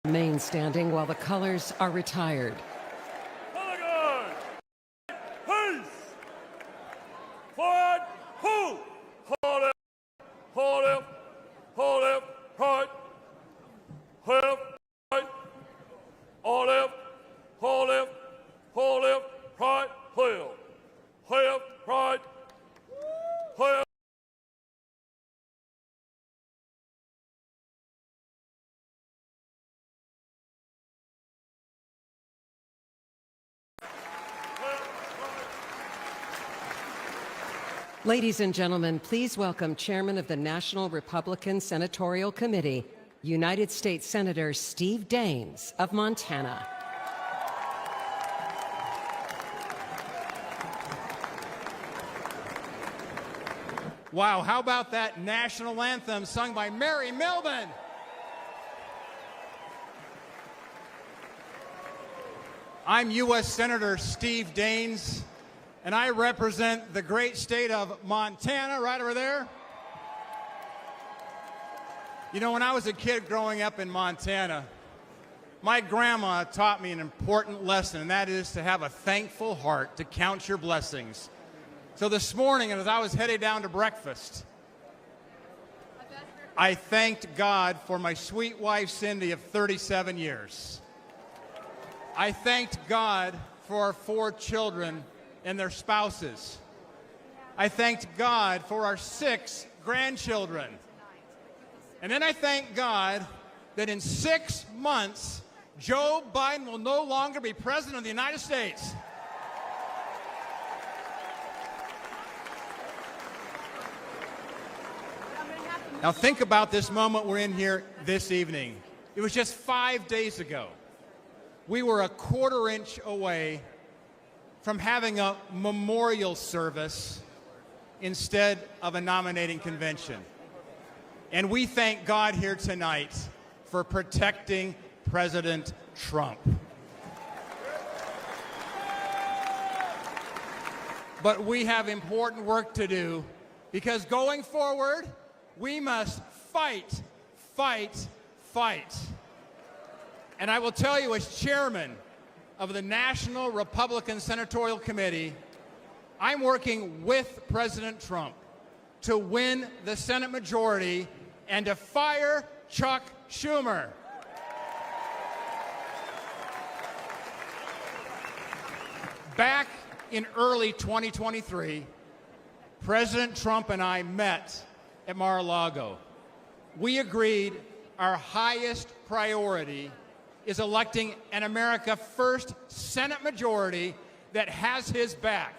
Remain standing while the colors are retired. Delegate, peace. Forward, hold. Hold it, right. Left, right. All left, hold left, right, left. Left, right. Left. Ladies and gentlemen, please welcome Chairman of the National Republican Senatorial Committee, United States Senator Steve Daines of Montana. Wow, how about that national anthem sung by Mary Milburn? I'm U.S. Senator Steve Daines, and I represent the great state of Montana, right over there. You know, when I was a kid growing up in Montana, my grandma taught me an important lesson, and that is to have a thankful heart, to count your blessings. So this morning, as I was headed down to breakfast, I thanked God for my sweet wife, Cindy, of 37 years. I thanked God for our 4 children and their spouses. I thanked God for our 6 grandchildren. And then I thank God that in 6 months, Joe Biden will no longer be president of the United States. Now think about this moment we're in here this evening. It was just 5 days ago. We were a quarter-inch away from having a memorial service instead of a nominating convention. And we thank God here tonight for protecting President Trump. But we have important work to do, because going forward, we must fight, fight, fight. And I will tell you, as chairman of the National Republican Senatorial Committee, I'm working with President Trump to win the Senate majority and to fire Chuck Schumer. Back in early 2023, President Trump and I met at Mar-a-Lago. We agreed our highest priority is electing an America First Senate majority that has his back.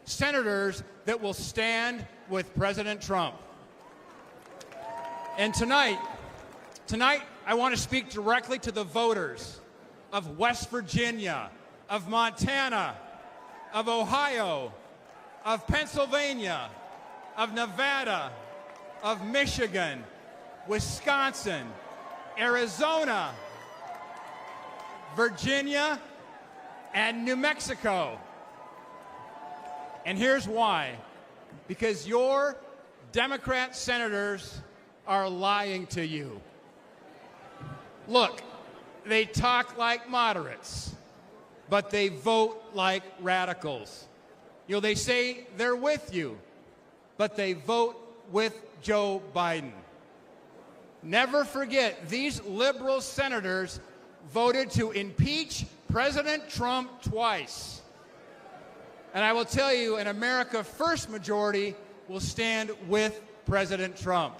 Senators that will stand with President Trump. And tonight, I want to speak directly to the voters of West Virginia, of Montana, of Ohio, of Pennsylvania, of Nevada, of Michigan, Wisconsin, Arizona, Virginia, and New Mexico. And here's why. Because your Democrat senators are lying to you. Look, they talk like moderates, but they vote like radicals. You know, they say they're with you, but they vote with Joe Biden. Never forget, these liberal senators voted to impeach President Trump twice. And I will tell you, an America First majority will stand with President Trump.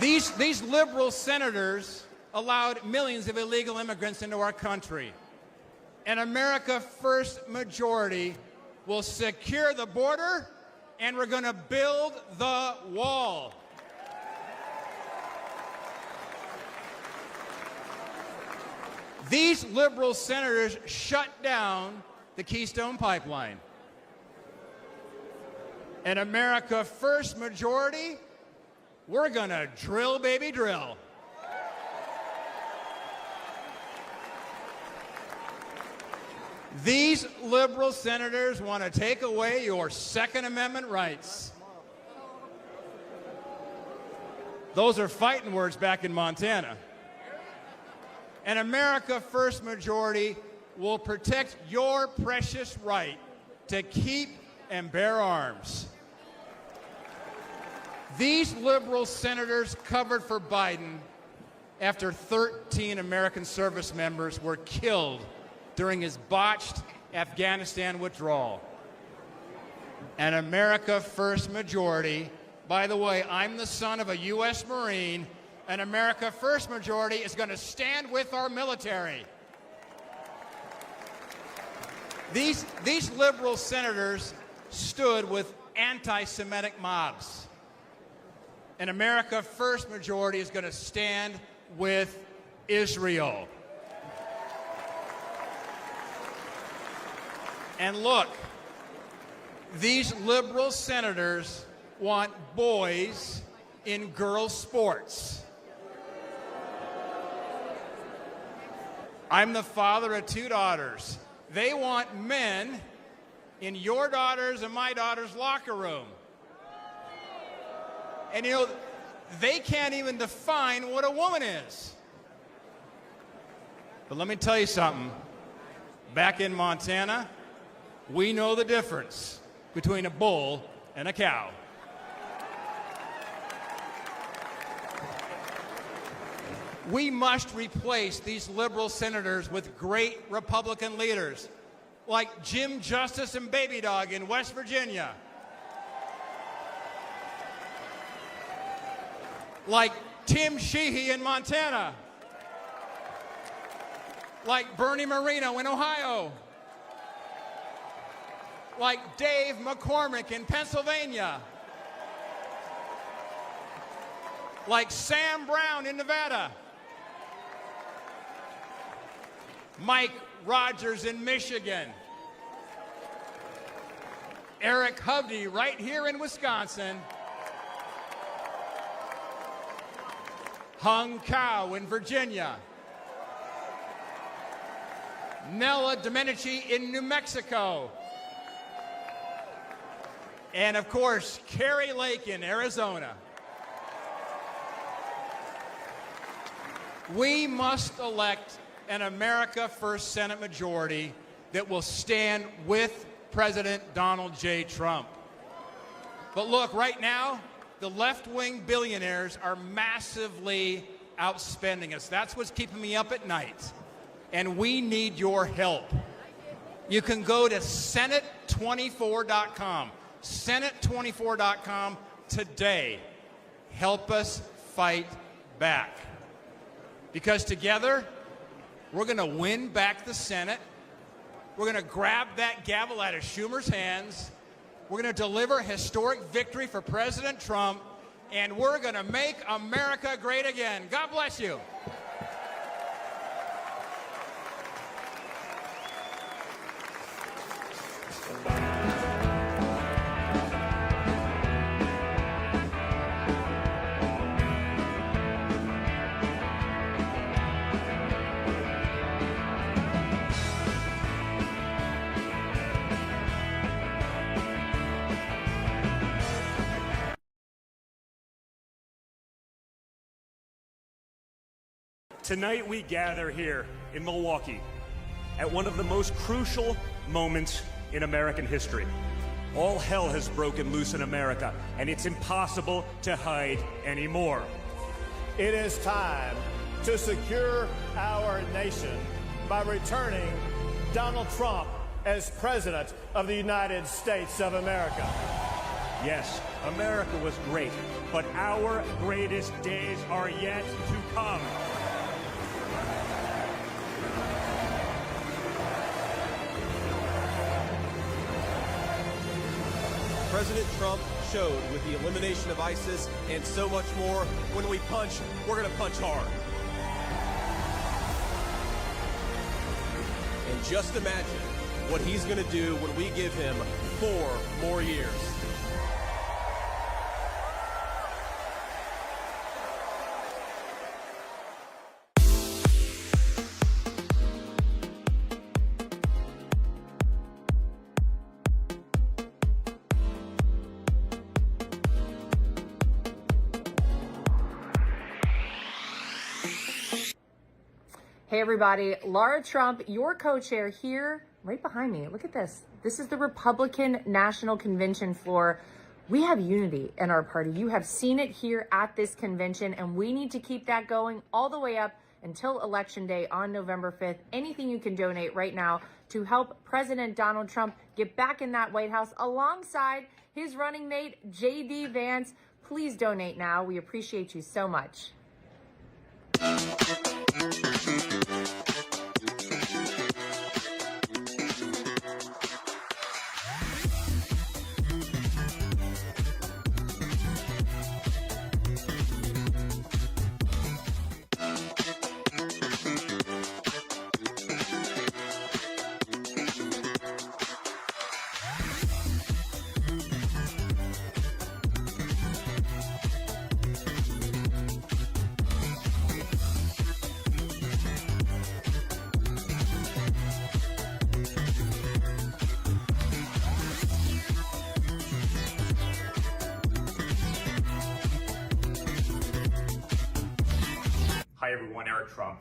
These liberal senators allowed millions of illegal immigrants into our country. An America First majority will secure the border, and we're going to build the wall. These liberal senators shut down the Keystone Pipeline. An America First majority, we're going to drill, baby, drill. These liberal senators want to take away your Second Amendment rights. Those are fighting words back in Montana. An America First majority will protect your precious right to keep and bear arms. These liberal senators covered for Biden after 13 American service members were killed during his botched Afghanistan withdrawal. An America First majority, by the way, I'm the son of a U.S. Marine, an America First majority is going to stand with our military. These liberal senators stood with anti-Semitic mobs. An America First majority is going to stand with Israel. And look, these liberal senators want boys in girls' sports. I'm the father of 2 daughters. They want men in your daughter's and my daughter's locker room. And you know, they can't even define what a woman is. But let me tell you something. Back in Montana, we know the difference between a bull and a cow. We must replace these liberal senators with great Republican leaders like Jim Justice and Baby Dog in West Virginia, like Tim Sheehy in Montana, like Bernie Moreno in Ohio, like Dave McCormick in Pennsylvania, like Sam Brown in Nevada, Mike Rogers in Michigan, Eric Hovde right here in Wisconsin, Hung Cao in Virginia, Nella Domenici in New Mexico, and of course, Carrie Lake in Arizona. We must elect an America First Senate majority that will stand with President Donald J. Trump. But look, right now, the left-wing billionaires are massively outspending us. That's what's keeping me up at night. And we need your help. You can go to Senate24.com. Senate24.com today. Help us fight back. Because together, we're going to win back the Senate. We're going to grab that gavel out of Schumer's hands. We're going to deliver historic victory for President Trump. And we're going to make America great again. God bless you. Tonight we gather here in Milwaukee at one of the most crucial moments in American history. All hell has broken loose in America, and it's impossible to hide anymore. It is time to secure our nation by returning Donald Trump as President of the United States of America. Yes, America was great, but our greatest days are yet to come. President Trump showed with the elimination of ISIS and so much more, when we punch, we're going to punch hard. And just imagine what he's going to do when we give him 4 more years. Hey everybody, Laura Trump, your co-chair here, right behind me. Look at this. This is the Republican National Convention floor. We have unity in our party. You have seen it here at this convention, and we need to keep that going all the way up until Election Day on November 5th. Anything you can donate right now to help President Donald Trump get back in that White House alongside his running mate, J.D. Vance. Please donate now. We appreciate you so much. Hi everyone, Eric Trump.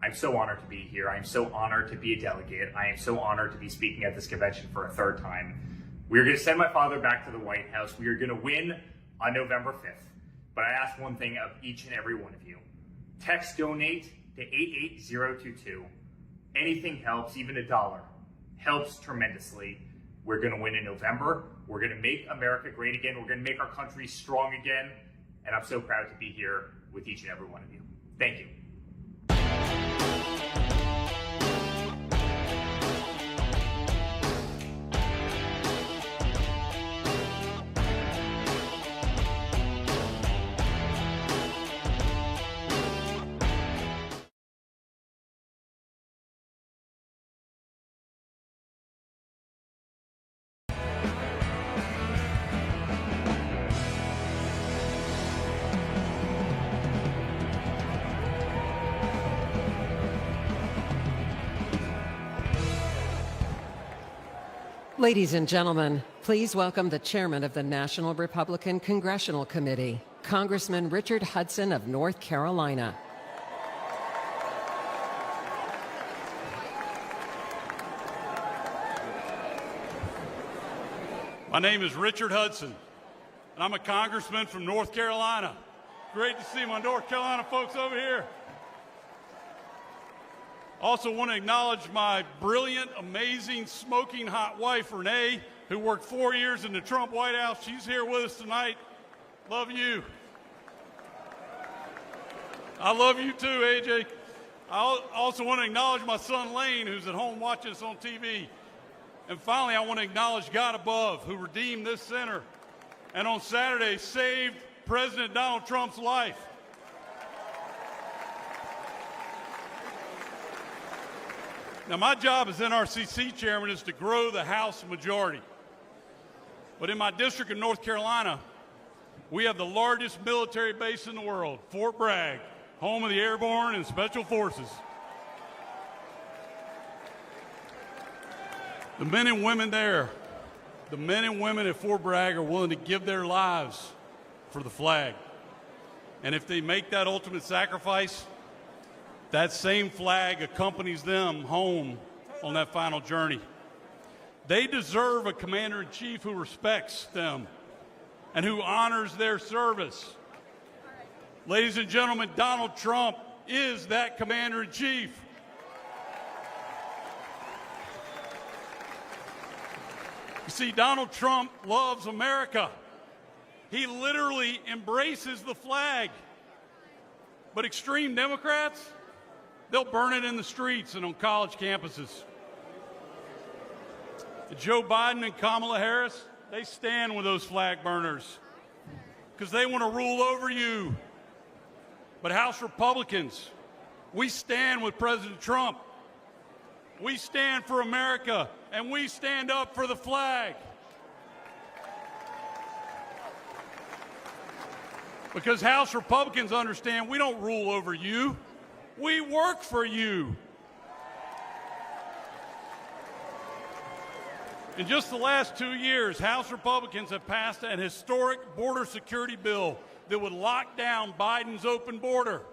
I'm so honored to be here. I'm so honored to be a delegate. I am so honored to be speaking at this convention for a third time. We are going to send my father back to the White House. We are going to win on November 5th. But I ask one thing of each and every one of you. Text donate to 88022. Anything helps, even $1 helps tremendously. We're going to win in November. We're going to make America great again. We're going to make our country strong again. And I'm so proud to be here with each and every one of you. Thank you. Ladies and gentlemen, please welcome the chairman of the National Republican Congressional Committee, Congressman Richard Hudson of North Carolina. My name is Richard Hudson, and I'm a congressman from North Carolina. Great to see my North Carolina folks over here. Also want to acknowledge my brilliant, amazing, smoking hot wife, Renee, who worked 4 years in the Trump White House. She's here with us tonight. Love you. I love you too, AJ. I also want to acknowledge my son, Lane, who's at home watching us on TV. And finally, I want to acknowledge God above, who redeemed this center and on Saturday saved President Donald Trump's life. Now, my job as NRCC chairman is to grow the House majority. But in my district of North Carolina, we have the largest military base in the world, Fort Bragg, home of the Airborne and Special Forces. The men and women there, the men and women at Fort Bragg are willing to give their lives for the flag. And if they make that ultimate sacrifice, that same flag accompanies them home on that final journey. They deserve a commander-in-chief who respects them and who honors their service. Ladies and gentlemen, Donald Trump is that commander-in-chief. You see, Donald Trump loves America. He literally embraces the flag. But extreme Democrats, they'll burn it in the streets and on college campuses. Joe Biden and Kamala Harris, they stand with those flag burners because they want to rule over you. But House Republicans, we stand with President Trump. We stand for America, and we stand up for the flag. Because House Republicans understand we don't rule over you. We work for you. In just the last 2 years, House Republicans have passed an historic border security bill that would lock down Biden's open border.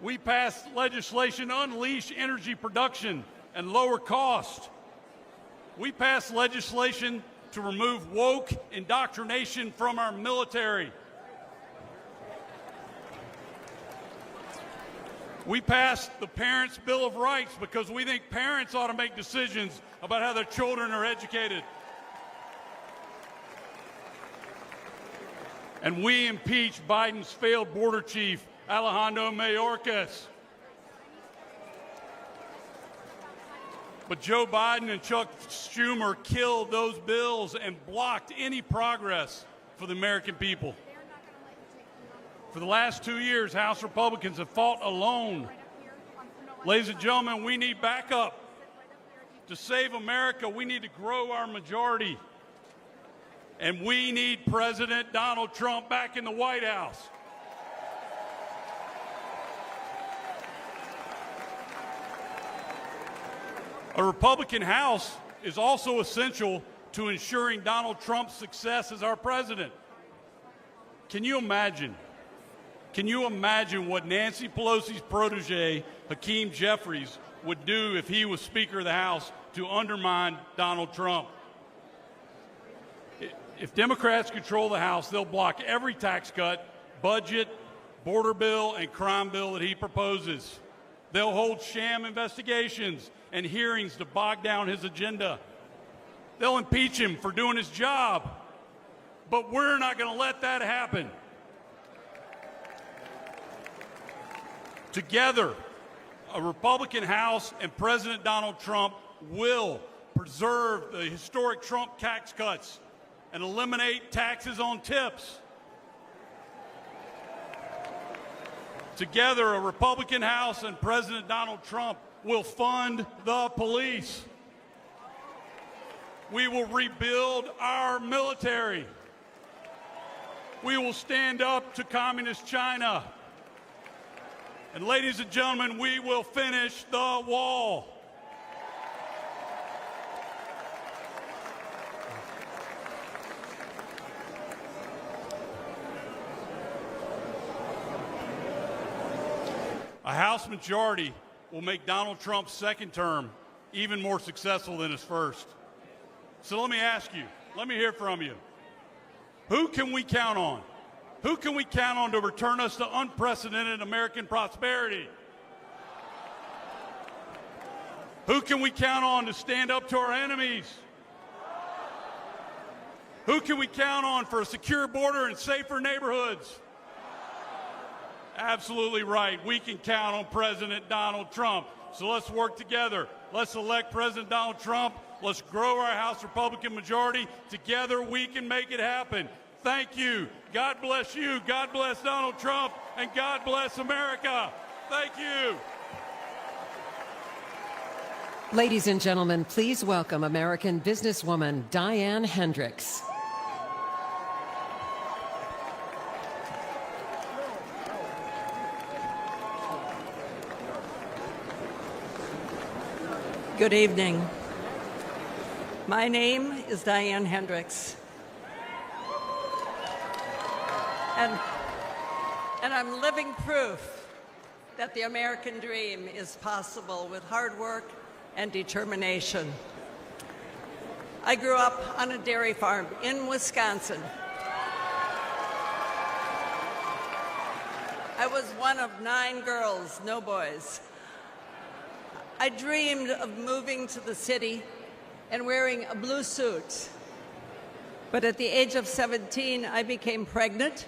We passed legislation to unleash energy production and lower cost. We passed legislation to remove woke indoctrination from our military. We passed the Parents' Bill of Rights because we think parents ought to make decisions about how their children are educated. And we impeached Biden's failed border chief, Alejandro Mayorkas. But Joe Biden and Chuck Schumer killed those bills and blocked any progress for the American people. For the last 2 years, House Republicans have fought alone. Ladies and gentlemen, we need backup. To save America, we need to grow our majority. And we need President Donald Trump back in the White House. A Republican House is also essential to ensuring Donald Trump's success as our president. Can you imagine what Nancy Pelosi's protege, Hakeem Jeffries, would do if he was Speaker of the House to undermine Donald Trump? If Democrats control the House, they'll block every tax cut, budget, border bill, and crime bill that he proposes. They'll hold sham investigations and hearings to bog down his agenda. They'll impeach him for doing his job. But we're not going to let that happen. Together, a Republican House and President Donald Trump will preserve the historic Trump tax cuts and eliminate taxes on tips. Together, a Republican House and President Donald Trump will fund the police. We will rebuild our military. We will stand up to communist China. And ladies and gentlemen, we will finish the wall. A House majority will make Donald Trump's second term even more successful than his first. So let me ask you, let me hear from you. Who can we count on? Who can we count on to return us to unprecedented American prosperity? Who can we count on to stand up to our enemies? Who can we count on for a secure border and safer neighborhoods? Absolutely right. We can count on President Donald Trump. So let's work together. Let's elect President Donald Trump. Let's grow our House Republican majority. Together we can make it happen. Thank you. God bless you. God bless Donald Trump. And God bless America. Thank you. Ladies and gentlemen, please welcome American businesswoman Diane Hendricks. Good evening. My name is Diane Hendricks. And I'm living proof that the American dream is possible with hard work and determination. I grew up on a dairy farm in Wisconsin. I was one of 9 girls, no boys. I dreamed of moving to the city and wearing a blue suit. But at the age of 17, I became pregnant.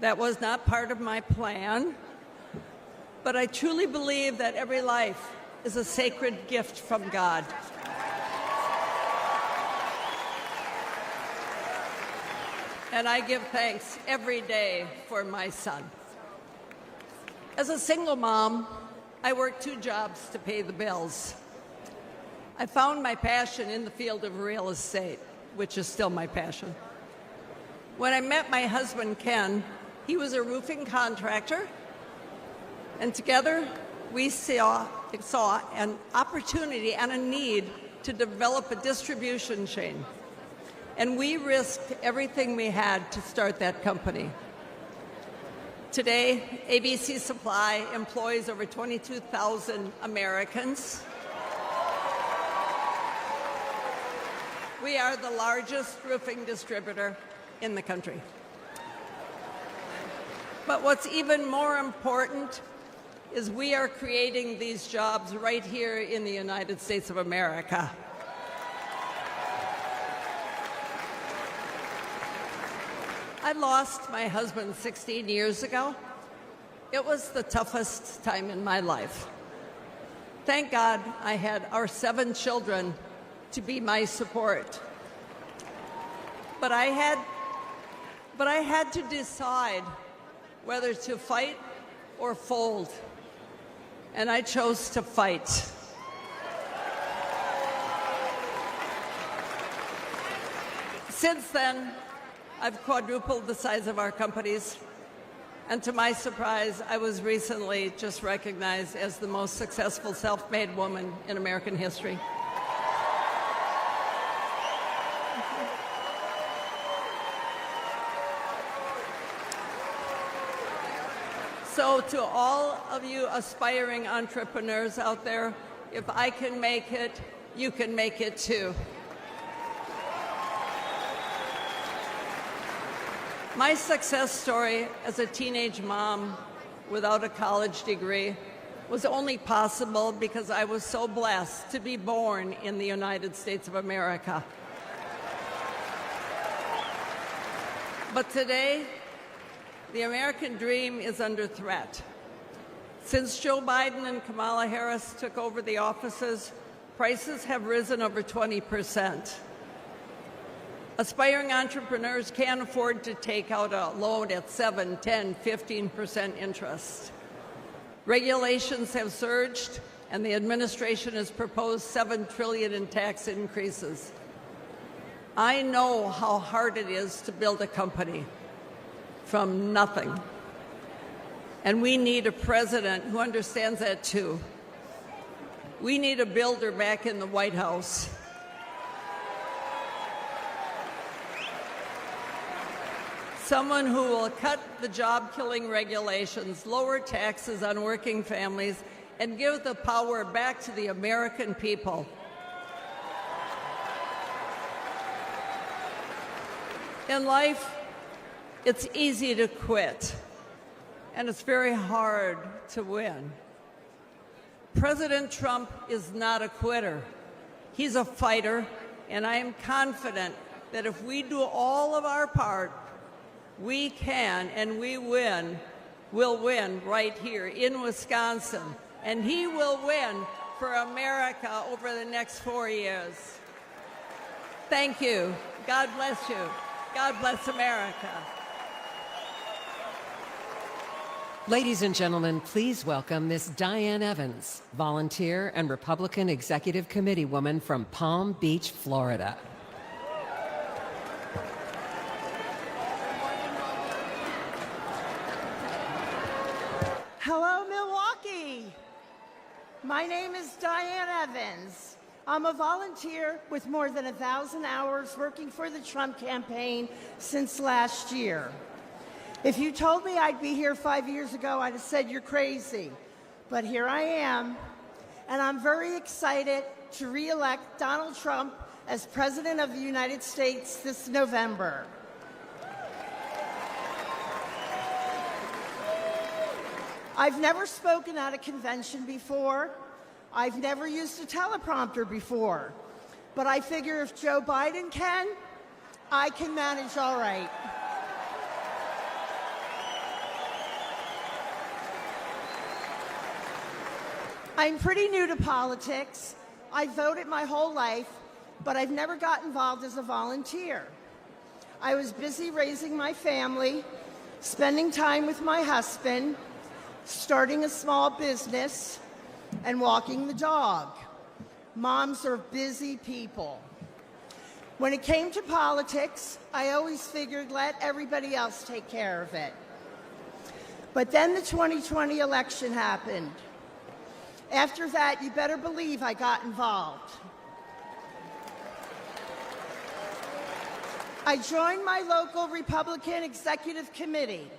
That was not part of my plan. But I truly believe that every life is a sacred gift from God. And I give thanks every day for my son. As a single mom, I worked 2 jobs to pay the bills. I found my passion in the field of real estate, which is still my passion. When I met my husband, Ken, he was a roofing contractor, and together we saw an opportunity and a need to develop a distribution chain. And we risked everything we had to start that company. Today, ABC Supply employs over 22,000 Americans. We are the largest roofing distributor in the country. But what's even more important is we are creating these jobs right here in the United States of America. I lost my husband 16 years ago. It was the toughest time in my life. Thank God I had our 7 children to be my support. But I had to decide whether to fight or fold. And I chose to fight. Since then, I've quadrupled the size of our companies. And to my surprise, I was recently just recognized as the most successful self-made woman in American history. So to all of you aspiring entrepreneurs out there, if I can make it, you can make it too. My success story as a teenage mom without a college degree was only possible because I was so blessed to be born in the United States of America. But today, the American dream is under threat. Since Joe Biden and Kamala Harris took over the offices, prices have risen over 20%. Aspiring entrepreneurs can't afford to take out a loan at 7, 10, 15% interest. Regulations have surged, and the administration has proposed $7 trillion in tax increases. I know how hard it is to build a company from nothing. And we need a president who understands that too. We need a builder back in the White House. Someone who will cut the job-killing regulations, lower taxes on working families, and give the power back to the American people. In life, it's easy to quit, and it's very hard to win. President Trump is not a quitter. He's a fighter, and I am confident that if we do all of our part, we can and we will win right here in Wisconsin, and he will win for America over the next 4 years. Thank you. God bless you. God bless America. Ladies and gentlemen, please welcome Ms. Diane Evans, volunteer and Republican Executive Committee woman from Palm Beach, Florida. Hello, Milwaukee. My name is Diane Evans. I'm a volunteer with more than 1,000 hours working for the Trump campaign since last year. If you told me I'd be here 5 years ago, I'd have said you're crazy. But here I am, and I'm very excited to re-elect Donald Trump as President of the United States this November. I've never spoken at a convention before. I've never used a teleprompter before. But I figure if Joe Biden can, I can manage all right. I'm pretty new to politics. I voted my whole life, but I've never got involved as a volunteer. I was busy raising my family, spending time with my husband, starting a small business, and walking the dog. Moms are busy people. When it came to politics, I always figured let everybody else take care of it. But then the 2020 election happened. After that, you better believe I got involved. I joined my local Republican Executive Committee.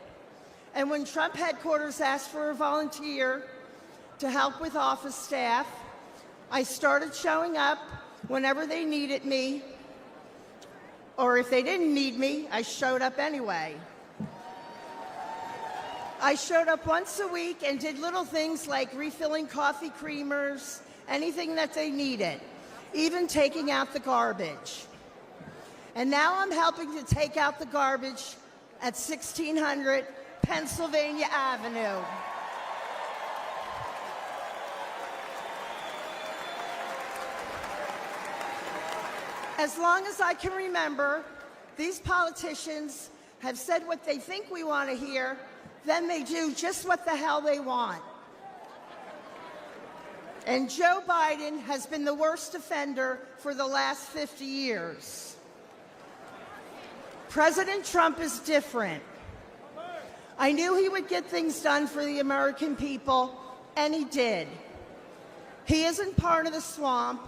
And when Trump headquarters asked for a volunteer to help with office staff, I started showing up whenever they needed me, or if they didn't need me, I showed up anyway. I showed up once a week and did little things like refilling coffee creamers, anything that they needed, even taking out the garbage. And now I'm helping to take out the garbage at 1600 Pennsylvania Avenue. As long as I can remember, these politicians have said what they think we want to hear, then they do just what the hell they want. And Joe Biden has been the worst offender for the last 50 years. President Trump is different. I knew he would get things done for the American people, and he did. He isn't part of the swamp.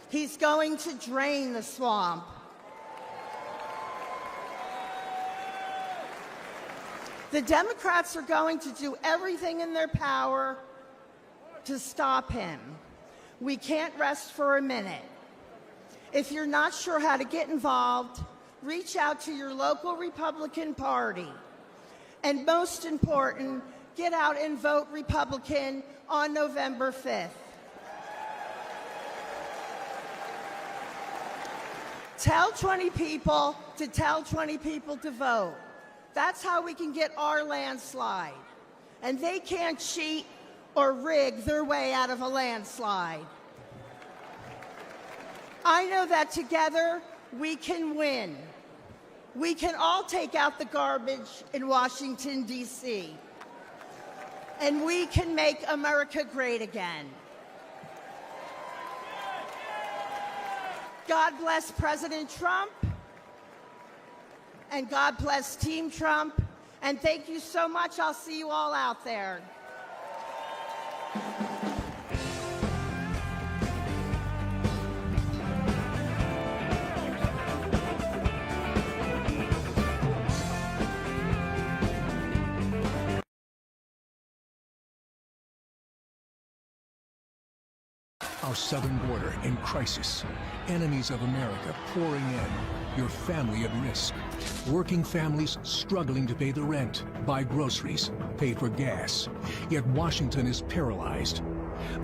He's going to drain the swamp. The Democrats are going to do everything in their power to stop him. We can't rest for a minute. If you're not sure how to get involved, reach out to your local Republican Party. And most important, get out and vote Republican on November 5th. Tell 20 people to tell 20 people to vote. That's how we can get our landslide. And they can't cheat or rig their way out of a landslide. I know that together we can win. We can all take out the garbage in Washington, D.C. And we can make America great again. God bless President Trump, and God bless Team Trump, and thank you so much. I'll see you all out there. Our southern border in crisis. Enemies of America pouring in. Your family at risk. Working families struggling to pay the rent, buy groceries, pay for gas. Yet Washington is paralyzed.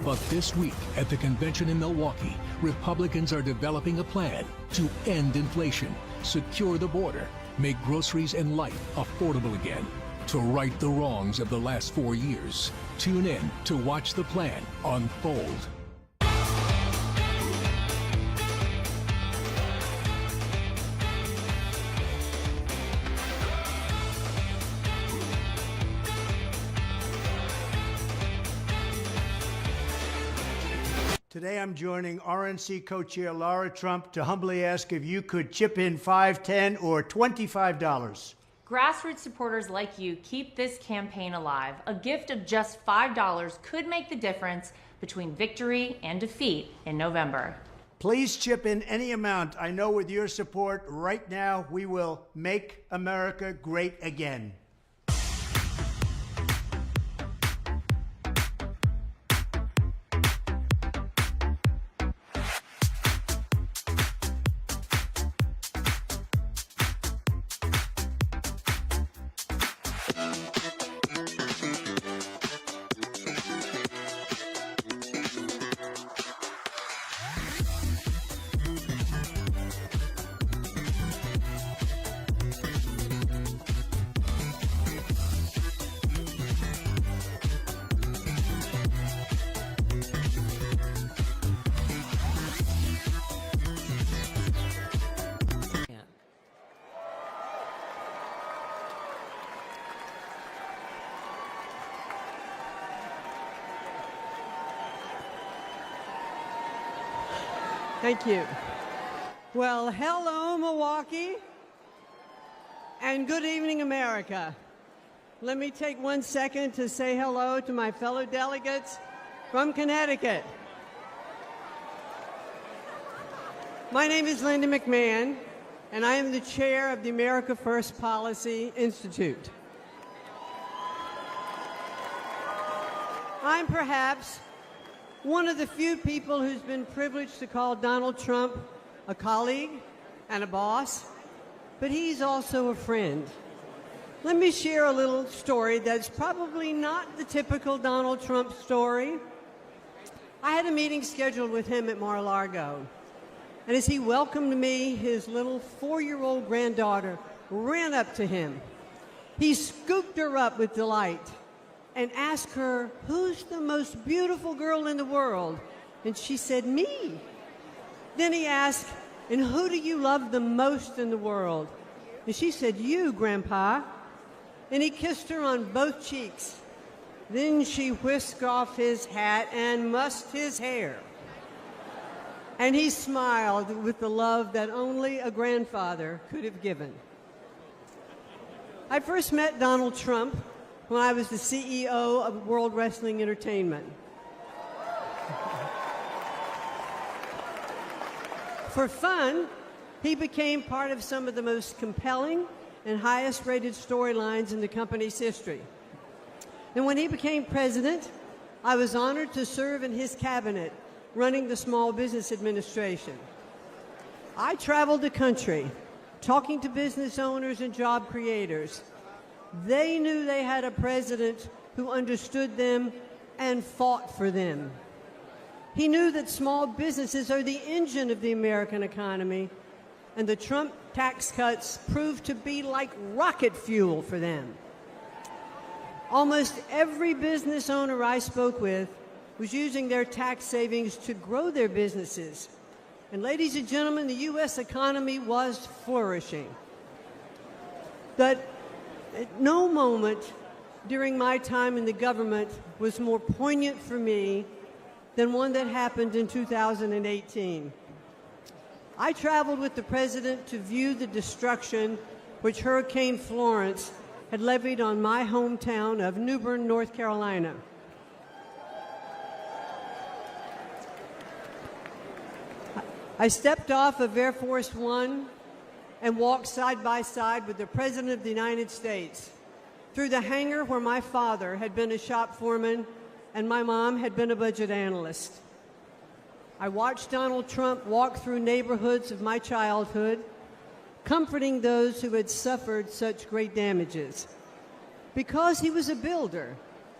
But this week at the convention in Milwaukee, Republicans are developing a plan to end inflation, secure the border, make groceries and life affordable again, to right the wrongs of the last 4 years. Tune in to watch the plan unfold. Today I'm joining RNC co-chair Laura Trump to humbly ask if you could chip in $5, $10, or $25. Grassroots supporters like you keep this campaign alive. A gift of just $5 could make the difference between victory and defeat in November. Please chip in any amount. I know with your support right now, we will make America great again. Thank you. Well, hello, Milwaukee, and good evening, America. Let me take 1 second to say hello to my fellow delegates from Connecticut. My name is Linda McMahon, and I am the chair of the America First Policy Institute. I'm perhaps one of the few people who's been privileged to call Donald Trump a colleague and a boss, but he's also a friend. Let me share a little story that's probably not the typical Donald Trump story. I had a meeting scheduled with him at Mar-a-Lago, and as he welcomed me, his little 4-year-old granddaughter ran up to him. He scooped her up with delight and asked her, "Who's the most beautiful girl in the world?" And she said, "Me." Then he asked, "And who do you love the most in the world?" And she said, "You, Grandpa." And he kissed her on both cheeks. Then she whisked off his hat and mussed his hair. And he smiled with the love that only a grandfather could have given. I first met Donald Trump when I was the CEO of World Wrestling Entertainment. For fun, he became part of some of the most compelling and highest rated storylines in the company's history. And when he became president, I was honored to serve in his cabinet, running the Small Business Administration. I traveled the country, talking to business owners and job creators. They knew they had a president who understood them and fought for them. He knew that small businesses are the engine of the American economy, and the Trump tax cuts proved to be like rocket fuel for them. Almost every business owner I spoke with was using their tax savings to grow their businesses. And ladies and gentlemen, the U.S. economy was flourishing. But at no moment during my time in the government was more poignant for me than one that happened in 2018. I traveled with the president to view the destruction which Hurricane Florence had levied on my hometown of New Bern, North Carolina. I stepped off of Air Force One and walked side by side with the President of the United States through the hangar where my father had been a shop foreman and my mom had been a budget analyst. I watched Donald Trump walk through neighborhoods of my childhood, comforting those who had suffered such great damages. Because he was a builder,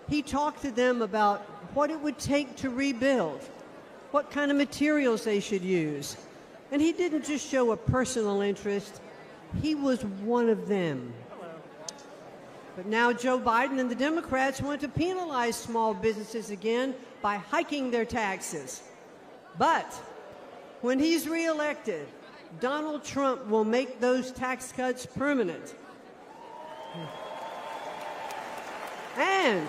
he talked to them about what it would take to rebuild, what kind of materials they should use. And he didn't just show a personal interest, he was one of them. But now Joe Biden and the Democrats want to penalize small businesses again by hiking their taxes. But when he's reelected, Donald Trump will make those tax cuts permanent. And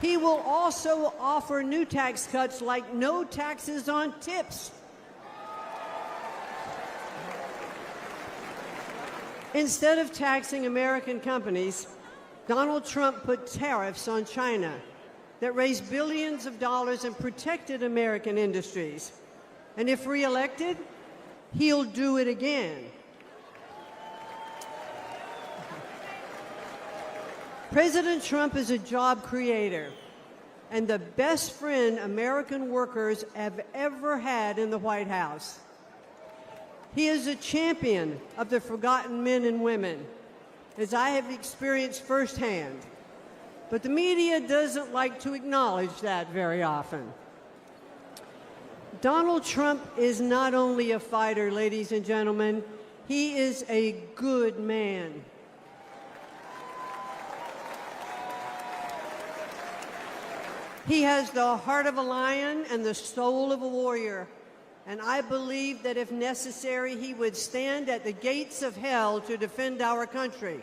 he will also offer new tax cuts like no taxes on tips. Instead of taxing American companies, Donald Trump put tariffs on China that raised billions of dollars and protected American industries. And if reelected, he'll do it again. President Trump is a job creator and the best friend American workers have ever had in the White House. He is a champion of the forgotten men and women, as I have experienced firsthand. But the media doesn't like to acknowledge that very often. Donald Trump is not only a fighter, ladies and gentlemen, he is a good man. He has the heart of a lion and the soul of a warrior. And I believe that if necessary, he would stand at the gates of hell to defend our country.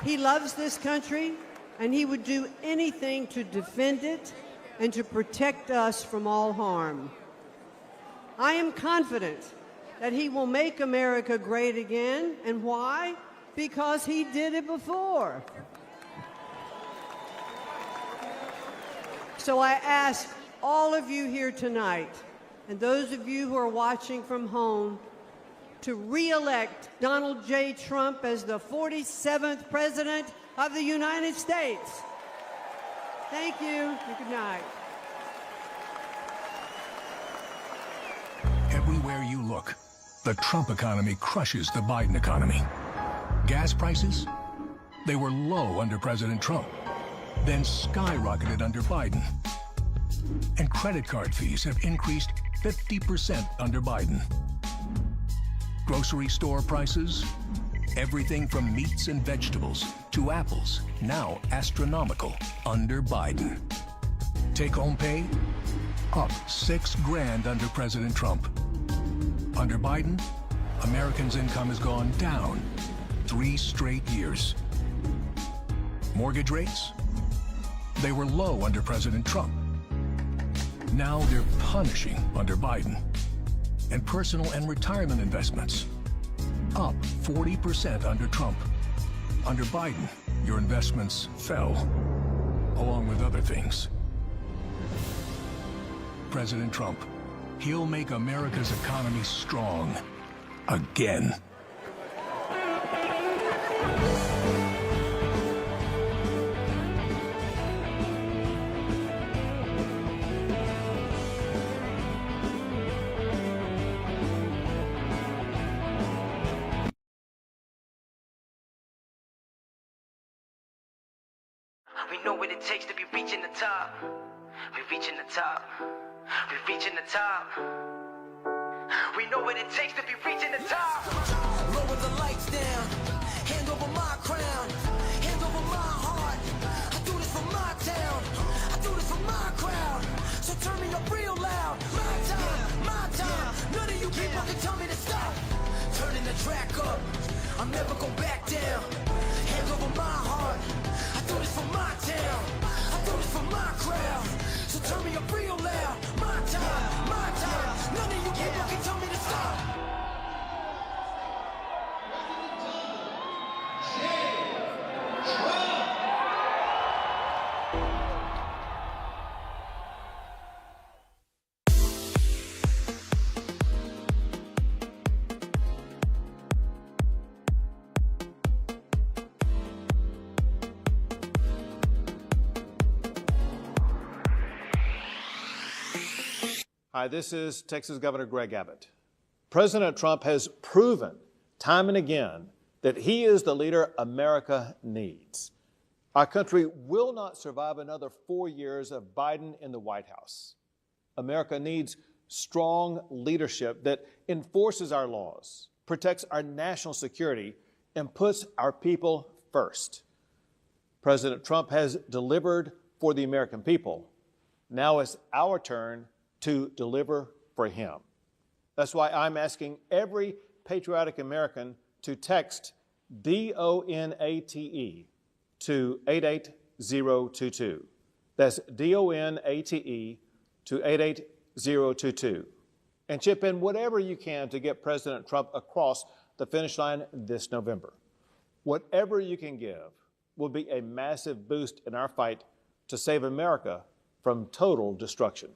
He loves this country, and he would do anything to defend it and to protect us from all harm. I am confident that he will make America great again. And why? Because he did it before. So I ask all of you here tonight, and those of you who are watching from home, to re-elect Donald J. Trump as the 47th President of the United States. Thank you, and good night. Everywhere you look, the Trump economy crushes the Biden economy. Gas prices? They were low under President Trump, then skyrocketed under Biden. And credit card fees have increased 50% under Biden. Grocery store prices? Everything from meats and vegetables to apples, now astronomical under Biden. Take-home pay? Up $6,000 under President Trump. Under Biden, Americans' income has gone down 3 straight years. Mortgage rates? They were low under President Trump. Now they're punishing under Biden. And personal and retirement investments? Up 40% under Trump. Under Biden, your investments fell, along with other things. President Trump, he'll make America's economy strong again. We know what it takes to be reaching the top. We're reaching the top. We're reaching the top. We know what it takes to be reaching the top. Lower the lights down. Hand over my crown. Hand over my heart. I do this for my town. I do this for my crowd. So turn me up real loud. My time, my time. None of you people can tell me to stop. Turning the track up. I'll never go back down. Hand over my heart. I do this for my town. I do this for my crowd. So turn me up real loud. My time, my time. None of you people can tell me to stop. Hi, this is Texas Governor Greg Abbott. President Trump has proven time and again that he is the leader America needs. Our country will not survive another 4 years of Biden in the White House. America needs strong leadership that enforces our laws, protects our national security, and puts our people first. President Trump has delivered for the American people. Now it's our turn to deliver for him. That's why I'm asking every patriotic American to text DONATE to 88022. That's DONATE to 88022. And chip in whatever you can to get President Trump across the finish line this November. Whatever you can give will be a massive boost in our fight to save America from total destruction.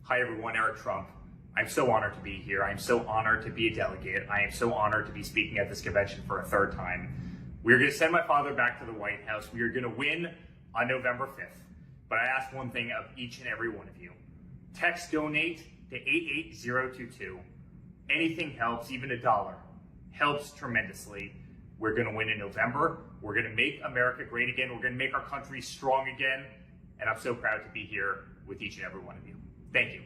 Hi everyone, Eric Trump. I'm so honored to be here. I'm so honored to be a delegate. I am so honored to be speaking at this convention for a third time. We are going to send my father back to the White House. We are going to win on November 5th. But I ask one thing of each and every one of you. Text donate to 88022. Anything helps, even $1 helps tremendously. We're going to win in November. We're going to make America great again. We're going to make our country strong again. And I'm so proud to be here with each and every one of you. Thank you.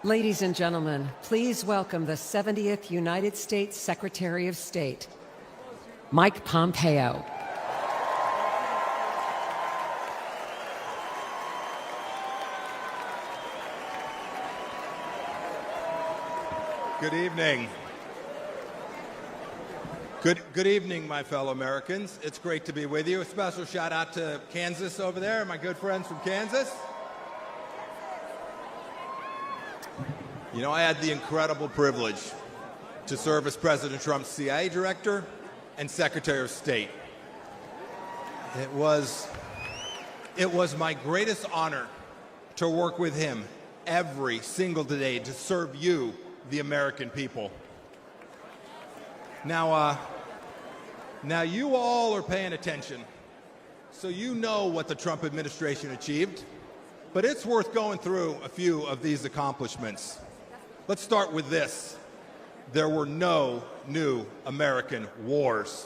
Ladies and gentlemen, please welcome the 70th United States Secretary of State, Mike Pompeo. Good evening. Good evening, my fellow Americans. It's great to be with you. A special shout out to Kansas over there, my good friends from Kansas. You know, I had the incredible privilege to serve as President Trump's CIA Director and Secretary of State. It was my greatest honor to work with him every single day to serve you, the American people. Now you all are paying attention, so you know what the Trump administration achieved, but it's worth going through a few of these accomplishments. Let's start with this. There were no new American wars.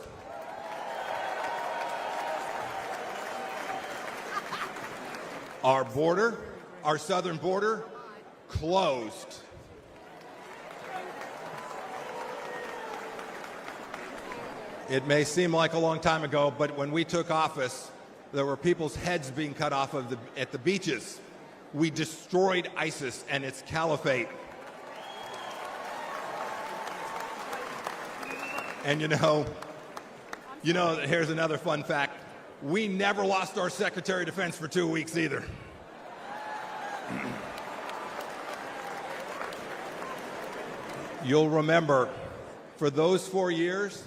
Our border, our southern border, closed. It may seem like a long time ago, but when we took office, there were people's heads being cut off at the beaches. We destroyed ISIS and its caliphate. And you know, here's another fun fact. We never lost our Secretary of Defense for 2 weeks either. You'll remember, for those 4 years,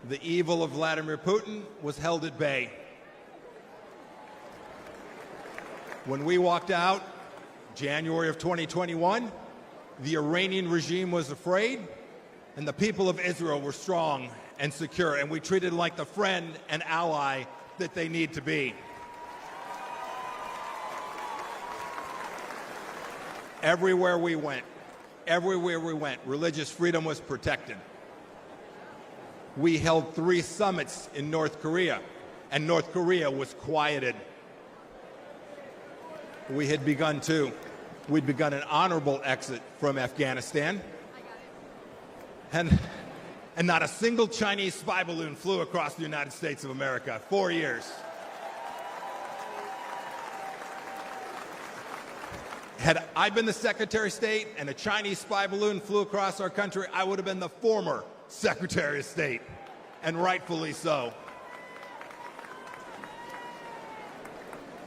the evil of Vladimir Putin was held at bay. When we walked out, January of 2021, the Iranian regime was afraid, and the people of Israel were strong and secure, and we treated them like the friend and ally that they need to be. Everywhere we went, religious freedom was protected. We held 3 summits in North Korea, and North Korea was quieted. We'd begun an honorable exit from Afghanistan, and not a single Chinese spy balloon flew across the United States of America. 4 years. Had I been the Secretary of State and a Chinese spy balloon flew across our country, I would have been the former Secretary of State, and rightfully so.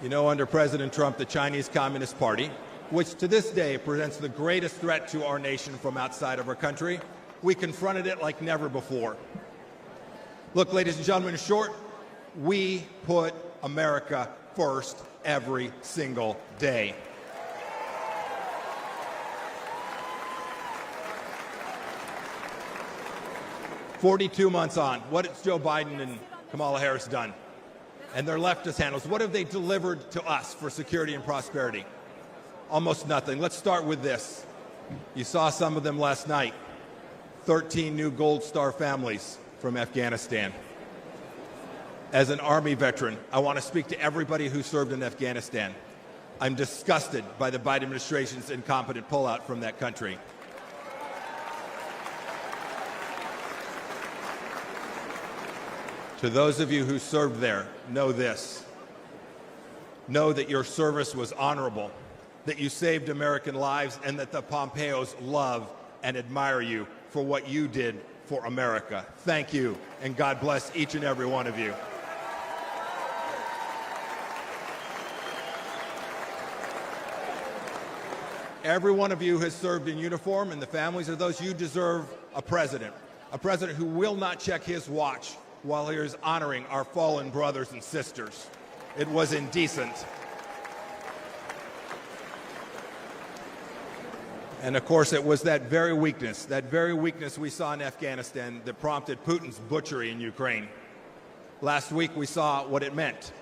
You know, under President Trump, the Chinese Communist Party, which to this day presents the greatest threat to our nation from outside of our country, we confronted it like never before. Look, ladies and gentlemen, in short, we put America first every single day. "42 months on, what has Joe Biden and Kamala Harris done? And their leftist handlers, what have they delivered to us for security and prosperity? Almost nothing. Let's start with this. You saw some of them last night. 13 new Gold Star families from Afghanistan. As an Army veteran, I want to speak to everybody who served in Afghanistan. I'm disgusted by the Biden administration's incompetent pullout from that country. To those of you who served there, know this. Know that your service was honorable, that you saved American lives, and that the Pompeos love and admire you for what you did for America. Thank you, and God bless each and every one of you. Every one of you has served in uniform, and the families of those, you deserve a president who will not check his watch while he is honoring our fallen brothers and sisters. It was indecent. And of course, it was that very weakness we saw in Afghanistan that prompted Putin's butchery in Ukraine. Last week, we saw what it meant.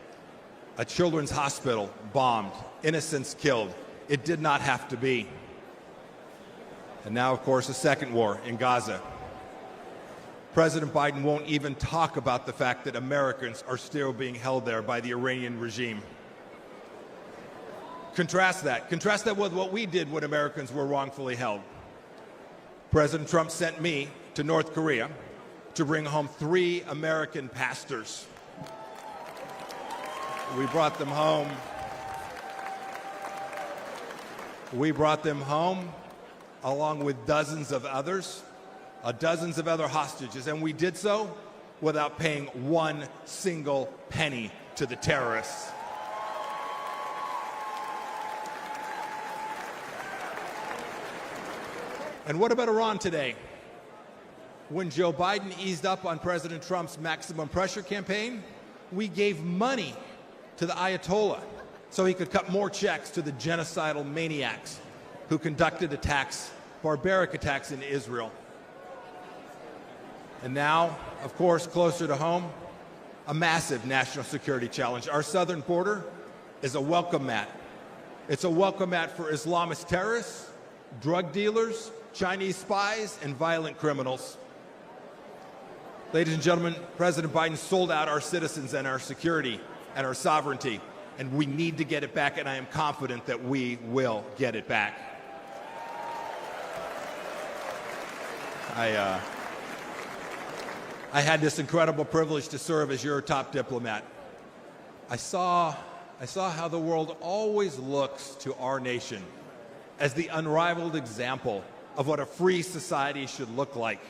A children's hospital bombed, innocents killed. It did not have to be. And now, of course, a second war in Gaza. President Biden won't even talk about the fact that Americans are still being held there by the Iranian regime. Contrast that with what we did when Americans were wrongfully held. President Trump sent me to North Korea to bring home 3 American pastors. We brought them home. Along with dozens of other hostages, and we did so without paying one single penny to the terrorists. And what about Iran today? When Joe Biden eased up on President Trump's maximum pressure campaign, we gave money to the Ayatollah so he could cut more checks to the genocidal maniacs who conducted barbaric attacks in Israel. And now, of course, closer to home, a massive national security challenge. Our southern border is a welcome mat. It's a welcome mat for Islamist terrorists, drug dealers, Chinese spies, and violent criminals. Ladies and gentlemen, President Biden sold out our citizens and our security and our sovereignty, and we need to get it back, and I am confident that we will get it back. I had this incredible privilege to serve as your top diplomat. I saw how the world always looks to our nation as the unrivaled example of what a free society should look like.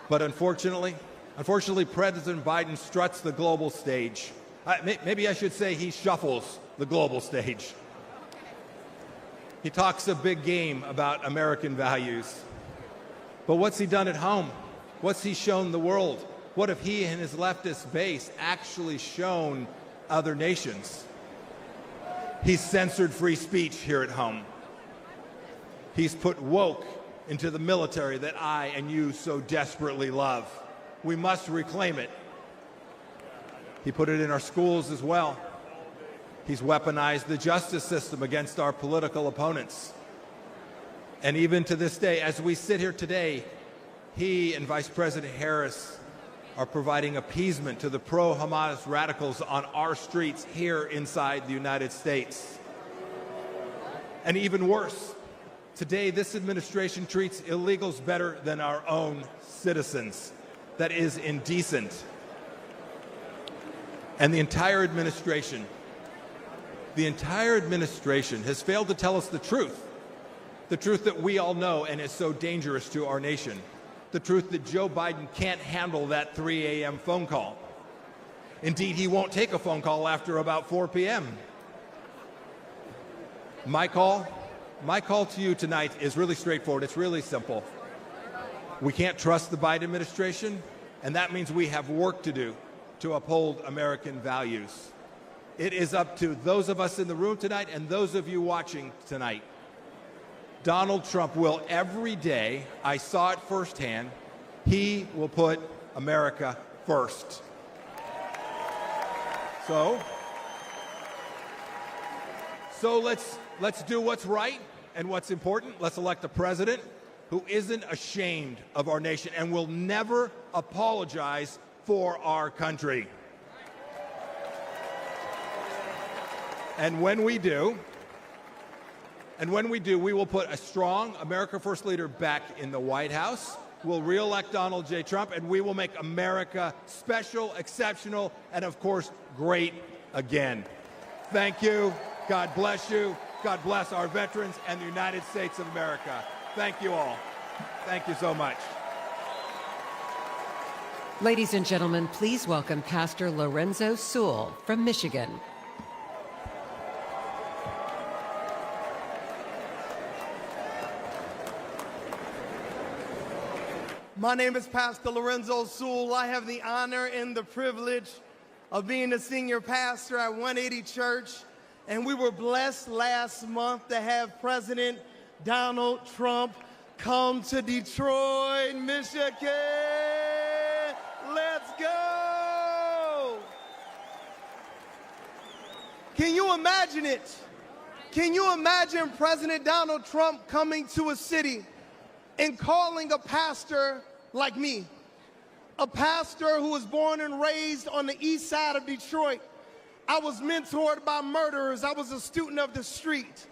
But unfortunately, President Biden struts the global stage. Maybe I should say he shuffles the global stage. He talks a big game about American values. But what's he done at home? What's he shown the world? What have he and his leftist base actually shown other nations? He's censored free speech here at home. He's put woke into the military that I and you so desperately love. We must reclaim it. He put it in our schools as well. He's weaponized the justice system against our political opponents. And even to this day, as we sit here today, he and Vice President Harris are providing appeasement to the pro-Hamas radicals on our streets here inside the United States. And even worse, today this administration treats illegals better than our own citizens. That is indecent. And the entire administration has failed to tell us the truth that we all know and is so dangerous to our nation. The truth that Joe Biden can't handle that 3 a.m. phone call. Indeed, he won't take a phone call after about 4 p.m. My call to you tonight is really straightforward. It's really simple. We can't trust the Biden administration, and that means we have work to do to uphold American values. It is up to those of us in the room tonight and those of you watching tonight. Donald Trump will every day, I saw it firsthand, he will put America first. So let's do what's right and what's important. Let's elect a president who isn't ashamed of our nation and will never apologize for our country. And when we do, we will put a strong America First leader back in the White House. We'll re-elect Donald J. Trump, and we will make America special, exceptional, and of course, great again. Thank you. God bless you. God bless our veterans and the United States of America. Thank you all. Thank you so much. Ladies and gentlemen, please welcome Pastor Lorenzo Sewell from Michigan. My name is Pastor Lorenzo Sewell. I have the honor and the privilege of being the senior pastor at 180 Church. And we were blessed last month to have President Donald Trump come to Detroit, Michigan. Let's go! Can you imagine it? Can you imagine President Donald Trump coming to a city and calling a pastor like me, a pastor who was born and raised on the east side of Detroit, I was mentored by murderers. I was a student of the street.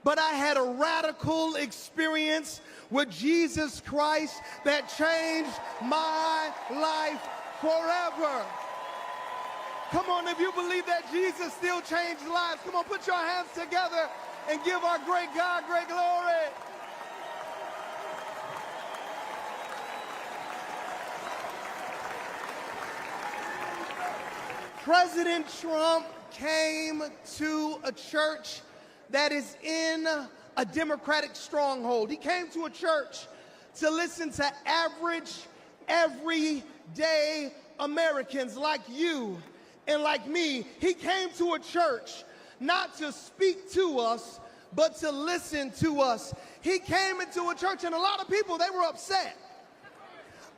But I had a radical experience with Jesus Christ that changed my life forever. Come on, if you believe that Jesus still changed lives, come on, put your hands together and give our great God great glory. President Trump came to a church that is in a Democratic stronghold. He came to a church to listen to average, everyday Americans like you and like me. He came to a church not to speak to us, but to listen to us. He came into a church, and a lot of people, they were upset.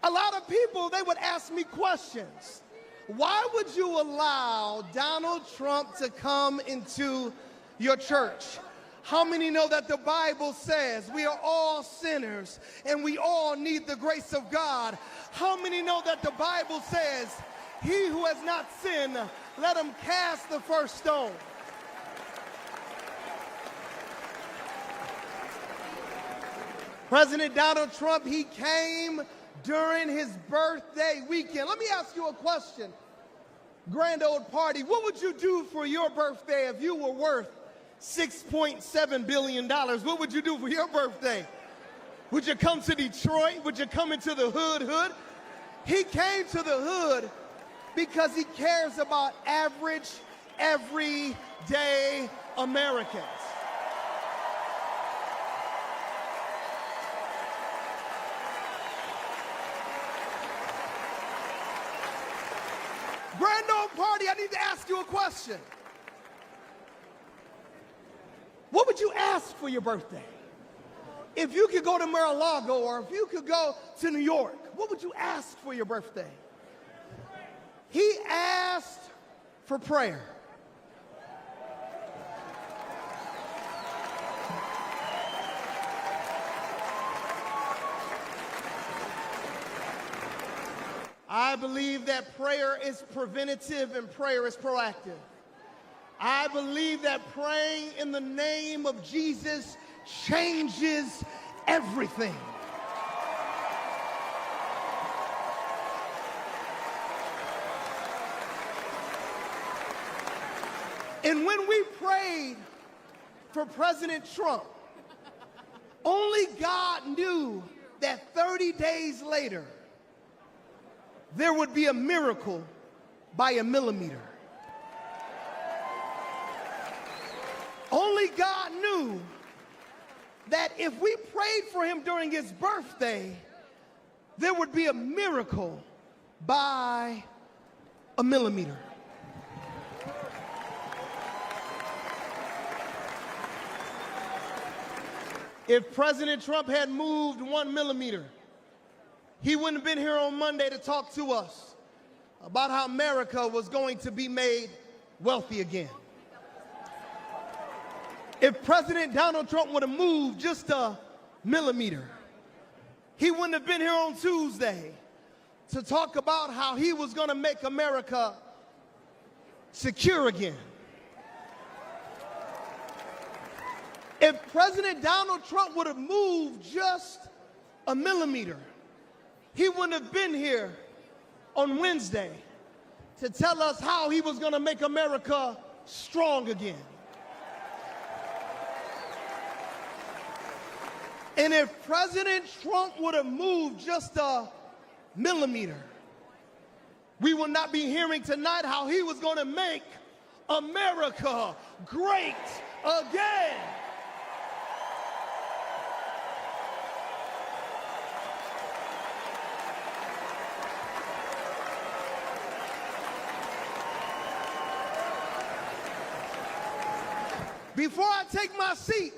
A lot of people, they would ask me questions. Why would you allow Donald Trump to come into your church? How many know that the Bible says we are all sinners and we all need the grace of God? How many know that the Bible says, he who has not sinned, let him cast the first stone? President Donald Trump, he came during his birthday weekend. Let me ask you a question. Grand old party, what would you do for your birthday if you were worth $6.7 billion? What would you do for your birthday? Would you come to Detroit? Would you come into the hood? He came to the hood because he cares about average, everyday Americans. Grand old party, I need to ask you a question. What would you ask for your birthday? If you could go to Mar-a-Lago or if you could go to New York, what would you ask for your birthday? He asked for prayer. I believe that prayer is preventative and prayer is proactive. I believe that praying in the name of Jesus changes everything. And when we prayed for President Trump, only God knew that 30 days later, there would be a miracle by a millimeter. Only God knew that if we prayed for him during his birthday, there would be a miracle by a millimeter. If President Trump had moved 1 millimeter, he wouldn't have been here on Monday to talk to us about how America was going to be made wealthy again. If President Donald Trump would have moved just a millimeter, he wouldn't have been here on Tuesday to talk about how he was going to make America secure again. If President Donald Trump would have moved just a millimeter, he wouldn't have been here on Wednesday to tell us how he was going to make America strong again. And if President Trump would have moved just a millimeter, we would not be hearing tonight how he was going to make America great again. Before I take my seat,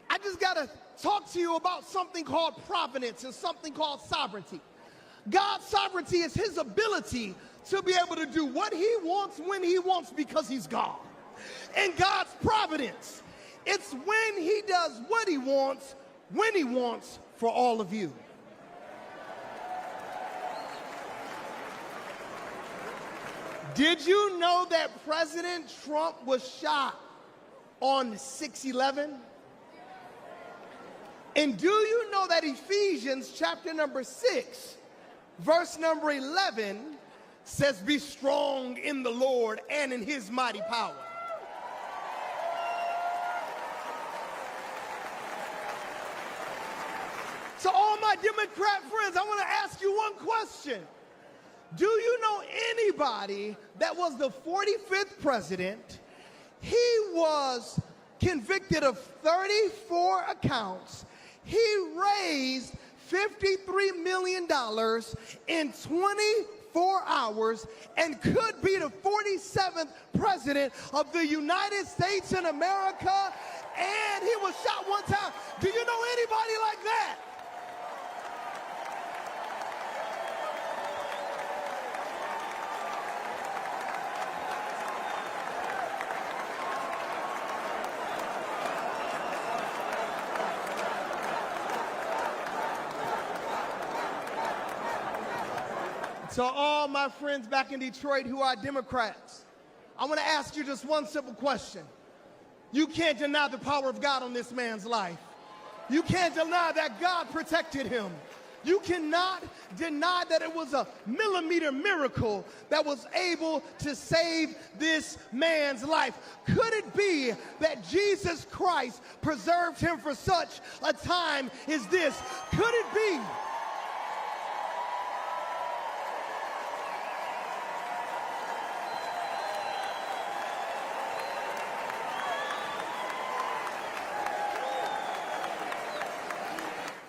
I just got to talk to you about something called providence and something called sovereignty. God's sovereignty is his ability to be able to do what he wants when he wants because he's God. And God's providence, it's when he does what he wants, when he wants for all of you. Did you know that President Trump was shot on 6/11? And do you know that Ephesians chapter number 6, verse number 11 says, be strong in the Lord and in his mighty power. So all my Democrat friends, I want to ask you one question. Do you know anybody that was the 45th president? He was convicted of 34 accounts. He raised $53 million in 24 hours and could be the 47th president of the United States in America. And he was shot one time. Do you know anybody like that? So all my friends back in Detroit who are Democrats, I want to ask you just one simple question. You can't deny the power of God on this man's life. You can't deny that God protected him. You cannot deny that it was a millimeter miracle that was able to save this man's life. Could it be that Jesus Christ preserved him for such a time as this? Could it be?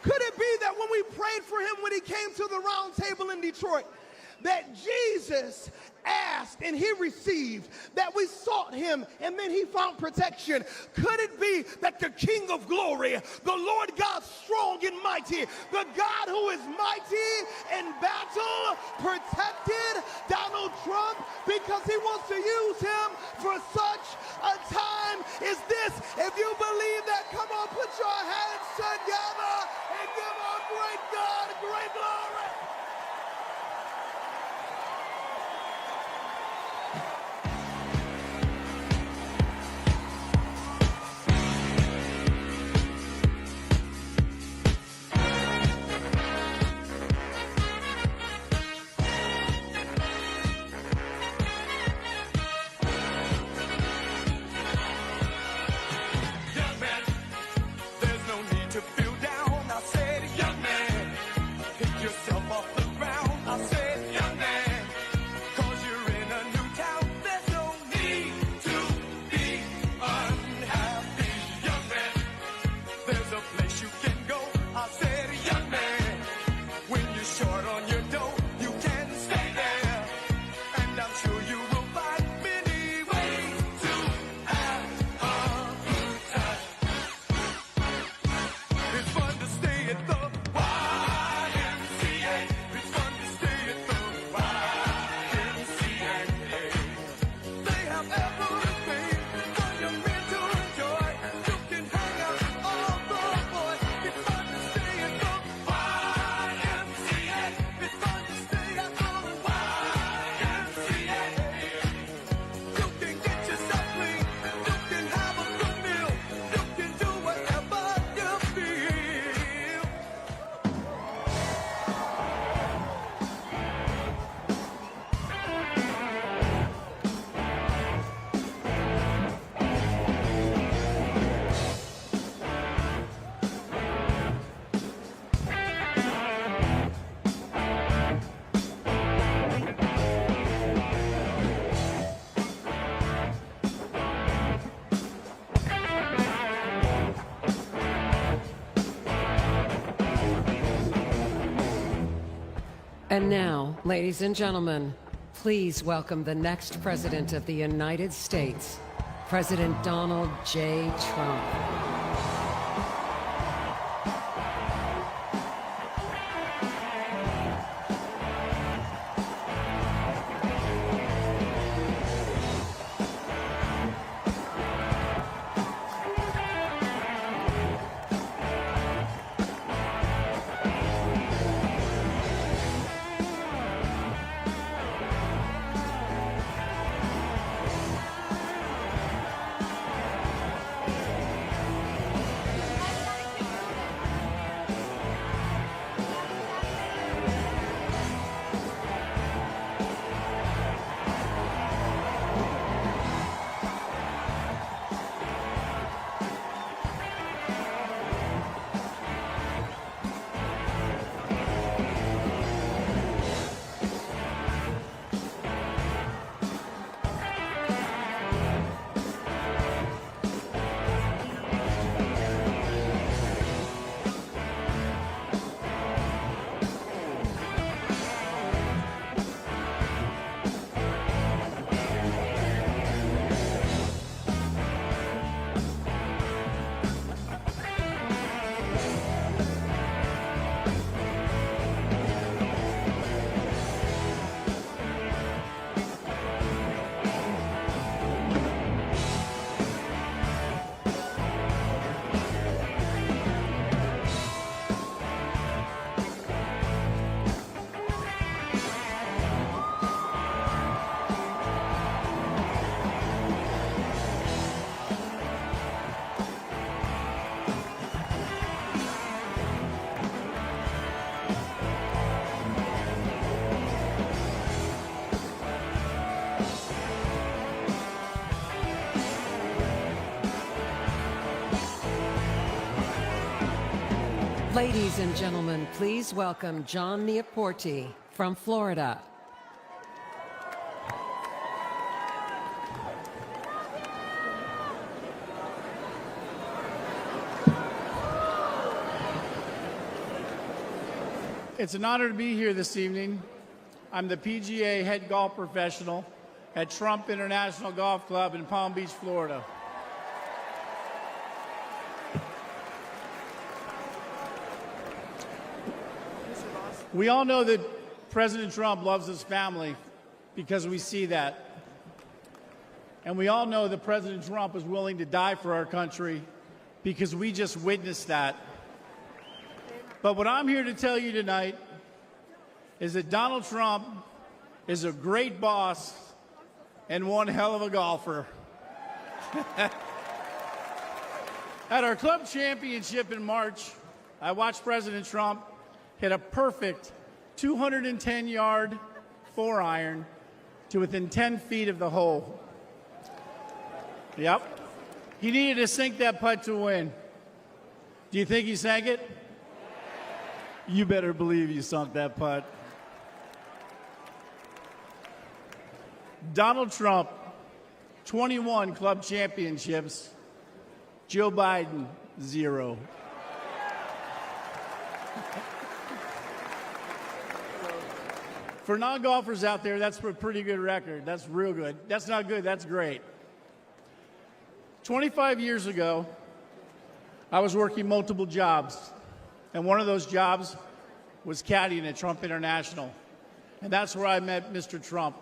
Could it be that when we prayed for him when he came to the round table in Detroit, that Jesus asked and he received, that we sought him and then he found protection? Could it be that the King of glory, the Lord God strong and mighty, the God who is mighty in battle, protected Donald Trump because he wants to use him for such a time as this? If you believe that, come on, put your hands together and give our great God great glory. And now, ladies and gentlemen, please welcome the next President of the United States, President Donald J. Trump. Ladies and gentlemen, please welcome John Neaporte from Florida. It's an honor to be here this evening. I'm the PGA head golf professional at Trump International Golf Club in Palm Beach, Florida. We all know that President Trump loves his family because we see that. And we all know that President Trump is willing to die for our country because we just witnessed that. But what I'm here to tell you tonight is that Donald Trump is a great boss and one hell of a golfer. At our club championship in March, I watched President Trump hit a perfect 210-yard 4-iron to within 10 feet of the hole. Yep. He needed to sink that putt to win. Do you think he sank it? You better believe you sunk that putt. Donald Trump, 21 club championships. Joe Biden, 0. For non-golfers out there, that's a pretty good record. That's real good. That's not good, that's great. 25 years ago, I was working multiple jobs, and one of those jobs was caddying at Trump International, and that's where I met Mr. Trump.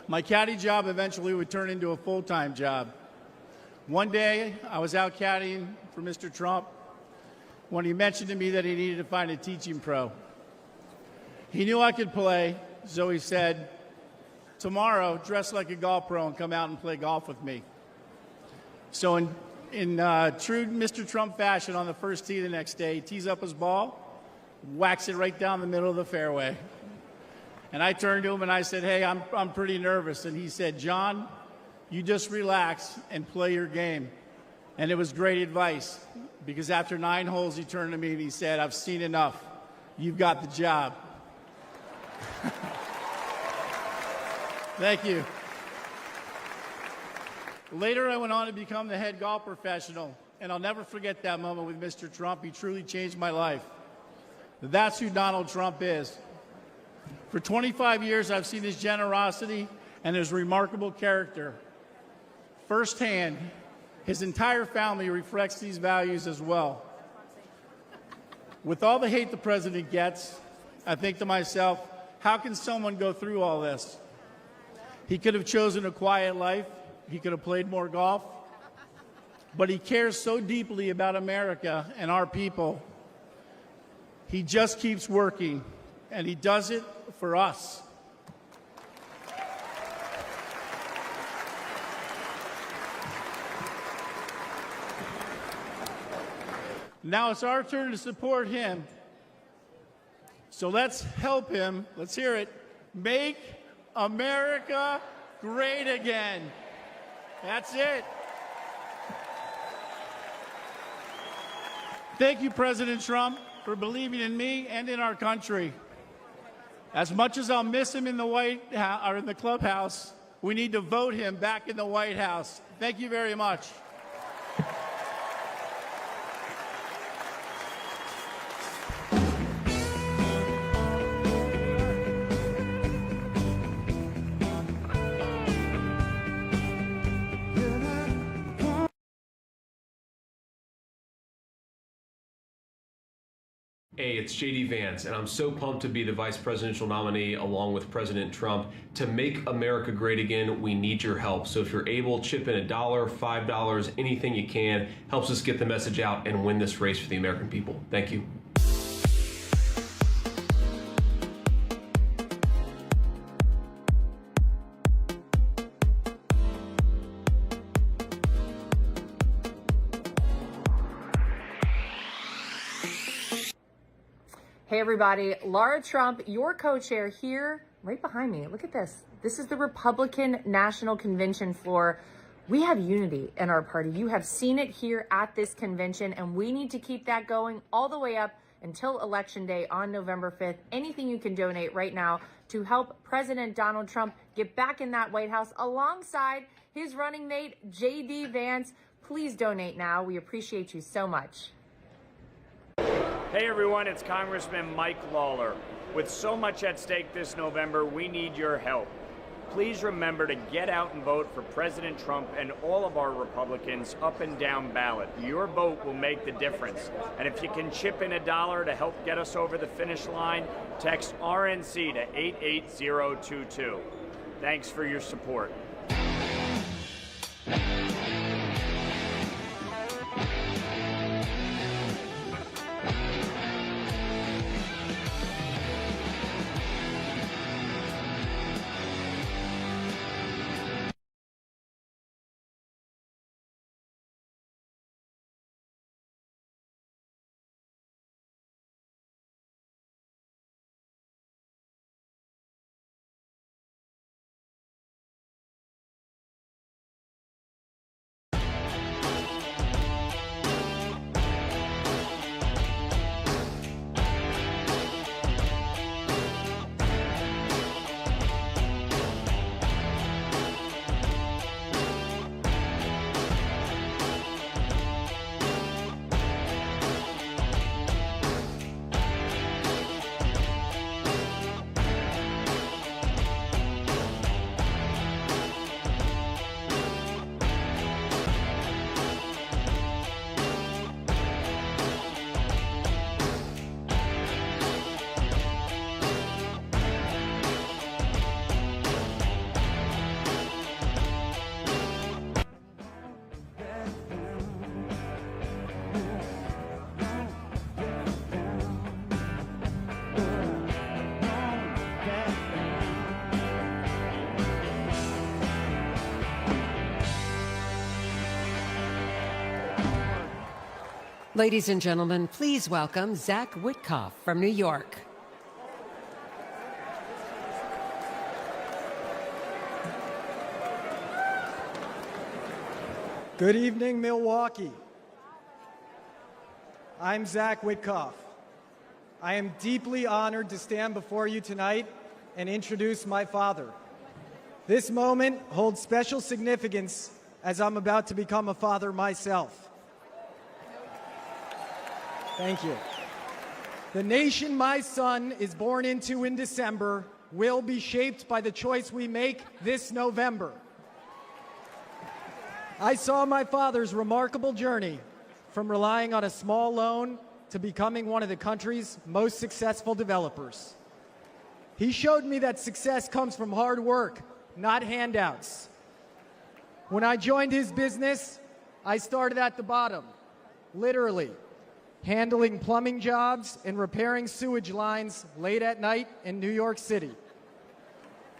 My caddy job eventually would turn into a full-time job. One day, I was out caddying for Mr. Trump when he mentioned to me that he needed to find a teaching pro. He knew I could play, so he said, tomorrow, dress like a golf pro and come out and play golf with me. So in true Mr. Trump fashion, on the first tee the next day, he tees up his ball, whacks it right down the middle of the fairway. And I turned to him and I said, hey, I'm pretty nervous. And he said, John, you just relax and play your game. And it was great advice, because after 9 holes, he turned to me and he said, I've seen enough. You've got the job. Thank you. Later, I went on to become the head golf professional, and I'll never forget that moment with Mr. Trump. He truly changed my life. That's who Donald Trump is. For 25 years, I've seen his generosity and his remarkable character. Firsthand, his entire family reflects these values as well. With all the hate the president gets, I think to myself, how can someone go through all this? He could have chosen a quiet life. He could have played more golf. But he cares so deeply about America and our people. He just keeps working, and he does it for us. Now it's our turn to support him. So let's help him. Let's hear it. Make America great again. That's it. Thank you, President Trump, for believing in me and in our country. As much as I'll miss him in the White House or in the clubhouse, we need to vote him back in the White House. Thank you very much. Hey, it's JD Vance, and I'm so pumped to be the vice presidential nominee along with President Trump. To make America great again, we need your help. So if you're able, chip in $1, $5, anything you can. Helps us get the message out and win this race for the American people. Thank you. Hey everybody, Laura Trump, your co-chair here, right behind me. Look at this. This is the Republican National Convention floor. We have unity in our party. You have seen it here at this convention, and we need to keep that going all the way up until Election Day on November 5th. Anything you can donate right now to help President Donald Trump get back in that White House alongside his running mate, J.D. Vance. Please donate now. We appreciate you so much. Hey everyone, it's Congressman Mike Lawler. With so much at stake this November, we need your help. Please remember to get out and vote for President Trump and all of our Republicans up and down ballot. Your vote will make the difference. And if you can chip in $1 to help get us over the finish line, text RNC to 88022. Thanks for your support. Ladies and gentlemen, please welcome Zach Witkoff from New York. Good evening, Milwaukee. I'm Zach Witkoff. I am deeply honored to stand before you tonight and introduce my father. This moment holds special significance as I'm about to become a father myself. Thank you. The nation my son is born into in December will be shaped by the choice we make this November. I saw my father's remarkable journey from relying on a small loan to becoming one of the country's most successful developers. He showed me that success comes from hard work, not handouts. When I joined his business, I started at the bottom, literally, handling plumbing jobs and repairing sewage lines late at night in New York City.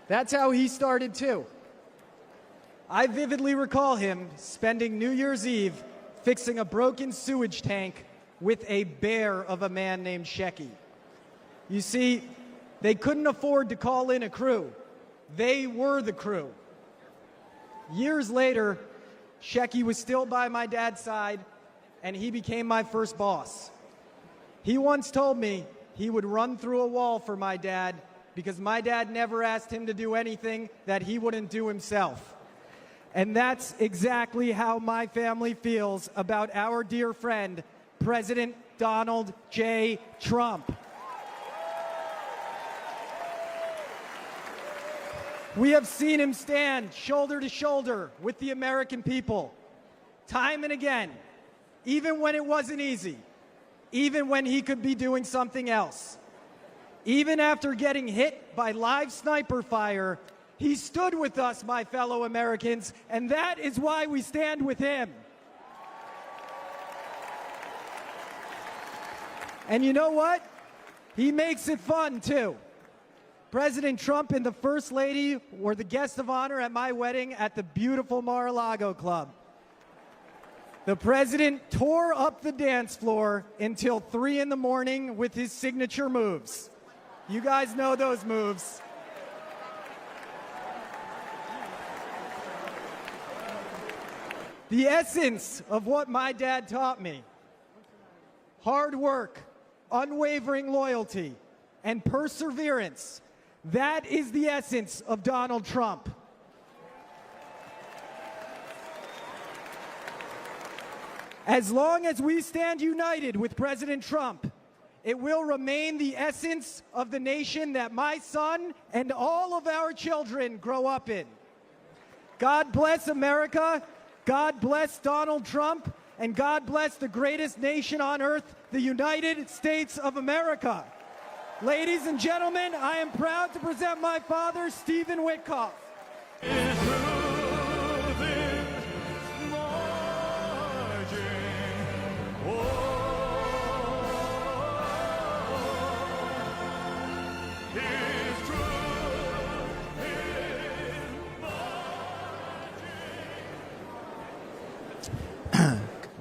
That's how he started too. I vividly recall him spending New Year's Eve fixing a broken sewage tank with a bear of a man named Shecky. You see, they couldn't afford to call in a crew. They were the crew. Years later, Shecky was still by my dad's side, and he became my first boss. He once told me he would run through a wall for my dad because my dad never asked him to do anything that he wouldn't do himself. And that's exactly how my family feels about our dear friend, President Donald J. Trump. We have seen him stand shoulder to shoulder with the American people, time and again, even when it wasn't easy, even when he could be doing something else. Even after getting hit by live sniper fire, he stood with us, my fellow Americans, and that is why we stand with him. And you know what? He makes it fun, too. President Trump and the First Lady were the guest of honor at my wedding at the beautiful Mar-a-Lago Club. The president tore up the dance floor until 3 in the morning with his signature moves. You guys know those moves. the essence of what my dad taught me. Hard work, unwavering loyalty, and perseverance. That is the essence of Donald Trump. As long as we stand united with President Trump, it will remain the essence of the nation that my son and all of our children grow up in. God bless America, God bless Donald Trump, and God bless the greatest nation on earth, the United States of America. Ladies and gentlemen, I am proud to present my father, Stephen Witkoff.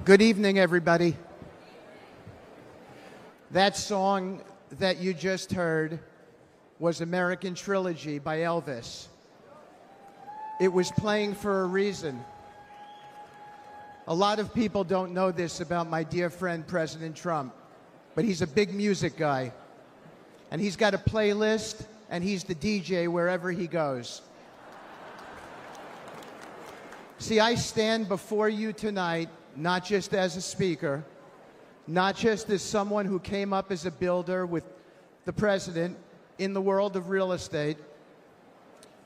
Good evening, everybody. That song that you just heard was American Trilogy by Elvis. It was playing for a reason. A lot of people don't know this about my dear friend, President Trump, but he's a big music guy. And he's got a playlist, and he's the DJ wherever he goes. See, I stand before you tonight not just as a speaker, not just as someone who came up as a builder with the president in the world of real estate,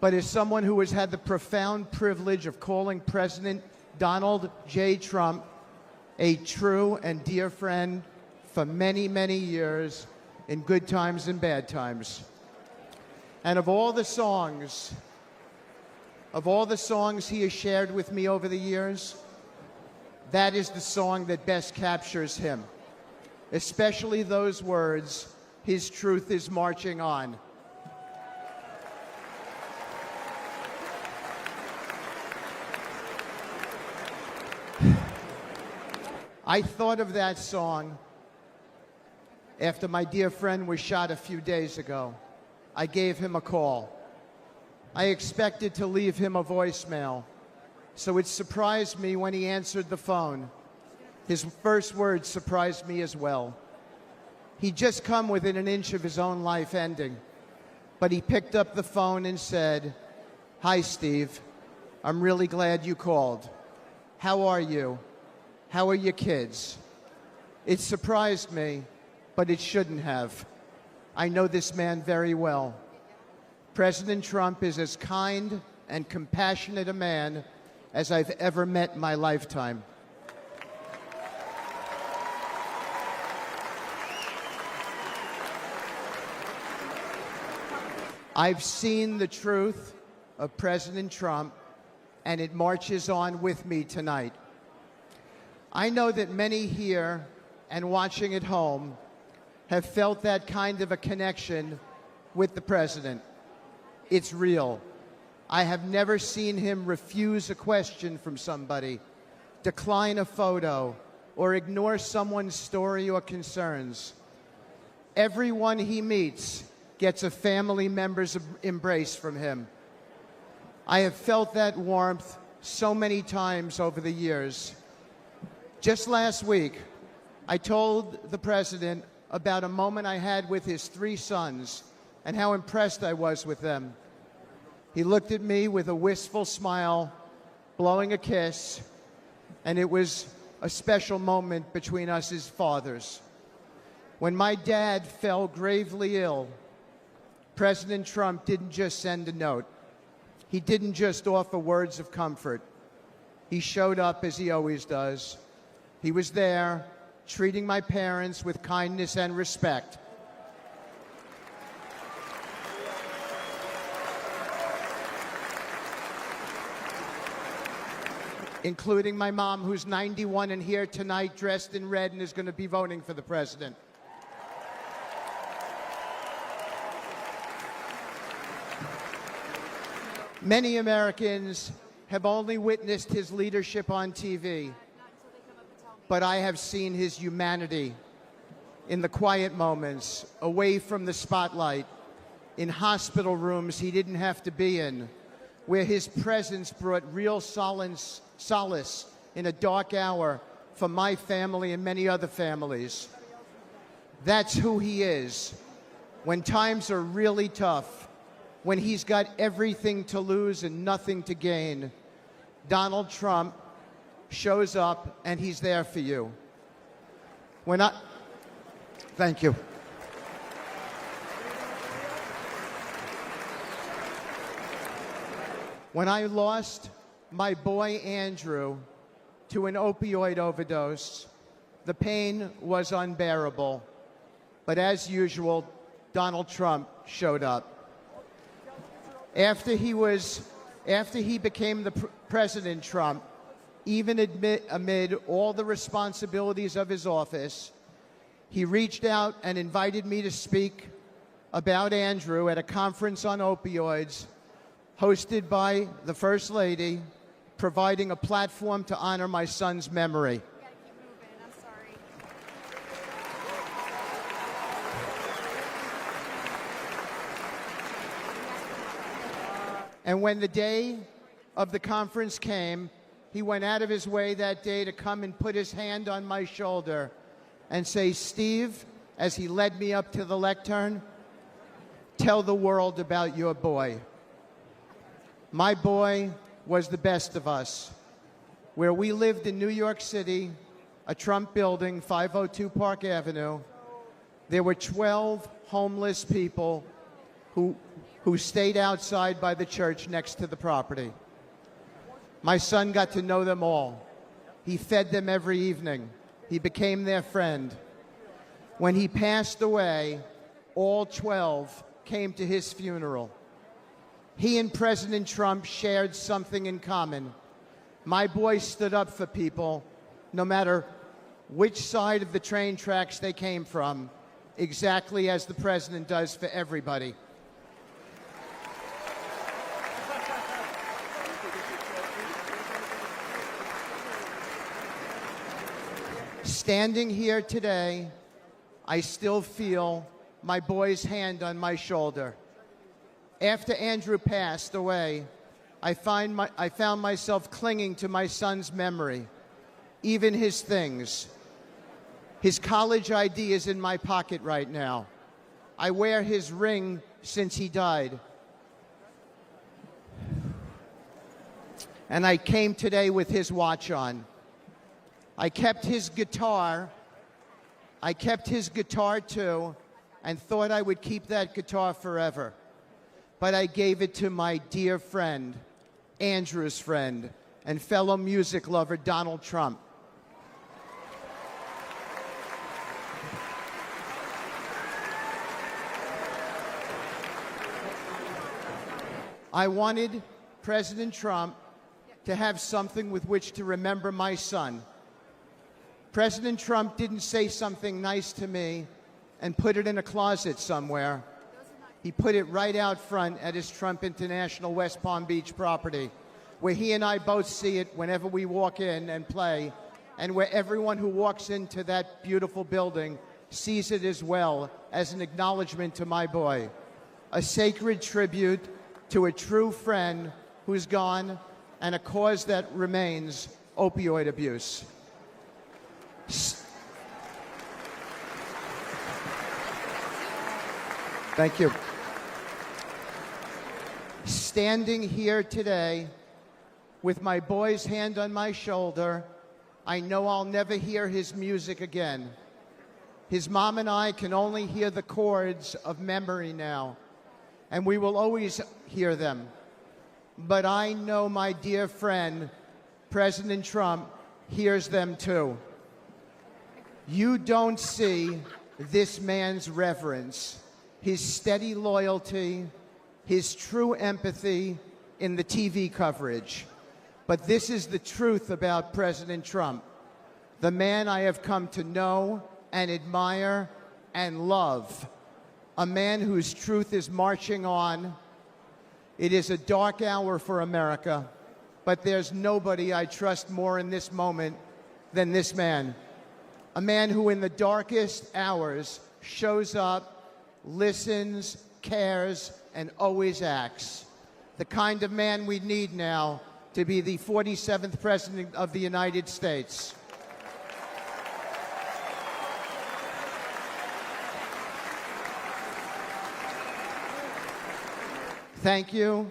but as someone who has had the profound privilege of calling President Donald J. Trump a true and dear friend for many, many years in good times and bad times. And of all the songs he has shared with me over the years, that is the song that best captures him, especially those words, "His truth is marching on." I thought of that song after my dear friend was shot a few days ago. I gave him a call. I expected to leave him a voicemail. So it surprised me when he answered the phone. His first words surprised me as well. He'd just come within an inch of his own life ending. But he picked up the phone and said, "Hi, Steve. I'm really glad you called. How are you? How are your kids?" It surprised me, but it shouldn't have. I know this man very well. President Trump is as kind and compassionate a man as I've ever met in my lifetime. I've seen the truth of President Trump, and it marches on with me tonight. I know that many here and watching at home have felt that kind of a connection with the president. It's real. I have never seen him refuse a question from somebody, decline a photo, or ignore someone's story or concerns. Everyone he meets gets a family member's embrace from him. I have felt that warmth so many times over the years. Just last week, I told the president about a moment I had with his 3 sons and how impressed I was with them. He looked at me with a wistful smile, blowing a kiss, and it was a special moment between us as fathers. When my dad fell gravely ill, President Trump didn't just send a note. He didn't just offer words of comfort. He showed up as he always does. He was there, treating my parents with kindness and respect. Including my mom, who's 91 and here tonight dressed in red and is going to be voting for the president. Many Americans have only witnessed his leadership on TV, but I have seen his humanity in the quiet moments, away from the spotlight, in hospital rooms he didn't have to be in, where his presence brought real solace in a dark hour for my family and many other families. That's who he is. When times are really tough, when he's got everything to lose and nothing to gain, Donald Trump shows up and he's there for you. Thank you. When I lost my boy Andrew to an opioid overdose, the pain was unbearable. But as usual, Donald Trump showed up. After he became the President Trump, even amid all the responsibilities of his office, he reached out and invited me to speak about Andrew at a conference on opioids hosted by the First Lady, providing a platform to honor my son's memory. And when the day of the conference came, he went out of his way that day to come and put his hand on my shoulder and say, "Steve," as he led me up to the lectern, "tell the world about your boy." My boy was the best of us. Where we lived in New York City, a Trump building, 502 Park Avenue, there were 12 homeless people who stayed outside by the church next to the property. My son got to know them all. He fed them every evening. He became their friend. When he passed away, all 12 came to his funeral. He and President Trump shared something in common. My boy stood up for people, no matter which side of the train tracks they came from, exactly as the president does for everybody. Standing here today, I still feel my boy's hand on my shoulder. After Andrew passed away, I found myself clinging to my son's memory, even his things. His college ID is in my pocket right now. I wear his ring since he died. And I came today with his watch on. I kept his guitar too, and thought I would keep that guitar forever. But I gave it to my dear friend, Andrew's friend, and fellow music lover, Donald Trump. I wanted President Trump to have something with which to remember my son. President Trump didn't say something nice to me and put it in a closet somewhere. He put it right out front at his Trump International West Palm Beach property, where he and I both see it whenever we walk in and play, and where everyone who walks into that beautiful building sees it as well, as an acknowledgement to my boy. A sacred tribute to a true friend who's gone, and a cause that remains, opioid abuse. Thank you. Standing here today with my boy's hand on my shoulder, I know I'll never hear his music again. His mom and I can only hear the chords of memory now, and we will always hear them. But I know my dear friend, President Trump, hears them too. You don't see this man's reverence, his steady loyalty, his true empathy in the TV coverage. But this is the truth about President Trump, the man I have come to know and admire and love, a man whose truth is marching on. It is a dark hour for America, but there's nobody I trust more in this moment than this man. A man who in the darkest hours shows up, listens, cares, and always acts. The kind of man we need now to be the 47th President of the United States. Thank you.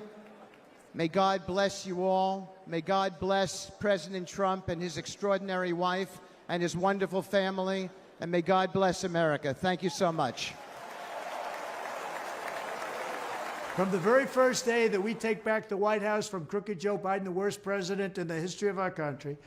May God bless you all. May God bless President Trump and his extraordinary wife and his wonderful family. And may God bless America. Thank you so much. From the very first day that we take back the White House from crooked Joe Biden, the worst president in the history of our country,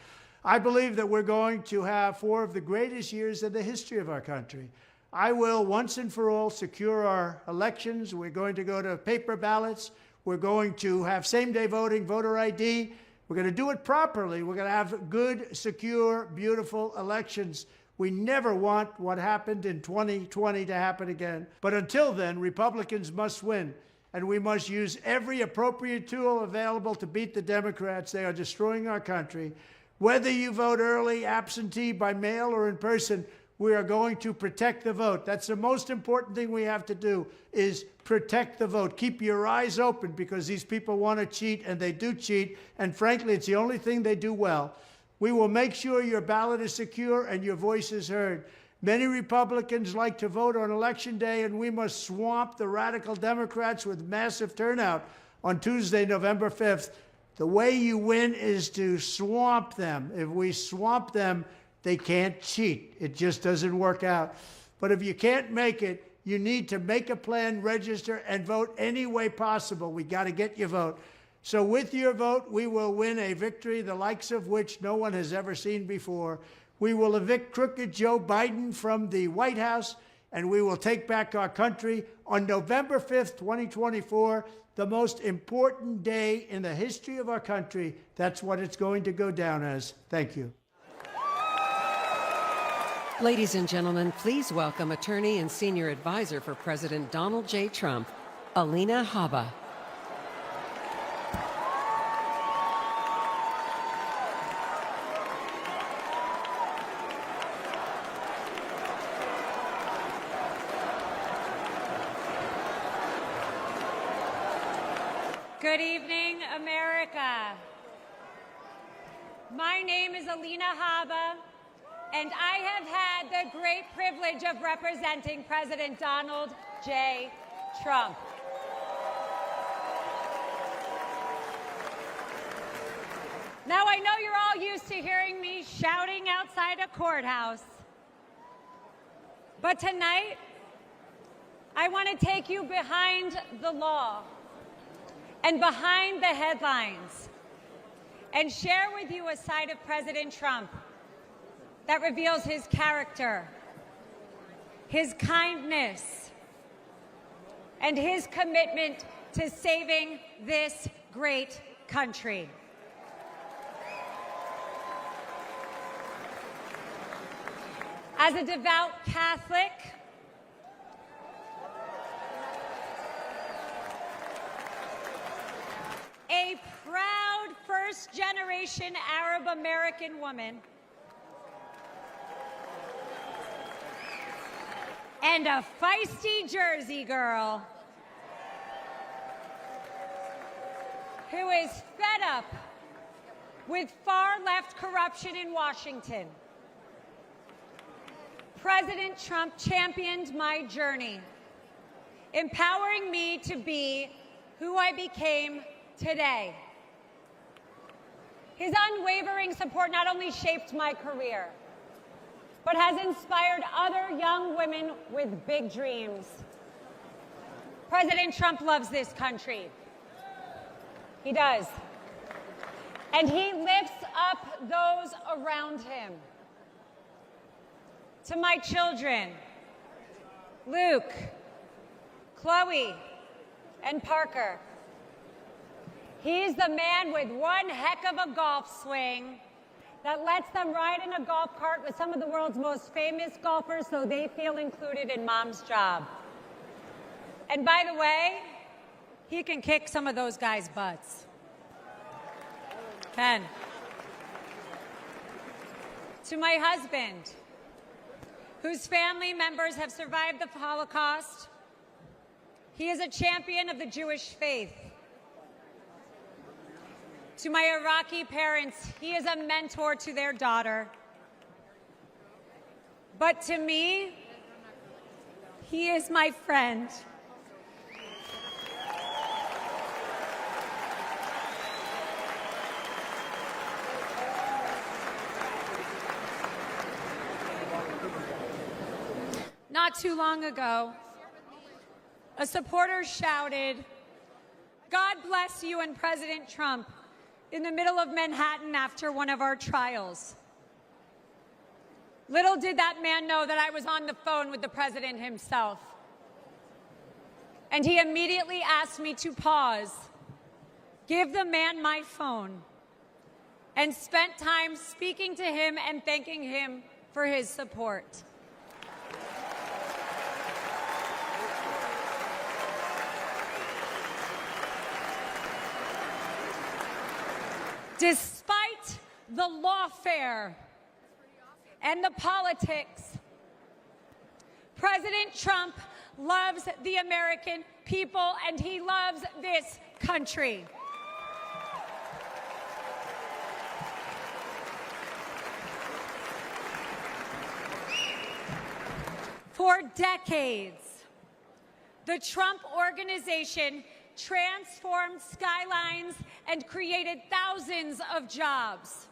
I believe that we're going to have 4 of the greatest years in the history of our country. I will once and for all secure our elections. We're going to go to paper ballots. We're going to have same-day voting, voter ID. We're going to do it properly. We're going to have good, secure, beautiful elections. We never want what happened in 2020 to happen again. But until then, Republicans must win. And we must use every appropriate tool available to beat the Democrats. They are destroying our country. Whether you vote early, absentee, by mail, or in person, we are going to protect the vote. That's the most important thing we have to do, is protect the vote. Keep your eyes open, because these people want to cheat, and they do cheat. And frankly, it's the only thing they do well. We will make sure your ballot is secure and your voice is heard. Many Republicans like to vote on Election Day, and we must swamp the radical Democrats with massive turnout on Tuesday, November 5th. The way you win is to swamp them. If we swamp them, they can't cheat. It just doesn't work out. But if you can't make it, you need to make a plan, register, and vote any way possible. We got to get your vote. So with your vote, we will win a victory the likes of which no one has ever seen before. We will evict crooked Joe Biden from the White House, and we will take back our country on November 5th, 2024, the most important day in the history of our country. That's what it's going to go down as. Thank you. Ladies and gentlemen, please welcome attorney and senior advisor for President Donald J. Trump, Alina Habba. Good evening, America. My name is Alina Habba, and I have had the great privilege of representing President Donald J. Trump. Now, I know you're all used to hearing me shouting outside a courthouse, but tonight, I want to take you behind the law and behind the headlines, and share with you a side of President Trump that reveals his character, his kindness, and his commitment to saving this great country. As a devout Catholic, a proud first-generation Arab-American woman, and a feisty Jersey girl who is fed up with far-left corruption in Washington. President Trump championed my journey, empowering me to be who I became today. His unwavering support not only shaped my career, but has inspired other young women with big dreams. President Trump loves this country. He does. And he lifts up those around him. To my children, Luke, Chloe, and Parker, he's the man with one heck of a golf swing that lets them ride in a golf cart with some of the world's most famous golfers so they feel included in mom's job. And by the way, he can kick some of those guys' butts. Ken. To my husband, whose family members have survived the Holocaust, he is a champion of the Jewish faith. To my Iraqi parents, he is a mentor to their daughter. But to me, he is my friend. Not too long ago, a supporter shouted, "God bless you and President Trump," in the middle of Manhattan after one of our trials. Little did that man know that I was on the phone with the president himself. And he immediately asked me to pause, give the man my phone, and spent time speaking to him and thanking him for his support. Despite the lawfare and the politics, President Trump loves the American people and he loves this country. For decades, the Trump Organization transformed skylines and created thousands of jobs.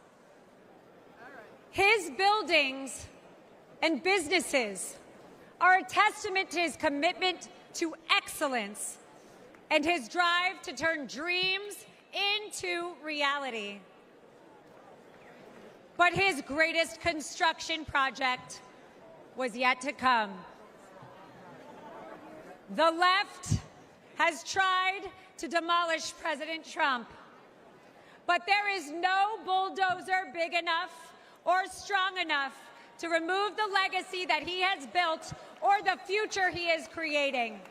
His buildings and businesses are a testament to his commitment to excellence and his drive to turn dreams into reality. But his greatest construction project was yet to come. The left has tried to demolish President Trump, but there is no bulldozer big enough or strong enough to remove the legacy that he has built or the future he is creating.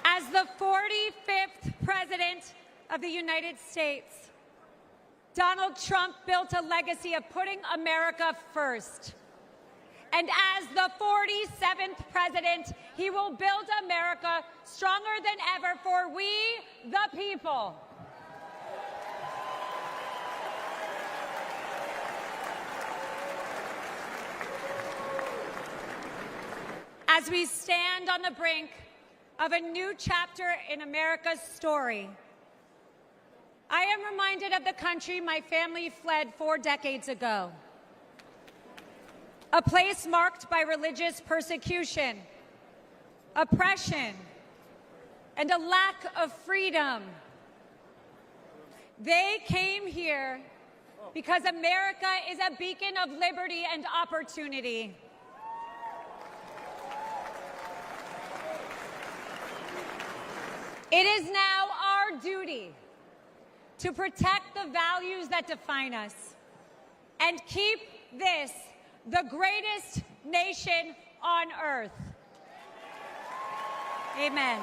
As the 45th President of the United States, Donald Trump built a legacy of putting America first. And as the 47th president, he will build America stronger than ever for we, the people. As we stand on the brink of a new chapter in America's story, I am reminded of the country my family fled 4 decades ago. A place marked by religious persecution, oppression, and a lack of freedom. They came here because America is a beacon of liberty and opportunity. It is now our duty to protect the values that define us and keep this the greatest nation on earth. Amen.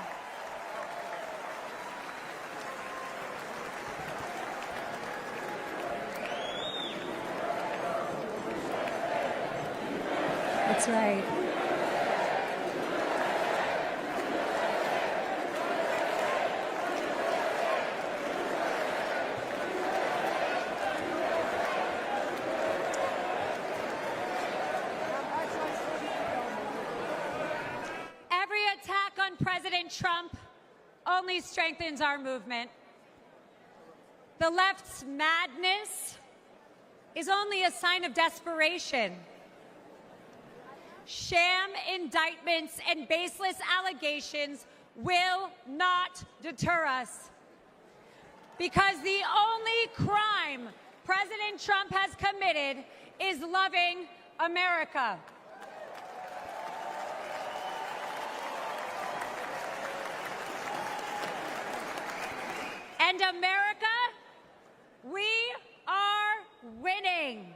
That's right. President Trump only strengthens our movement. The left's madness is only a sign of desperation. Sham indictments and baseless allegations will not deter us, because the only crime President Trump has committed is loving America. And America, we are winning.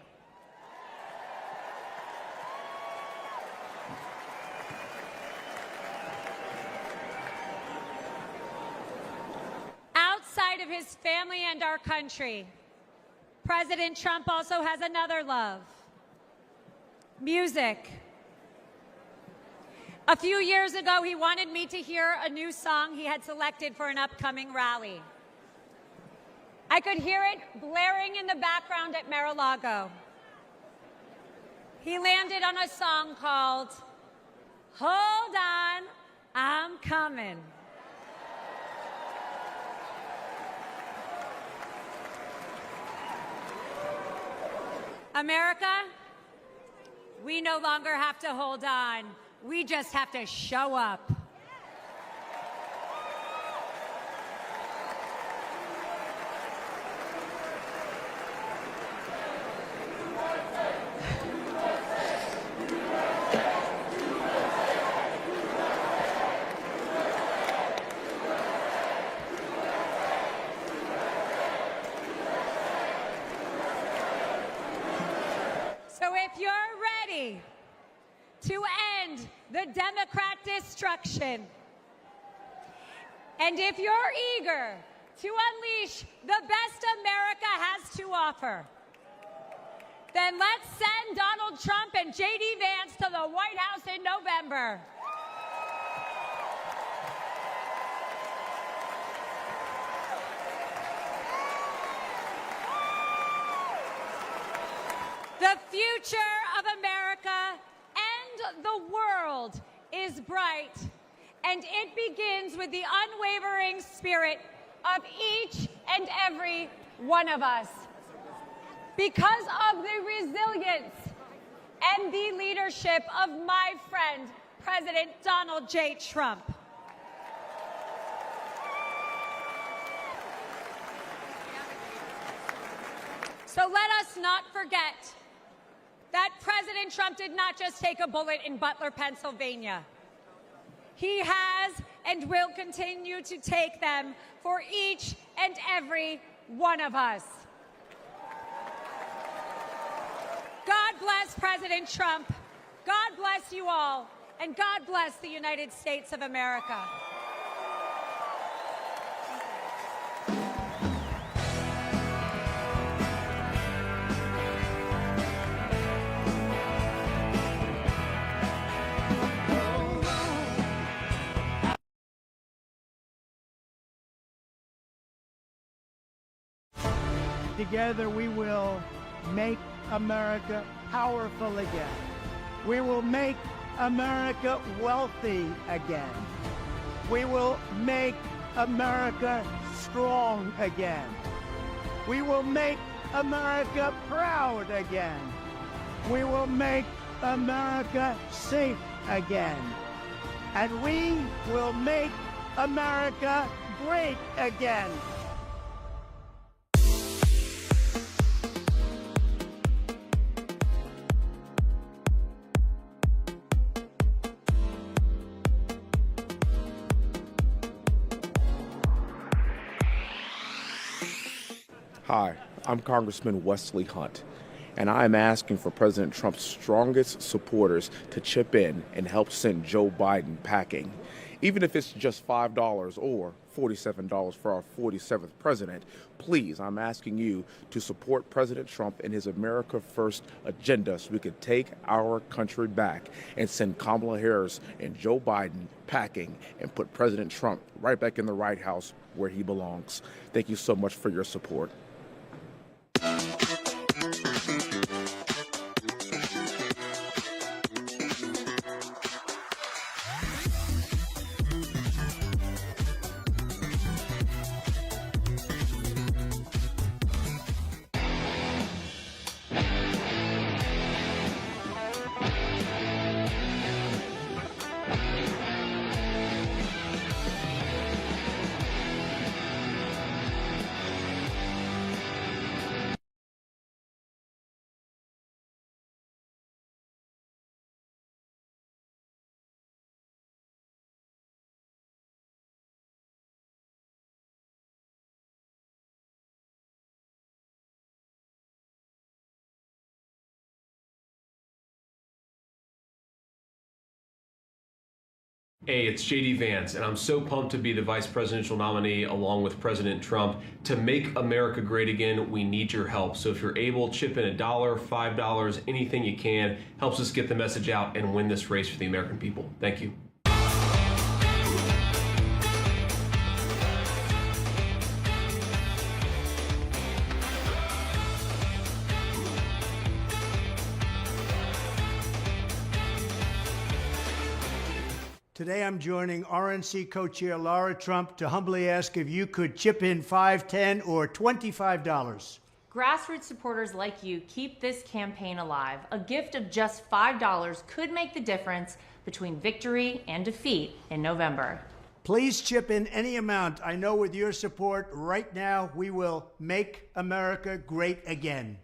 Outside of his family and our country, President Trump also has another love: music. A few years ago, he wanted me to hear a new song he had selected for an upcoming rally. I could hear it blaring in the background at Mar-a-Lago. He landed on a song called Hold On, I'm Coming. America, we no longer have to hold on. We just have to show up. So if you're ready to end the Democrat destruction, and if you're eager to unleash the best America has to offer, then let's send Donald Trump and J.D. Vance to the White House in November. The future of America and the world is bright, and it begins with the unwavering spirit of each and every one of us. Because of the resilience and the leadership of my friend, President Donald J. Trump. So let us not forget that President Trump did not just take a bullet in Butler, Pennsylvania. He has and will continue to take them for each and every one of us. God bless President Trump. God bless you all. And God bless the United States of America. Together we will make America powerful again. We will make America wealthy again. We will make America strong again. We will make America proud again. We will make America safe again. And we will make America great again. Hi, I'm Congressman Wesley Hunt, and I am asking for President Trump's strongest supporters to chip in and help send Joe Biden packing. Even if it's just $5 or $47 for our 47th president, please, I'm asking you to support President Trump and his America First agenda so we can take our country back and send Kamala Harris and Joe Biden packing and put President Trump right back in the White House where he belongs. Thank you so much for your support. Hey, it's JD Vance, and I'm so pumped to be the vice presidential nominee along with President Trump. To make America great again, we need your help. So if you're able, chip in $1, $5, anything you can. Helps us get the message out and win this race for the American people. Thank you. Today I'm joining RNC co-chair Laura Trump to humbly ask if you could chip in $5, $10, or $25. Grassroots supporters like you keep this campaign alive. A gift of just $5 could make the difference between victory and defeat in November. Please chip in any amount. I know with your support right now, we will make America great again.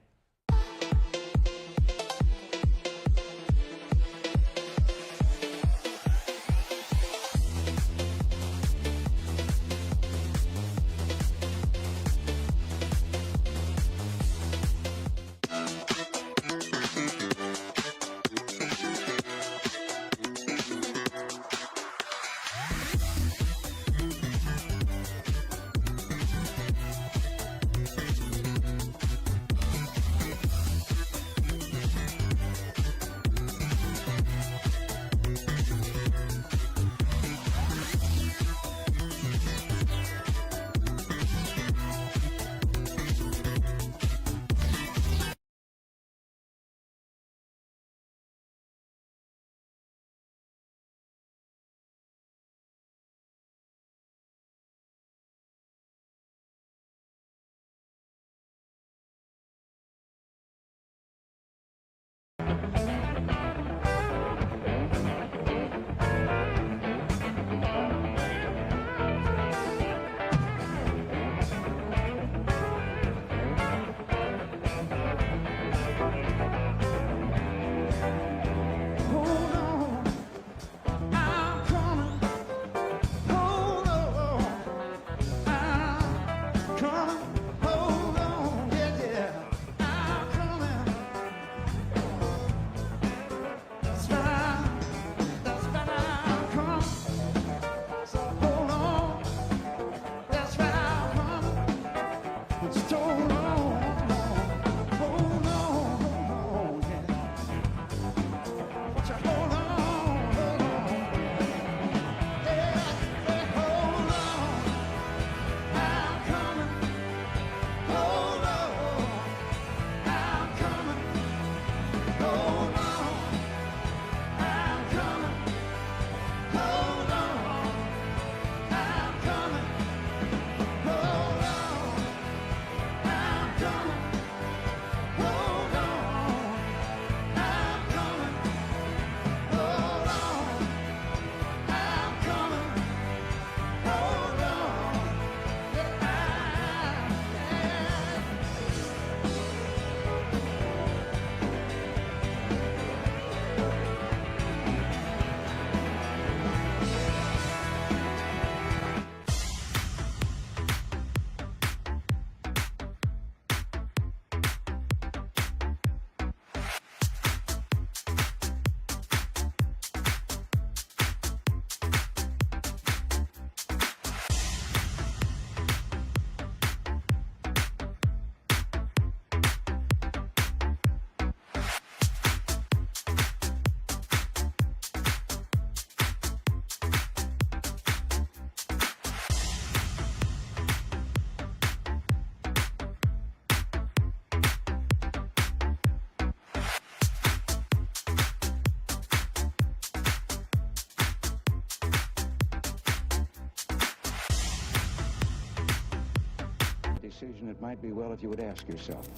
Decision, it might be well if you would ask yourself,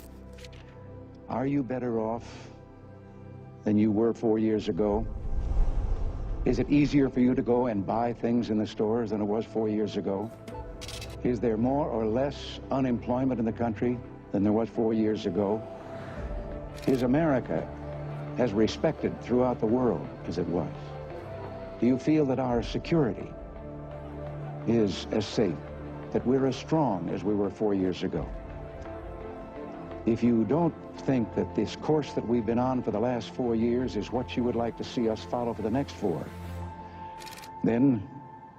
are you better off than you were 4 years ago? Is it easier for you to go and buy things in the stores than it was 4 years ago? Is there more or less unemployment in the country than there was 4 years ago? Is America as respected throughout the world as it was? Do you feel that our security is as safe, that we're as strong as we were 4 years ago? If you don't think that this course that we've been on for the last 4 years is what you would like to see us follow for the next 4, then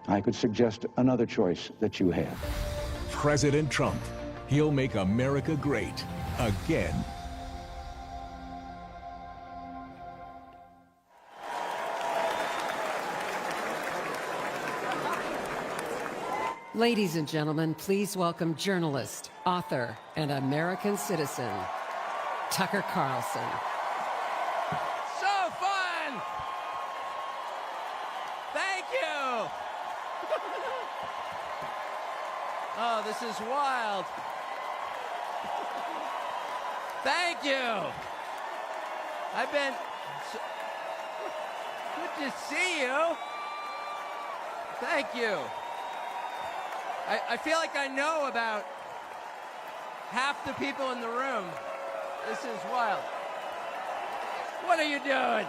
I could suggest another choice that you have. President Trump. He'll make America great again. Ladies and gentlemen, please welcome journalist, author, and American citizen, Tucker Carlson. So fun! Thank you! Oh, this is wild. Thank you! I've been... Good to see you. Thank you. I feel like I know about half the people in the room. This is wild. What are you doing?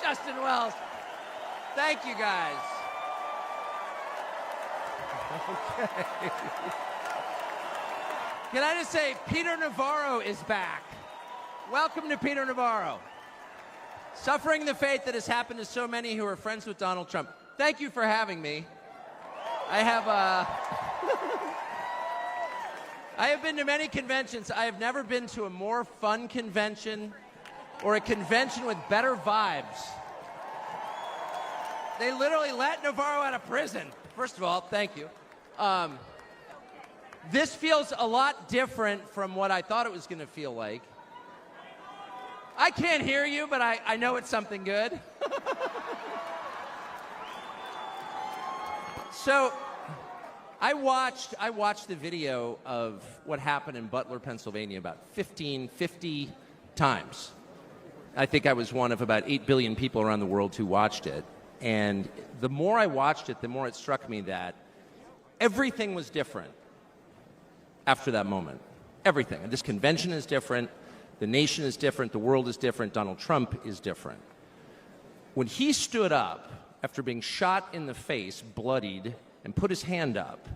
Justin Wells. Thank you, guys. Okay. Can I just say, Peter Navarro is back. Welcome to Peter Navarro. Suffering the fate that has happened to so many who are friends with Donald Trump. Thank you for having me. I have been to many conventions. I have never been to a more fun convention or a convention with better vibes. They literally let Navarro out of prison. First of all, thank you. This feels a lot different from what I thought it was going to feel like. I can't hear you, but I know it's something good. So, I watched the video of what happened in Butler, Pennsylvania about 50 times. I think I was one of about 8 billion people around the world who watched it. And the more I watched it, the more it struck me that everything was different after that moment. Everything. And this convention is different. The nation is different. The world is different. Donald Trump is different. When he stood up after being shot in the face, bloodied, and put his hand up,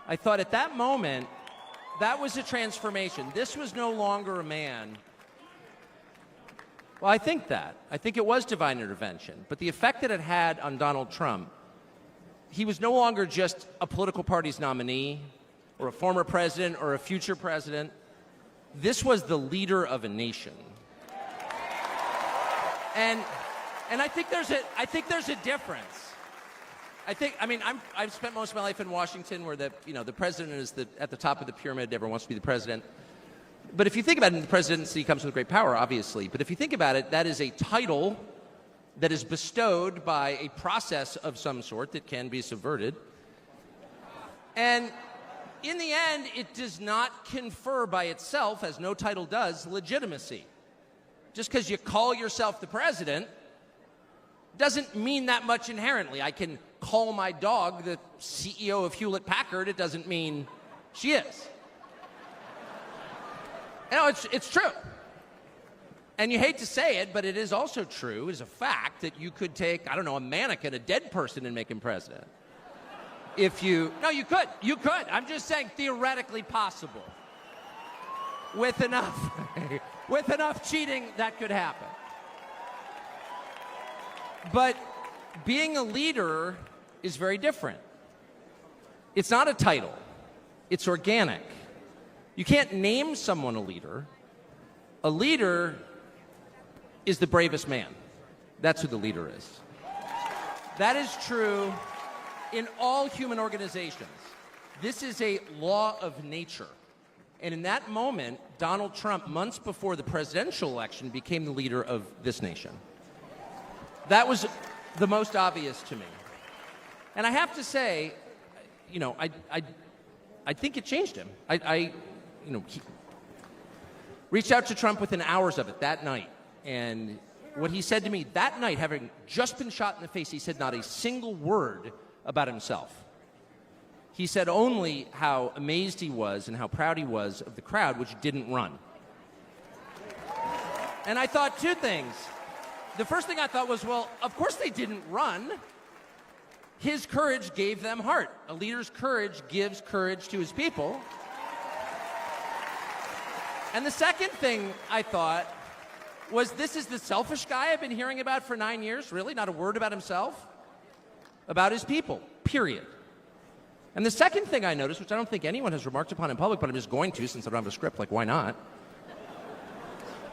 I thought at that moment, that was a transformation. This was no longer a man. Well, I think it was divine intervention. But the effect that it had on Donald Trump, he was no longer just a political party's nominee or a former president or a future president. This was the leader of a nation. And I think there's a difference. I've spent most of my life in Washington, where the president is at the top of the pyramid. Everyone wants to be the president. But if you think about it, the presidency comes with great power, obviously. But if you think about it, that is a title that is bestowed by a process of some sort that can be subverted. And in the end, it does not confer by itself, as no title does, legitimacy. Just because you call yourself the president doesn't mean that much inherently. I can call my dog the CEO of Hewlett-Packard. It doesn't mean she is. It's true. And you hate to say it, but it is also true, as a fact, that you could take, a mannequin, a dead person, and make him president. No, you could. You could. I'm just saying theoretically possible. With enough cheating, that could happen. But being a leader is very different. It's not a title. It's organic. You can't name someone a leader. A leader is the bravest man. That's who the leader is. That is true in all human organizations. This is a law of nature. And in that moment, Donald Trump, months before the presidential election, became the leader of this nation. That was the most obvious to me. And I have to say, I think it changed him. He reached out to Trump within hours of it that night. And what he said to me that night, having just been shot in the face, he said not a single word about himself. He said only how amazed he was and how proud he was of the crowd, which didn't run. And I thought two things. The first thing I thought was, well, of course they didn't run. His courage gave them heart. A leader's courage gives courage to his people. And the second thing I thought was, this is the selfish guy I've been hearing about for 9 years? Really? Not a word about himself? about his people, period. And the second thing I noticed, which I don't think anyone has remarked upon in public, but I'm just going to since I don't have a script, like why not,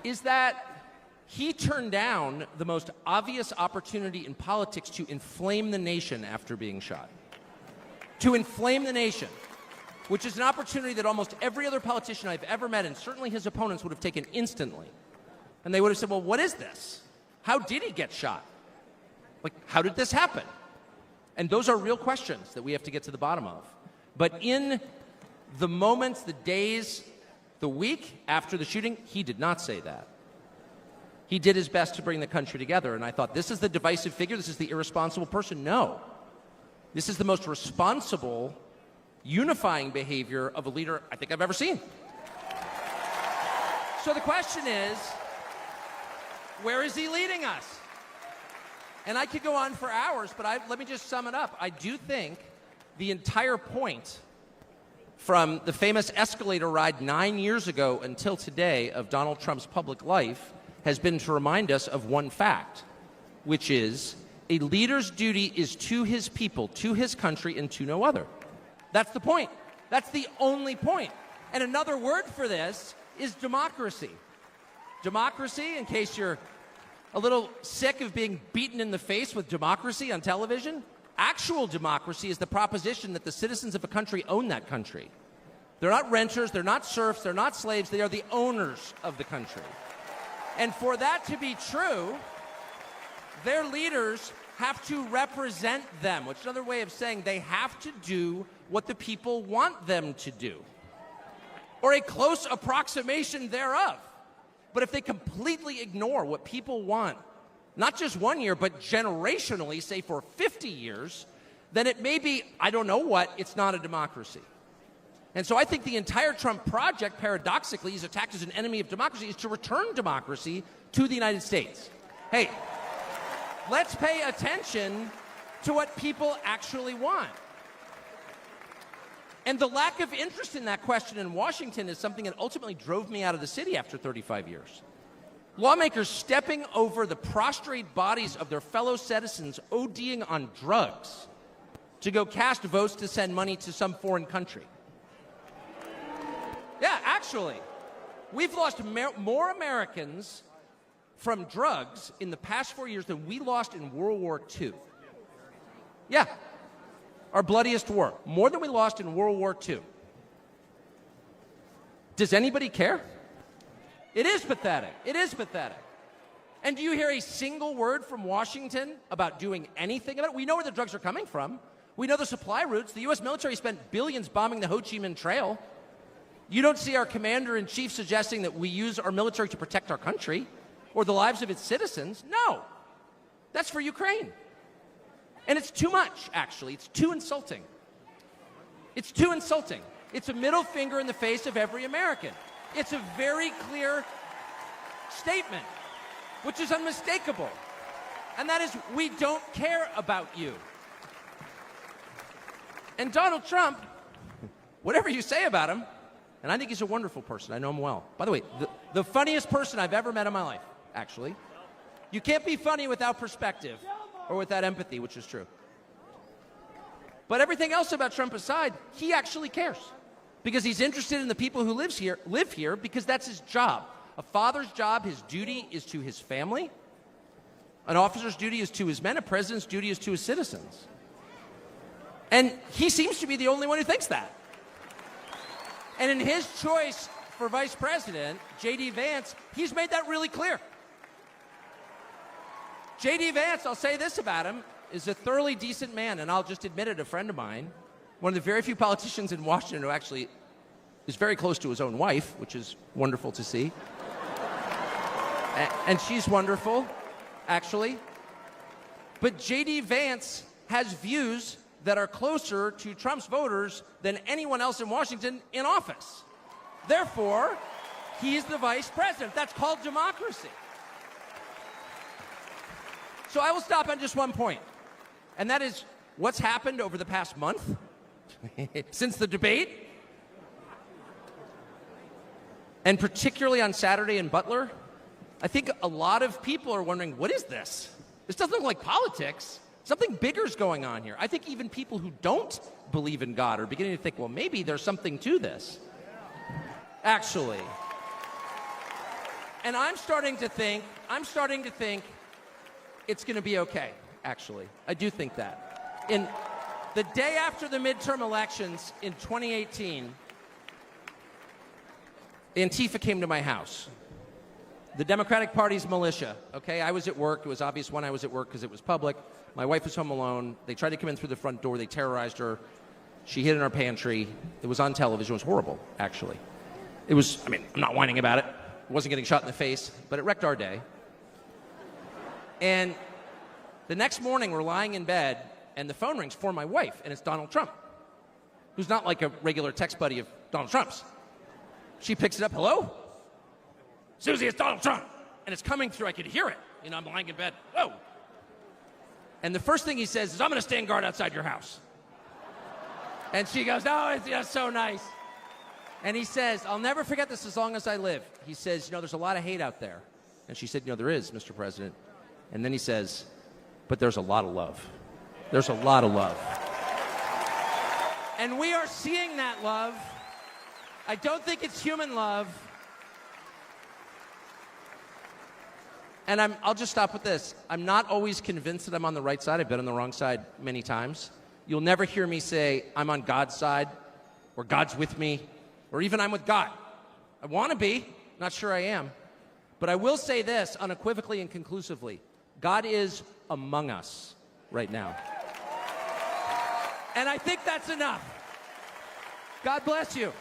is that he turned down the most obvious opportunity in politics to inflame the nation after being shot. To inflame the nation, which is an opportunity that almost every other politician I've ever met, and certainly his opponents, would have taken instantly. And they would have said, well, what is this? How did he get shot? Like, how did this happen? And those are real questions that we have to get to the bottom of. But in the moments, the days, the week after the shooting, he did not say that. He did his best to bring the country together. And I thought, this is the divisive figure? This is the irresponsible person? No. This is the most responsible, unifying behavior of a leader I think I've ever seen. So the question is, where is he leading us? And I could go on for hours, but let me just sum it up. I do think the entire point from the famous escalator ride 9 years ago until today of Donald Trump's public life has been to remind us of one fact, which is a leader's duty is to his people, to his country, and to no other. That's the point. That's the only point. And another word for this is democracy. Democracy, in case you're a little sick of being beaten in the face with democracy on television, actual democracy is the proposition that the citizens of a country own that country. They're not renters, they're not serfs, they're not slaves, they are the owners of the country. And for that to be true, their leaders have to represent them, which is another way of saying they have to do what the people want them to do, or a close approximation thereof. But if they completely ignore what people want, not just 1 year, but generationally, say for 50 years, then it may be, I don't know what, it's not a democracy. And so I think the entire Trump project, paradoxically, is attacked as an enemy of democracy, is to return democracy to the United States. Hey, let's pay attention to what people actually want. And the lack of interest in that question in Washington is something that ultimately drove me out of the city after 35 years. Lawmakers stepping over the prostrate bodies of their fellow citizens ODing on drugs to go cast votes to send money to some foreign country. Yeah, actually, we've lost more Americans from drugs in the past 4 years than we lost in World War II. Yeah. Our bloodiest war, more than we lost in World War II. Does anybody care? It is pathetic. It is pathetic. And do you hear a single word from Washington about doing anything about it? We know where the drugs are coming from. We know the supply routes. The U.S. military spent billions bombing the Ho Chi Minh Trail. You don't see our commander-in-chief suggesting that we use our military to protect our country or the lives of its citizens. No. That's for Ukraine. And it's too much, actually. It's too insulting. It's too insulting. It's a middle finger in the face of every American. It's a very clear statement, which is unmistakable. And that is, we don't care about you. And Donald Trump, whatever you say about him, and I think he's a wonderful person. I know him well. By the way, the funniest person I've ever met in my life, actually. You can't be funny without perspective. Or without empathy, which is true. But everything else about Trump aside, he actually cares. Because he's interested in the people who live here, because that's his job. A father's job, his duty is to his family. An officer's duty is to his men. A president's duty is to his citizens. And he seems to be the only one who thinks that. And in his choice for vice president, J.D. Vance, he's made that really clear. J.D. Vance, I'll say this about him, is a thoroughly decent man, and I'll just admit it, a friend of mine, one of the very few politicians in Washington who actually is very close to his own wife, which is wonderful to see. And she's wonderful, actually. But J.D. Vance has views that are closer to Trump's voters than anyone else in Washington in office. Therefore, he's the vice president. That's called democracy. So I will stop on just one point, and that is what's happened over the past month since the debate, and particularly on Saturday in Butler. I think a lot of people are wondering, what is this? This doesn't look like politics. Something bigger is going on here. I think even people who don't believe in God are beginning to think, well, maybe there's something to this, actually. And I'm starting to think it's going to be okay, actually. I do think that. In the day after the midterm elections in 2018, Antifa came to my house. The Democratic Party's militia, okay? I was at work. It was obvious when I was at work because it was public. My wife was home alone. They tried to come in through the front door. They terrorized her. She hid in our pantry. It was on television. It was horrible, actually. It was, I mean, I'm not whining about it. It wasn't getting shot in the face, but it wrecked our day. And the next morning, we're lying in bed, and the phone rings for my wife, and it's Donald Trump, who's not like a regular text buddy of Donald Trump's. She picks it up. Hello? Susie, it's Donald Trump. And it's coming through. I could hear it. You know, I'm lying in bed. Whoa. And the first thing he says is, I'm going to stand guard outside your house. And she goes, oh, it's so nice. And he says, I'll never forget this as long as I live. He says, you know, there's a lot of hate out there. And she said, you know, there is, Mr. President. And then he says, but there's a lot of love. There's a lot of love. And we are seeing that love. I don't think it's human love. And I'll just stop with this. I'm not always convinced that I'm on the right side. I've been on the wrong side many times. You'll never hear me say, I'm on God's side, or God's with me, or even I'm with God. I want to be. Not sure I am. But I will say this unequivocally and conclusively. God is among us right now. And I think that's enough. God bless you.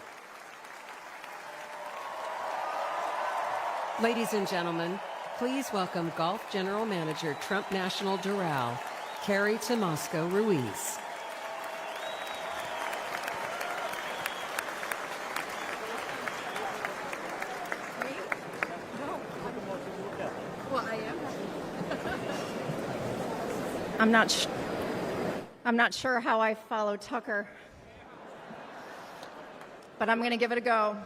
Ladies and gentlemen, please welcome Golf General Manager, Trump National Doral, Carrie Tomasco Ruiz. I'm not sure how I follow Tucker, but I'm going to give it a go.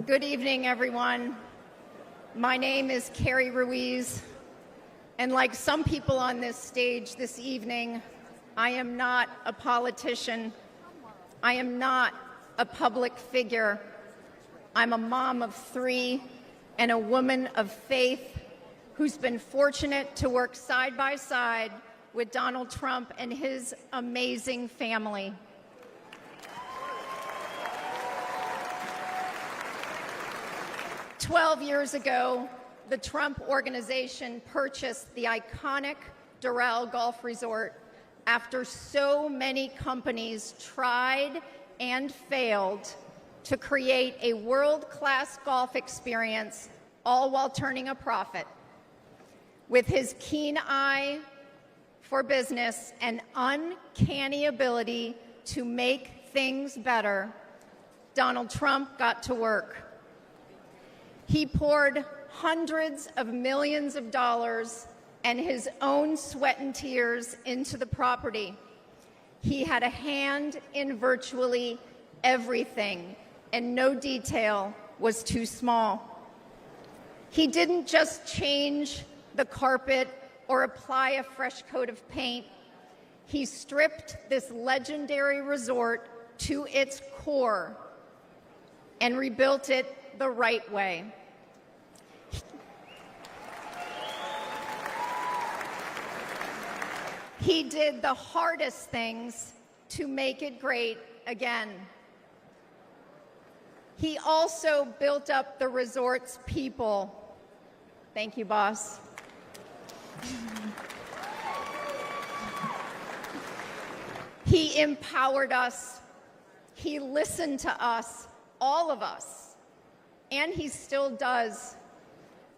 Good evening, everyone. My name is Carrie Ruiz, and like some people on this stage this evening, I am not a politician. I am not a public figure. I'm a mom of 3 and a woman of faith who's been fortunate to work side by side with Donald Trump and his amazing family. "12 years ago, the Trump Organization purchased the iconic Doral Golf Resort after so many companies tried and failed to create a world-class golf experience, all while turning a profit. With his keen eye for business and uncanny ability to make things better, Donald Trump got to work. He poured hundreds of millions of dollars and his own sweat and tears into the property. He had a hand in virtually everything, and no detail was too small. He didn't just change the carpet or apply a fresh coat of paint. He stripped this legendary resort to its core and rebuilt it the right way. He did the hardest things to make it great again. He also built up the resort's people. Thank you, boss. He empowered us. He listened to us, all of us, and he still does.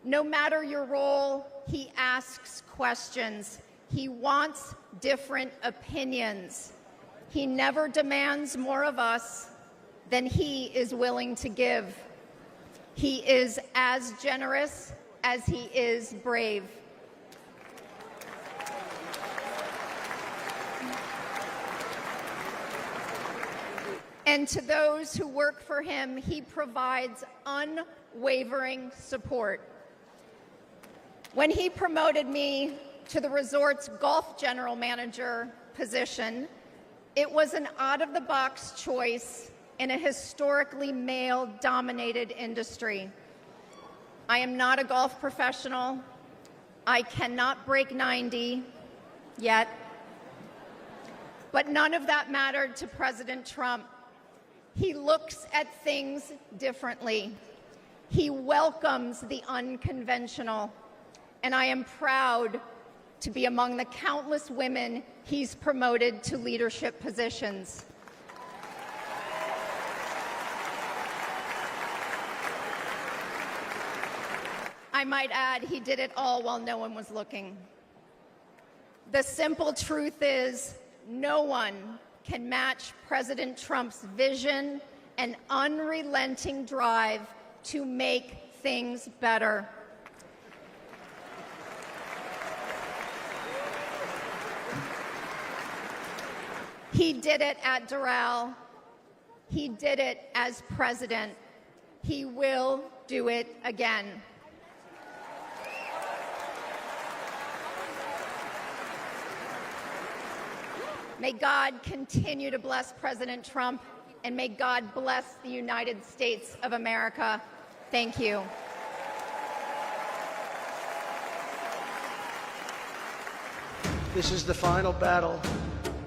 No matter your role, he asks questions. He wants different opinions. He never demands more of us than he is willing to give. He is as generous as he is brave. And to those who work for him, he provides unwavering support. When he promoted me to the resort's golf general manager position, it was an out-of-the-box choice in a historically male-dominated industry. I am not a golf professional. I cannot break 90 yet. But none of that mattered to President Trump. He looks at things differently. He welcomes the unconventional. And I am proud to be among the countless women he's promoted to leadership positions. I might add, he did it all while no one was looking. The simple truth is, no one can match President Trump's vision and unrelenting drive to make things better. He did it at Doral. He did it as president. He will do it again. May God continue to bless President Trump, and may God bless the United States of America. Thank you. This is the final battle.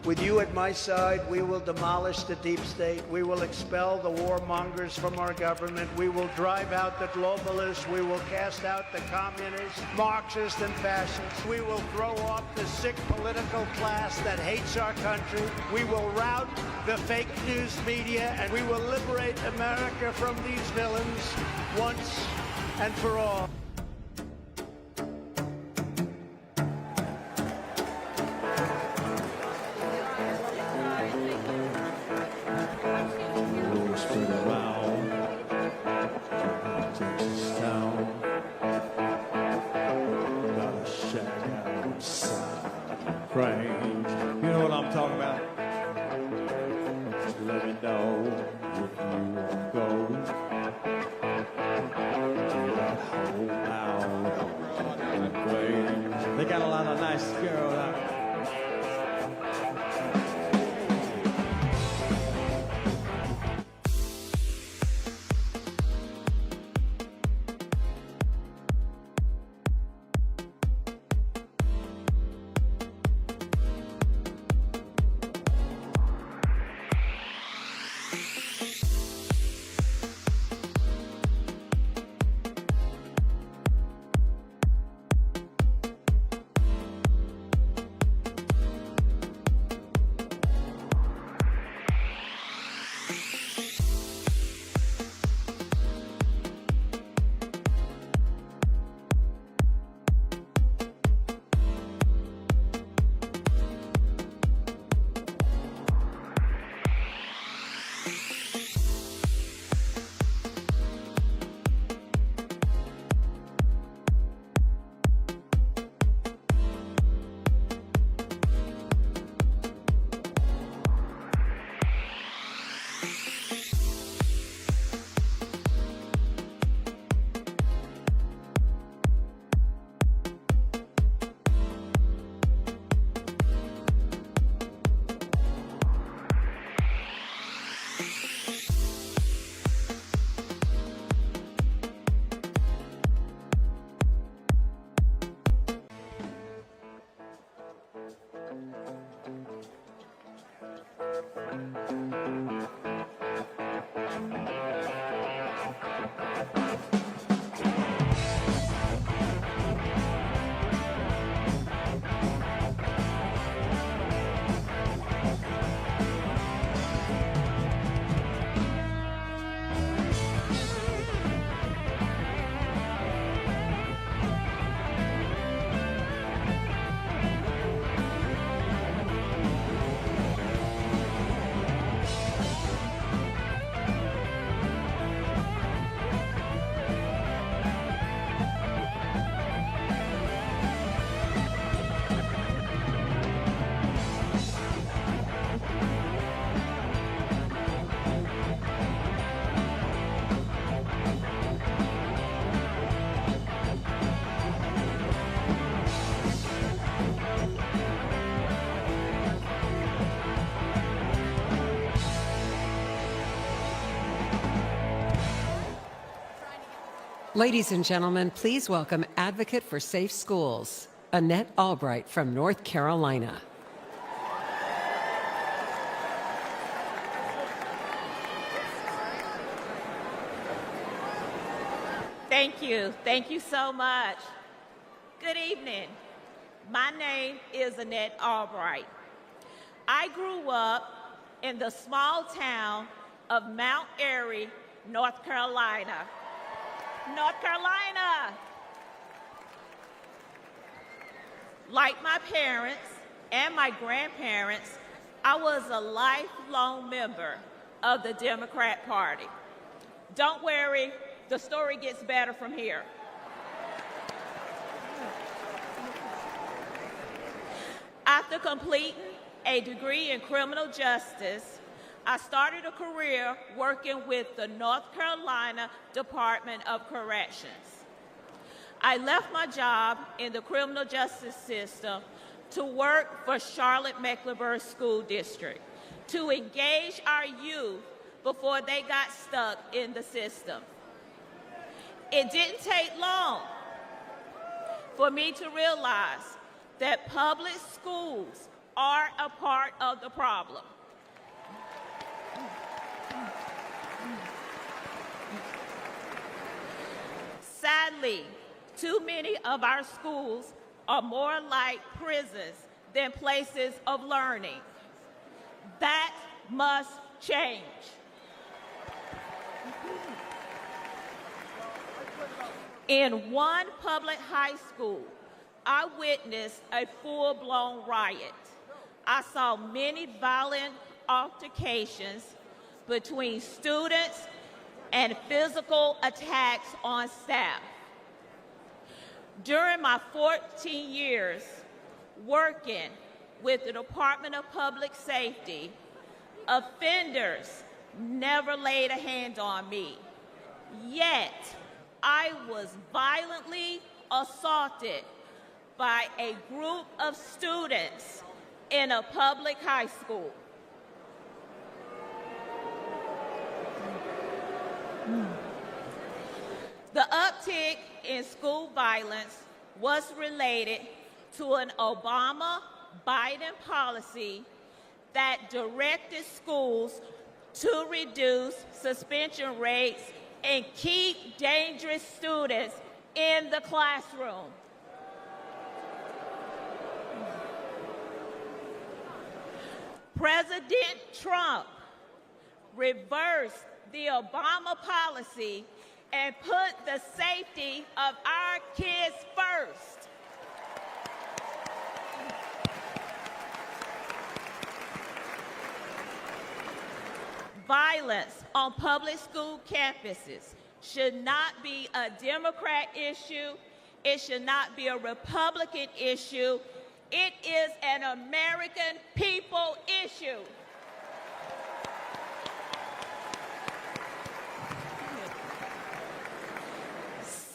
With you at my side, we will demolish the deep state. We will expel the warmongers from our government. We will drive out the globalists. We will cast out the communists, Marxists, and fascists. We will throw off the sick political class that hates our country. We will rout the fake news media, and we will liberate America from these villains once and for all. You know what I'm talking about? Just let me know if you won't go. That whole out. They got a lot of nice girls out there. Ladies and gentlemen, please welcome Advocate for Safe Schools, Annette Albright from North Carolina. Thank you. Thank you so much. Good evening. My name is Annette Albright. I grew up in the small town of Mount Airy, North Carolina. North Carolina. Like my parents and my grandparents, I was a lifelong member of the Democrat Party. Don't worry, the story gets better from here. After completing a degree in criminal justice, I started a career working with the North Carolina Department of Corrections. I left my job in the criminal justice system to work for Charlotte-Mecklenburg School District to engage our youth before they got stuck in the system. It didn't take long for me to realize that public schools are a part of the problem. Sadly, too many of our schools are more like prisons than places of learning. That must change. In one public high school, I witnessed a full-blown riot. I saw many violent altercations between students and physical attacks on staff. During my 14 years working with the Department of Public Safety, offenders never laid a hand on me. Yet, I was violently assaulted by a group of students in a public high school. The uptick in school violence was related to an Obama-Biden policy that directed schools to reduce suspension rates and keep dangerous students in the classroom. President Trump reversed the Obama policy and put the safety of our kids first. Violence on public school campuses should not be a Democrat issue. It should not be a Republican issue. It is an American people issue.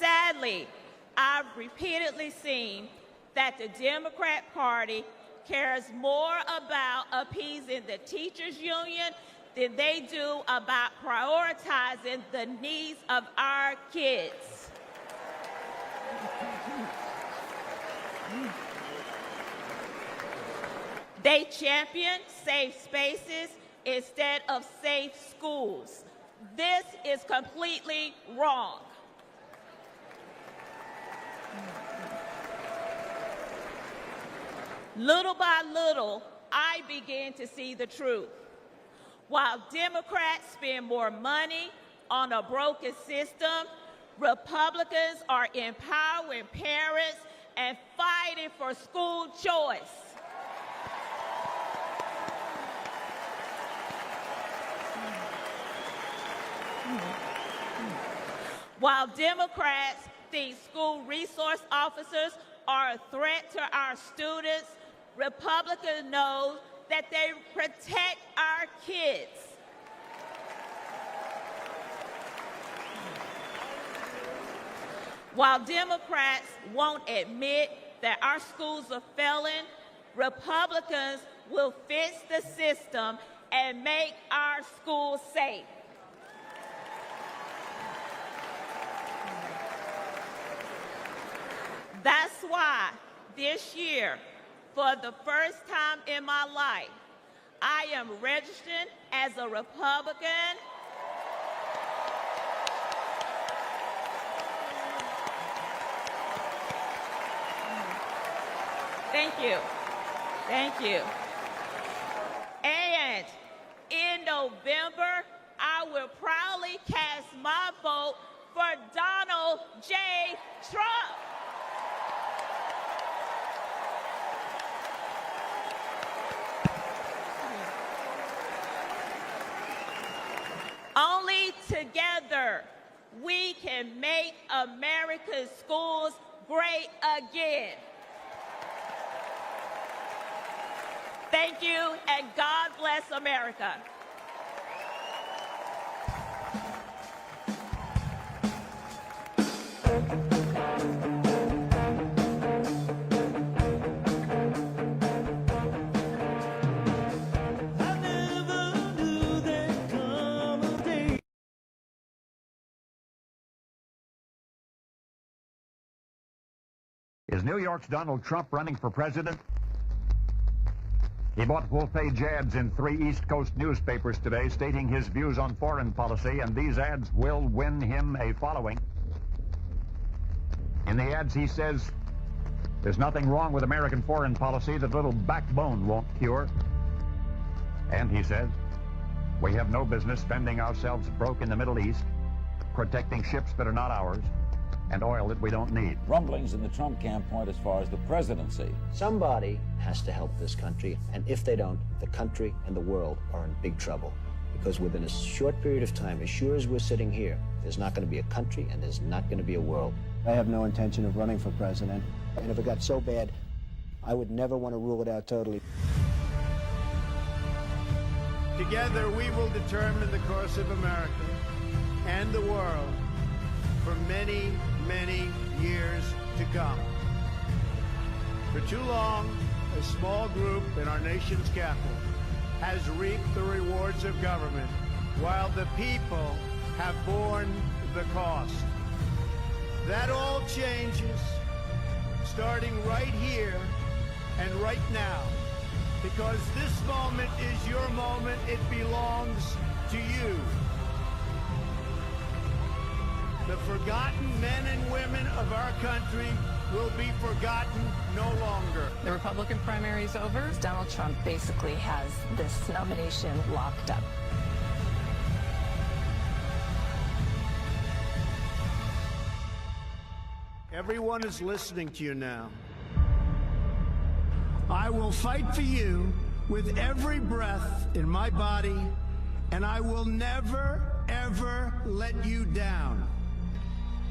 Sadly, I've repeatedly seen that the Democrat Party cares more about appeasing the teachers' union than they do about prioritizing the needs of our kids. They champion safe spaces instead of safe schools. This is completely wrong. Little by little, I began to see the truth. While Democrats spend more money on a broken system, Republicans are empowering parents and fighting for school choice. While Democrats think school resource officers are a threat to our students, Republicans know that they protect our kids. While Democrats won't admit that our schools are failing, Republicans will fix the system and make our schools safe. why this year, for the first time in my life, I am registered as a Republican. Thank you. Thank you. And in November, I will proudly cast my vote for Donald J. Trump. Only together we can make America's schools great again. Thank you, and God bless America. Is New York's Donald Trump running for president? He bought full-page ads in 3 East Coast newspapers today stating his views on foreign policy, and these ads will win him a following. In the ads, he says, there's nothing wrong with American foreign policy that little backbone won't cure. And he says, we have no business spending ourselves broke in the Middle East, protecting ships that are not ours, and oil that we don't need. Rumblings in the Trump camp point as far as the presidency. Somebody has to help this country, and if they don't, the country and the world are in big trouble. Because within a short period of time, as sure as we're sitting here, there's not going to be a country and there's not going to be a world. I have no intention of running for president, and if it got so bad, I would never want to rule it out totally. Together, we will determine the course of America and the world for many, many years to come. For too long, a small group in our nation's capital has reaped the rewards of government, while the people have borne the cost. That all changes, starting right here and right now, because this moment is your moment. It belongs to you. The forgotten men and women of our country will be forgotten no longer. The Republican primary is over. Donald Trump basically has this nomination locked up. Everyone is listening to you now. I will fight for you with every breath in my body, and I will never, ever let you down.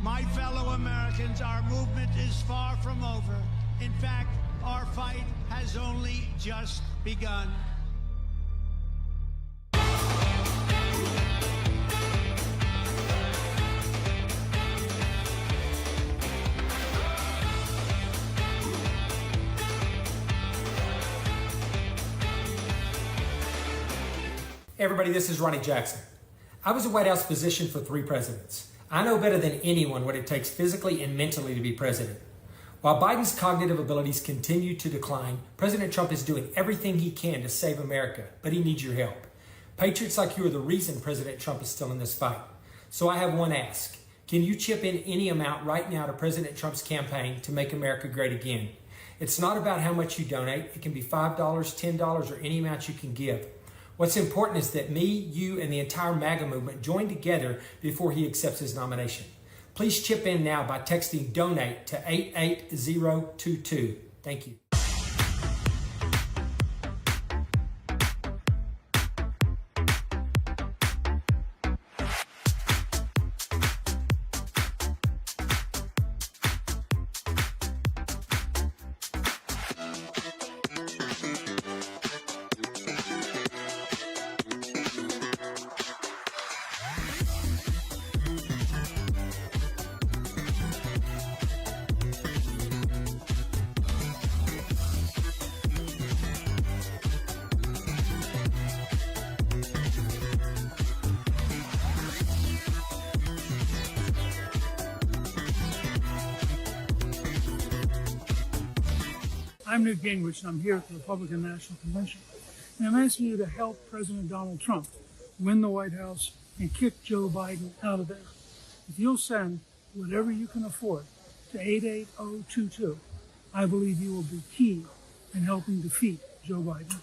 My fellow Americans, our movement is far from over. In fact, our fight has only just begun. Hey everybody, this is Ronnie Jackson. I was a White House physician for 3 presidents. I know better than anyone what it takes physically and mentally to be president. While Biden's cognitive abilities continue to decline, President Trump is doing everything he can to save America, but he needs your help. Patriots like you are the reason President Trump is still in this fight. So I have one ask. Can you chip in any amount right now to President Trump's campaign to make America great again? It's not about how much you donate. It can be $5, $10, or any amount you can give. What's important is that me, you, and the entire MAGA movement join together before he accepts his nomination. Please chip in now by texting DONATE to 88022. Thank you. I'm Newt Gingrich, and I'm here at the Republican National Convention. And I'm asking you to help President Donald Trump win the White House and kick Joe Biden out of there. If you'll send whatever you can afford to 88022, I believe you will be key in helping defeat Joe Biden.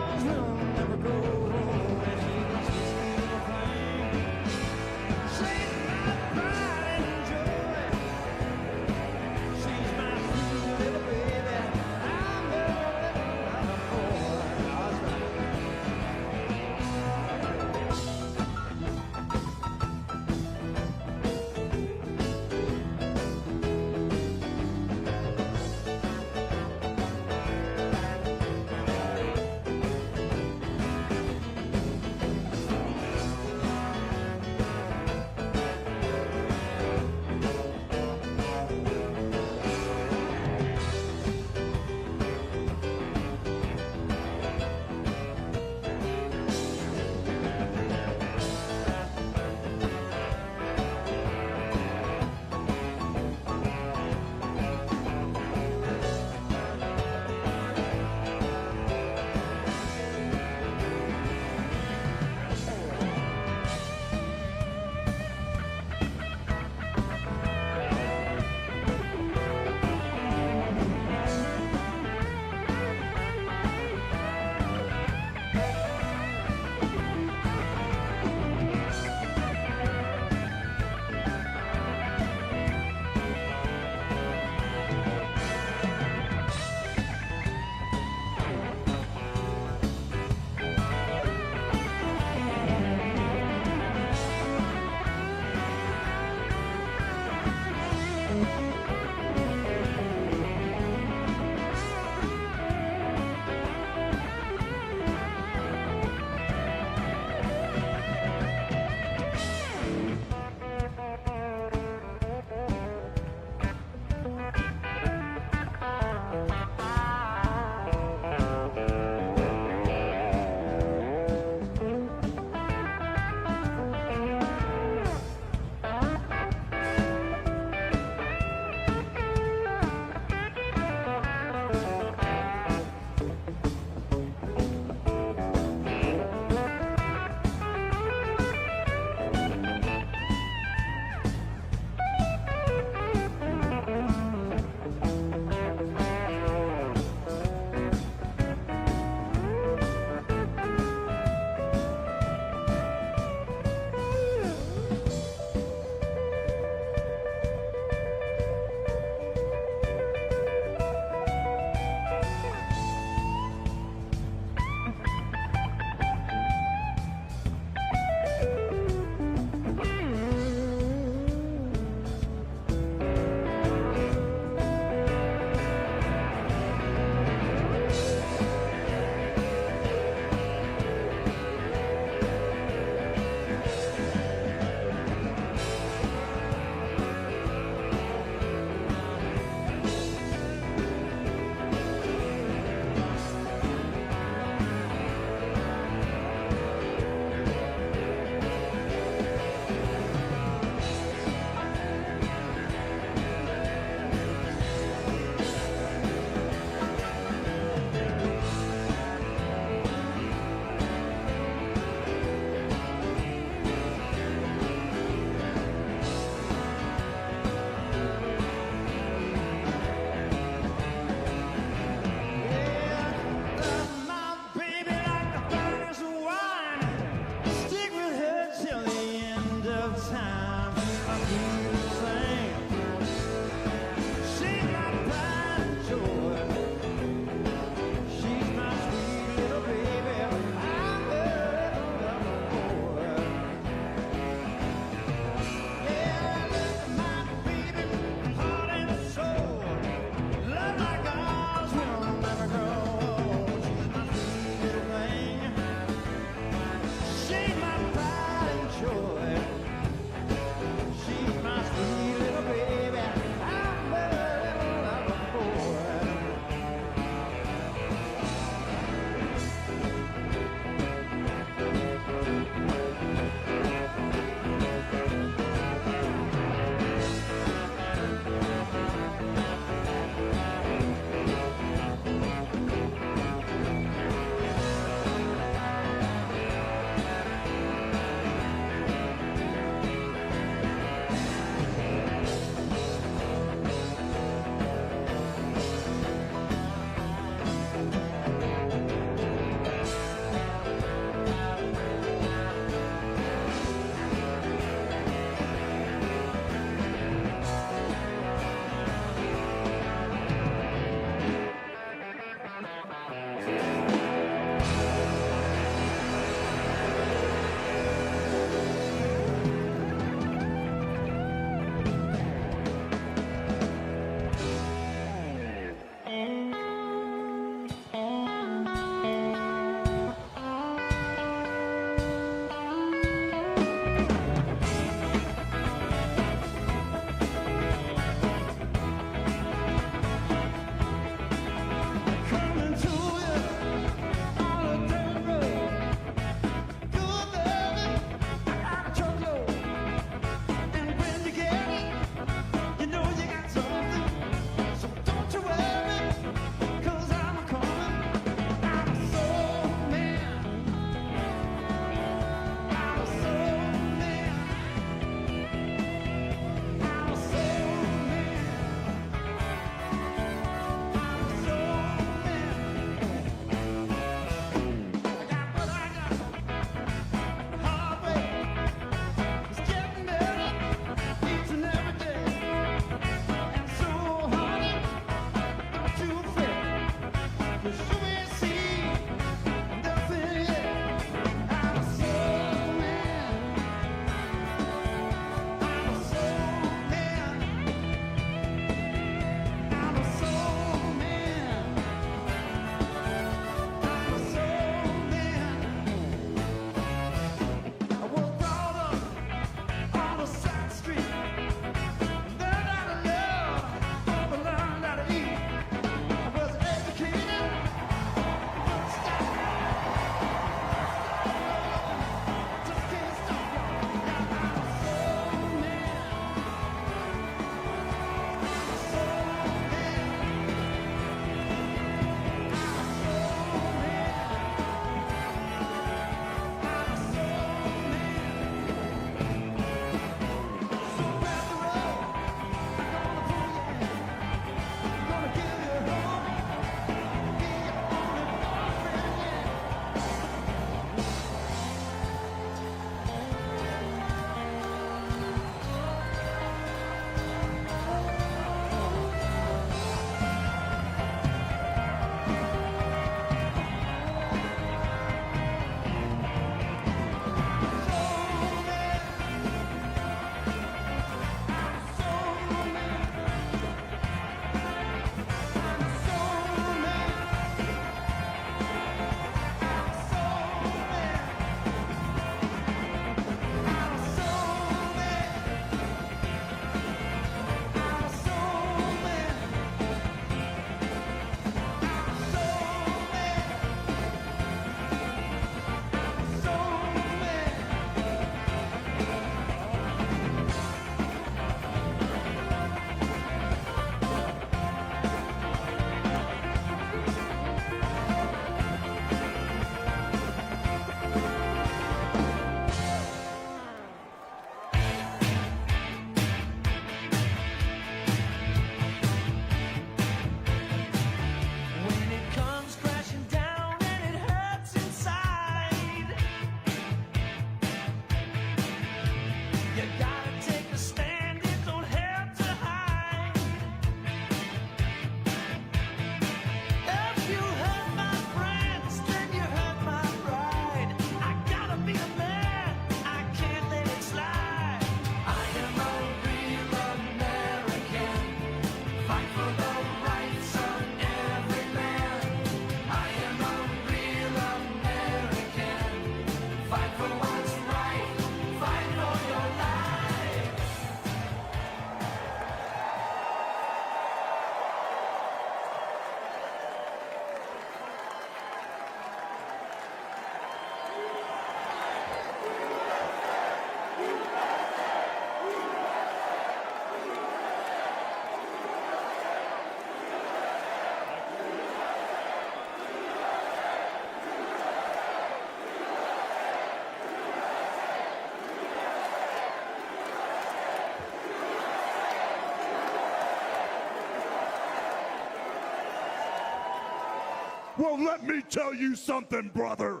Well, let me tell you something, brother.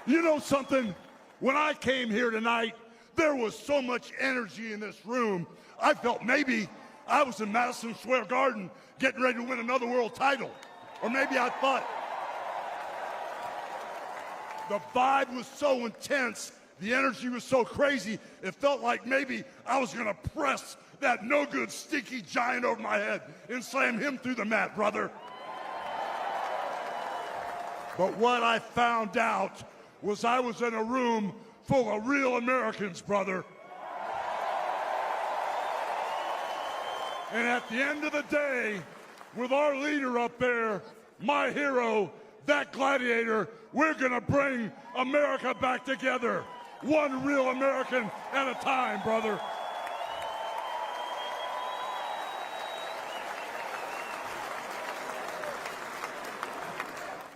You know something? When I came here tonight, there was so much energy in this room. I felt maybe I was in Madison Square Garden getting ready to win another world title. Or maybe I thought the vibe was so intense, the energy was so crazy, it felt like maybe I was going to press that no-good, stinky giant over my head and slam him through the mat, brother. But what I found out was I was in a room full of real Americans, brother. And at the end of the day, with our leader up there, my hero, that gladiator, we're gonna bring America back together. One real American at a time, brother.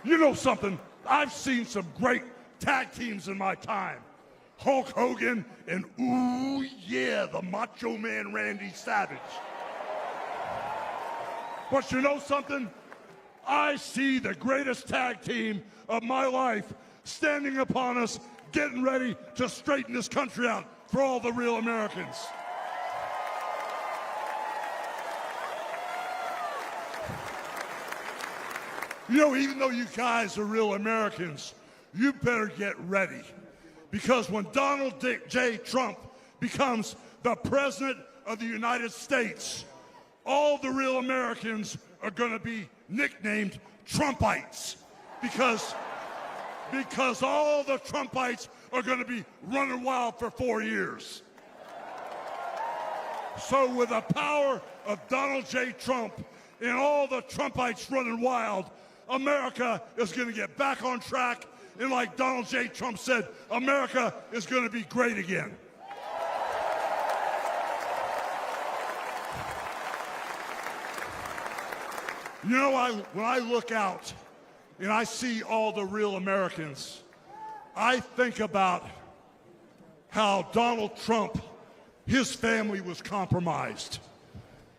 You know something? I've seen some great tag teams in my time. Hulk Hogan and, ooh yeah, the Macho Man Randy Savage. But you know something? I see the greatest tag team of my life standing upon us, getting ready to straighten this country out for all the real Americans. You know, even though you guys are real Americans, you better get ready. Because when Donald J. Trump becomes the President of the United States, all the real Americans are going to be nicknamed Trumpites. Because all the Trumpites are going to be running wild for 4 years. So with the power of Donald J. Trump and all the Trumpites running wild, America is going to get back on track. And like Donald J. Trump said, America is going to be great again. You know, when I look out and I see all the real Americans, I think about how Donald Trump, his family was compromised.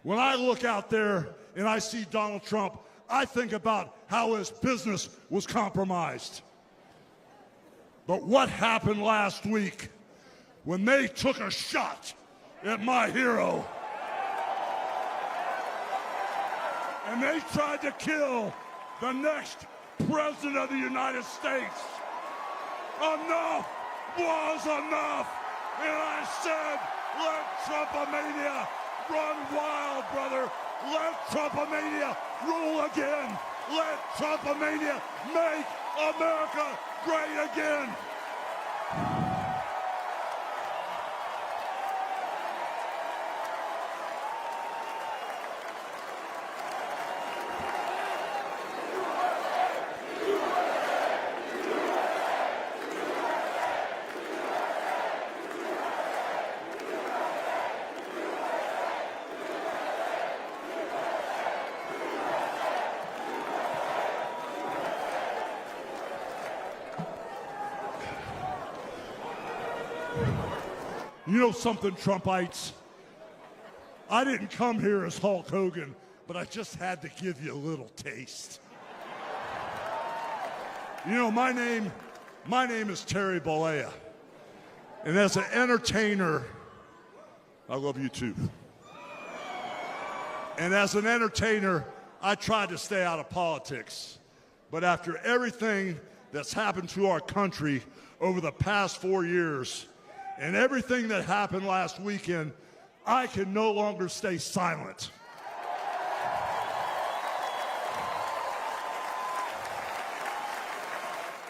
When I look out there and I see Donald Trump, I think about how his business was compromised. But what happened last week when they took a shot at my hero and they tried to kill the next President of the United States? Enough was enough. And I said, let Trumpomania run wild, brother. Let Trumpomania rule again. Let Trumpomania make America great again. You know something, Trumpites? I didn't come here as Hulk Hogan, but I just had to give you a little taste. You know, my name is Terry Bollea. And as an entertainer, I love you too. And as an entertainer, I tried to stay out of politics. But after everything that's happened to our country over the past 4 years, and everything that happened last weekend, I can no longer stay silent.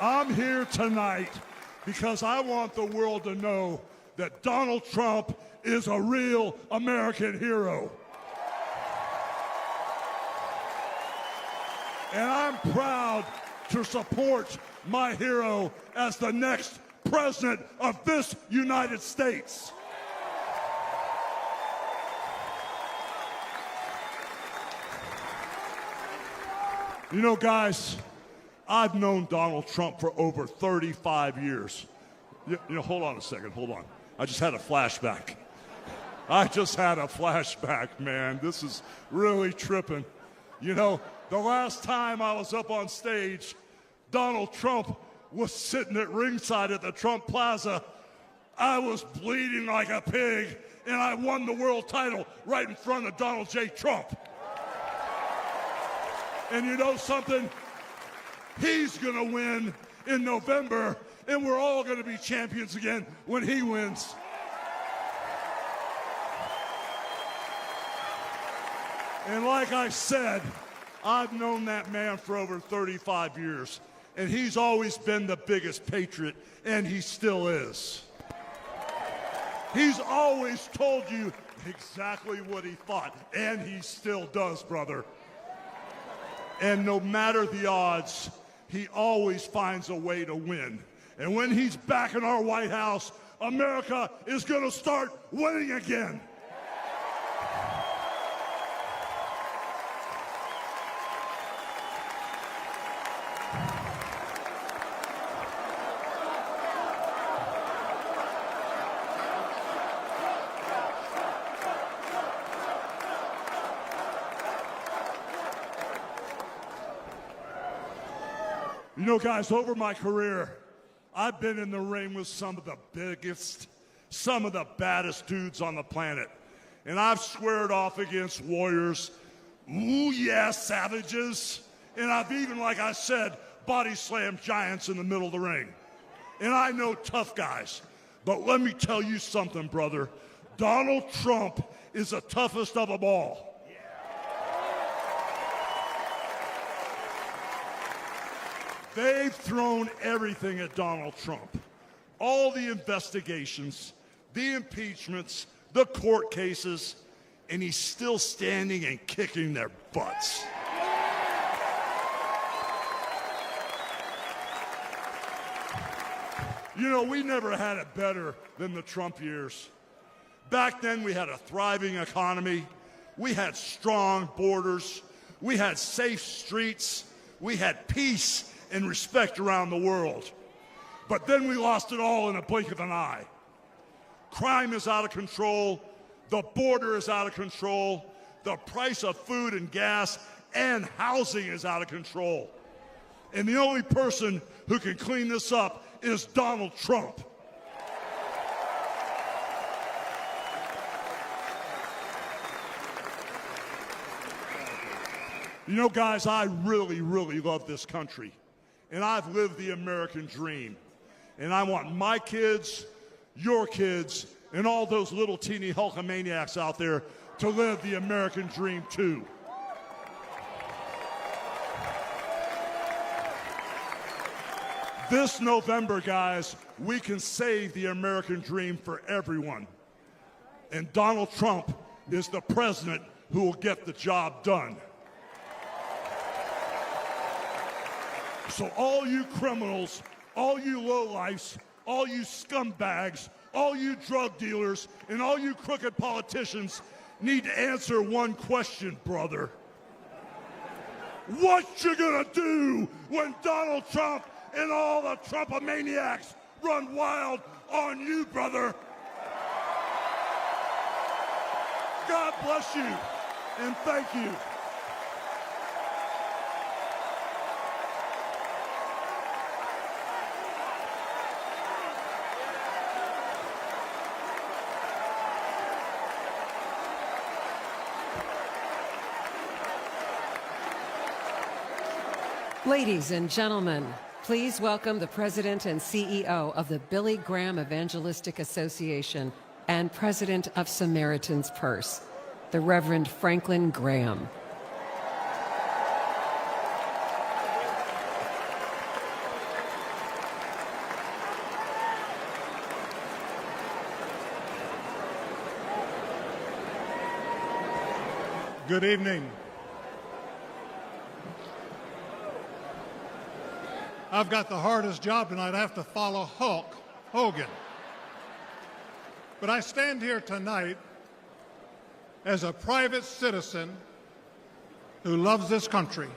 I'm here tonight because I want the world to know that Donald Trump is a real American hero. And I'm proud to support my hero as the next President of this United States. You know, guys, I've known Donald Trump for over 35 years. You know, hold on a second, hold on. I just had a flashback. I just had a flashback, man. This is really tripping. You know, the last time I was up on stage, Donald Trump was sitting at ringside at the Trump Plaza. I was bleeding like a pig, and I won the world title right in front of Donald J. Trump. And you know something? He's going to win in November, and we're all going to be champions again when he wins. And like I said, I've known that man for over 35 years, and he's always been the biggest patriot, and he still is. He's always told you exactly what he thought, and he still does, brother. And no matter the odds, he always finds a way to win. And when he's back in our White House, America is going to start winning again. You know, guys, over my career, I've been in the ring with some of the biggest, some of the baddest dudes on the planet. And I've squared off against warriors, ooh yeah, savages. And I've even, like I said, body slammed giants in the middle of the ring. And I know tough guys. But let me tell you something, brother. Donald Trump is the toughest of them all. They've thrown everything at Donald Trump. All the investigations, the impeachments, the court cases, and he's still standing and kicking their butts. You know, we never had it better than the Trump years. Back then, we had a thriving economy. We had strong borders. We had safe streets. We had peace and respect around the world. But then we lost it all in a blink of an eye. Crime is out of control. The border is out of control. The price of food and gas and housing is out of control. And the only person who can clean this up is Donald Trump. You know, guys, I really, really love this country. And I've lived the American dream. And I want my kids, your kids, and all those little teeny Hulkamaniacs out there to live the American dream too. This November, guys, we can save the American dream for everyone. And Donald Trump is the president who will get the job done. So all you criminals, all you lowlifes, all you scumbags, all you drug dealers, and all you crooked politicians need to answer one question, brother. What you gonna do when Donald Trump and all the Trumpomaniacs run wild on you, brother? God bless you, and thank you. Ladies and gentlemen, please welcome the President and CEO of the Billy Graham Evangelistic Association and President of Samaritan's Purse, the Reverend Franklin Graham. Good evening. I've got the hardest job tonight. I have to follow Hulk Hogan. But I stand here tonight as a private citizen who loves this country.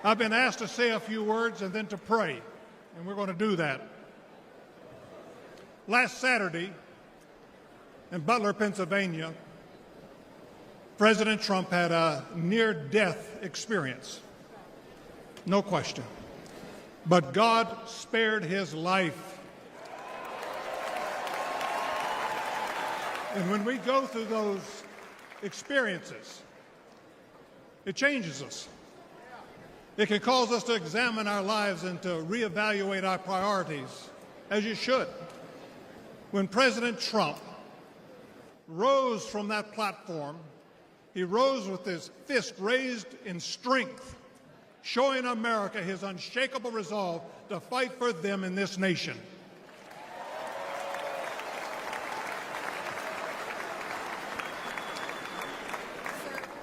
I've been asked to say a few words and then to pray, and we're going to do that. Last Saturday, In Butler, Pennsylvania, President Trump had a near-death experience, no question. But God spared his life. And when we go through those experiences, it changes us. It can cause us to examine our lives and to reevaluate our priorities, as you should. When President Trump rose from that platform, he rose with his fist raised in strength, showing America his unshakable resolve to fight for them in this nation.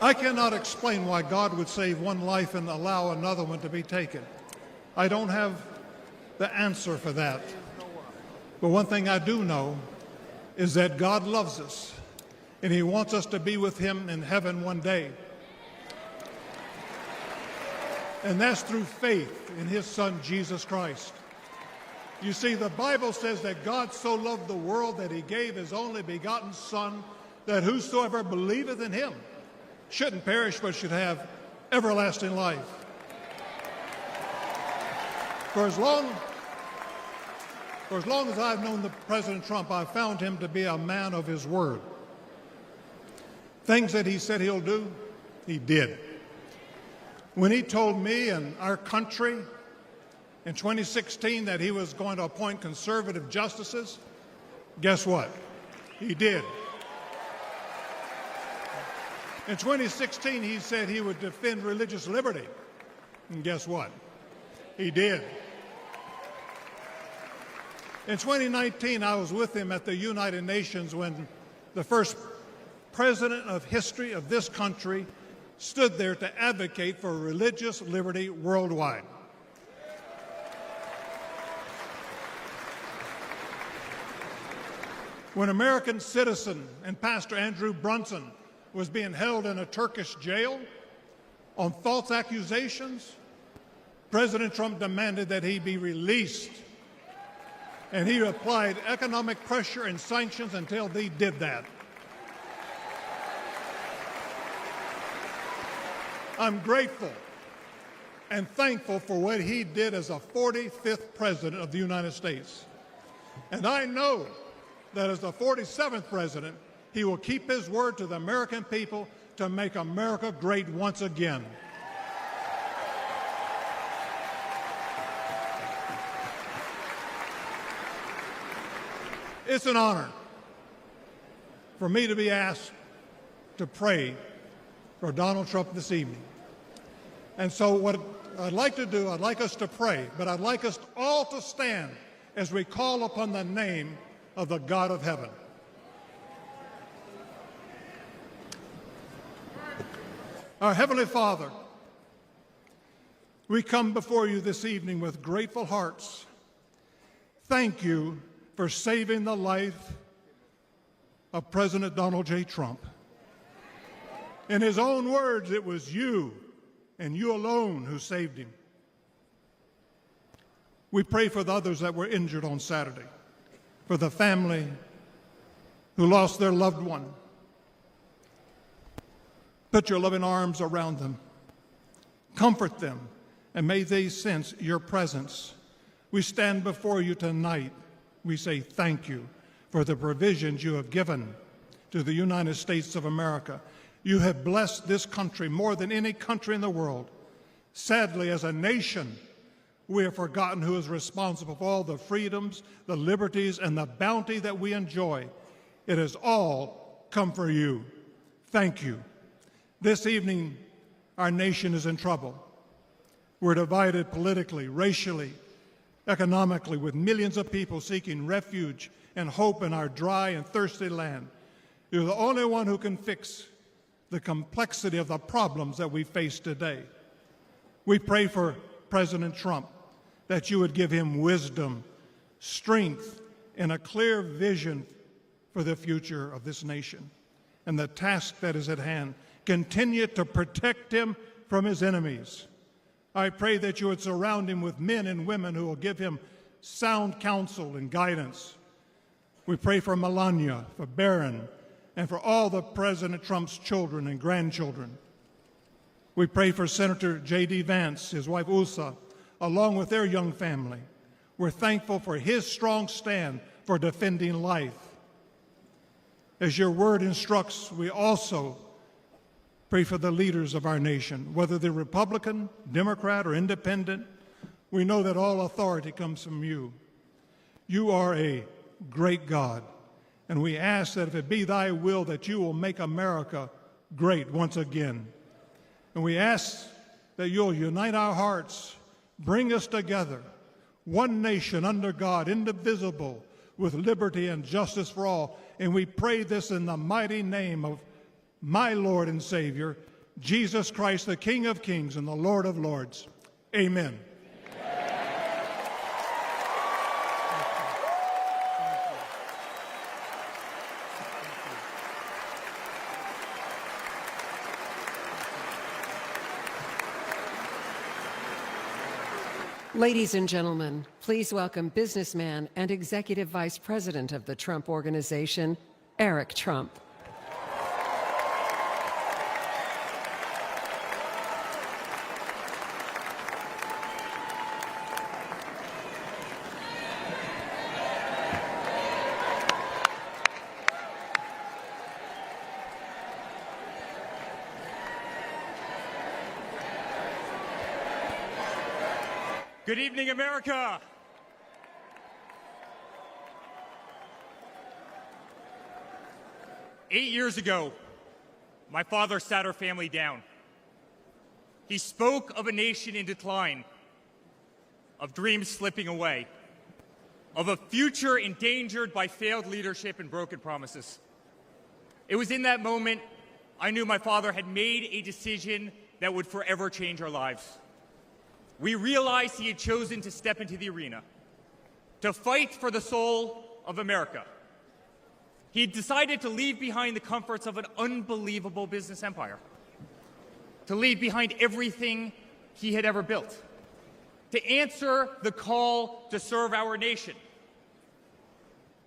I cannot explain why God would save one life and allow another one to be taken. I don't have the answer for that. But one thing I do know is that God loves us, and he wants us to be with him in heaven one day. And that's through faith in his Son, Jesus Christ. You see, the Bible says that God so loved the world that he gave his only begotten Son, that whosoever believeth in him shouldn't perish but should have everlasting life. For as long as I've known President Trump, I've found him to be a man of his word. Things that he said he'll do, he did. When he told me and our country in 2016 that he was going to appoint conservative justices, guess what? He did. In 2016, he said he would defend religious liberty, and guess what? He did. In 2019, I was with him at the United Nations when the first president of history of this country stood there to advocate for religious liberty worldwide. When American citizen and Pastor Andrew Brunson was being held in a Turkish jail on false accusations, President Trump demanded that he be released. And he applied economic pressure and sanctions until they did that. I'm grateful and thankful for what he did as a 45th president of the United States. And I know that as the 47th president, he will keep his word to the American people to make America great once again. It's an honor for me to be asked to pray for Donald Trump this evening. And so what I'd like to do, I'd like us to pray, but I'd like us all to stand as we call upon the name of the God of heaven. Our Heavenly Father, we come before you this evening with grateful hearts. Thank you for saving the life of President Donald J. Trump. In his own words, it was you and you alone who saved him. We pray for the others that were injured on Saturday, for the family who lost their loved one. Put your loving arms around them. Comfort them, and may they sense your presence. We stand before you tonight. We say thank you for the provisions you have given to the United States of America. You have blessed this country more than any country in the world. Sadly, as a nation, we have forgotten who is responsible for all the freedoms, the liberties, and the bounty that we enjoy. It has all come for you. Thank you. This evening, our nation is in trouble. We're divided politically, racially, economically, with millions of people seeking refuge and hope in our dry and thirsty land. You're the only one who can fix the complexity of the problems that we face today. We pray for President Trump that you would give him wisdom, strength, and a clear vision for the future of this nation and the task that is at hand. Continue to protect him from his enemies. I pray that you would surround him with men and women who will give him sound counsel and guidance. We pray for Melania, for Barron, and for all the President Trump's children and grandchildren. We pray for Senator J.D. Vance, his wife Usa, along with their young family. We're thankful for his strong stand for defending life. As your word instructs, we also pray for the leaders of our nation, whether they're Republican, Democrat, or Independent. We know that all authority comes from you. You are a great God, and we ask that if it be thy will that you will make America great once again. And we ask that you'll unite our hearts, bring us together, one nation under God, indivisible, with liberty and justice for all. And we pray this in the mighty name of my Lord and Savior, Jesus Christ, the King of Kings and the Lord of Lords. Amen. Ladies and gentlemen, please welcome businessman and Executive Vice President of the Trump Organization, Eric Trump. Good evening, America. Eight years ago, my father sat our family down. He spoke of a nation in decline, of dreams slipping away, of a future endangered by failed leadership and broken promises. It was in that moment I knew my father had made a decision that would forever change our lives. We realized he had chosen to step into the arena, to fight for the soul of America. He decided to leave behind the comforts of an unbelievable business empire, to leave behind everything he had ever built, to answer the call to serve our nation.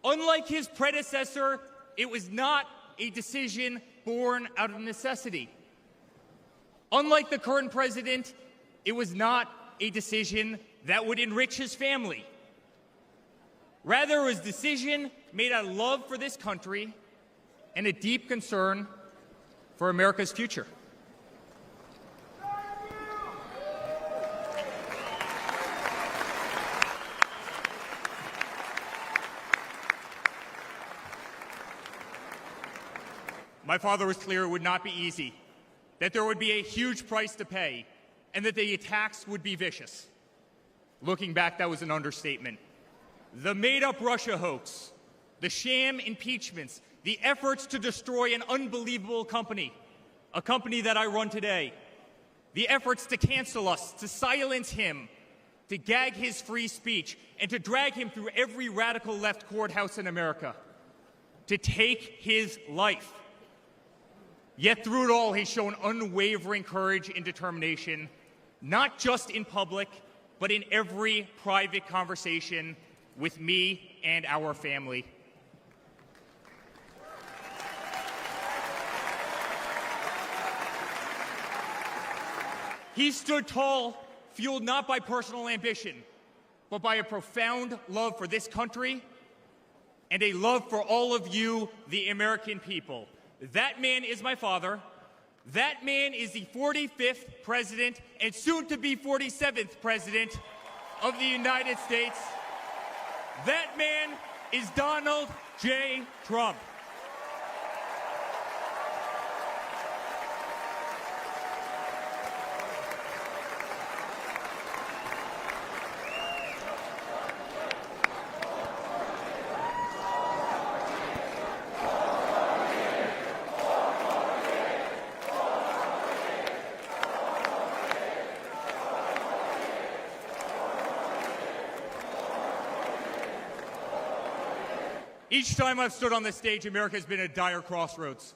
Unlike his predecessor, it was not a decision born out of necessity. Unlike the current president, it was not a decision that would enrich his family. Rather, it was a decision made out of love for this country and a deep concern for America's future. My father was clear it would not be easy, that there would be a huge price to pay, and that the attacks would be vicious. Looking back, that was an understatement. The made-up Russia hoax, the sham impeachments, the efforts to destroy an unbelievable company, a company that I run today, the efforts to cancel us, to silence him, to gag his free speech, and to drag him through every radical left courthouse in America, to take his life. Yet through it all, he's shown unwavering courage and determination, not just in public, but in every private conversation with me and our family. He stood tall, fueled not by personal ambition, but by a profound love for this country and a love for all of you, the American people. That man is my father. That man is the 45th president and soon to be 47th president of the United States. That man is Donald J. Trump. Each time I've stood on this stage, America has been at a dire crossroads.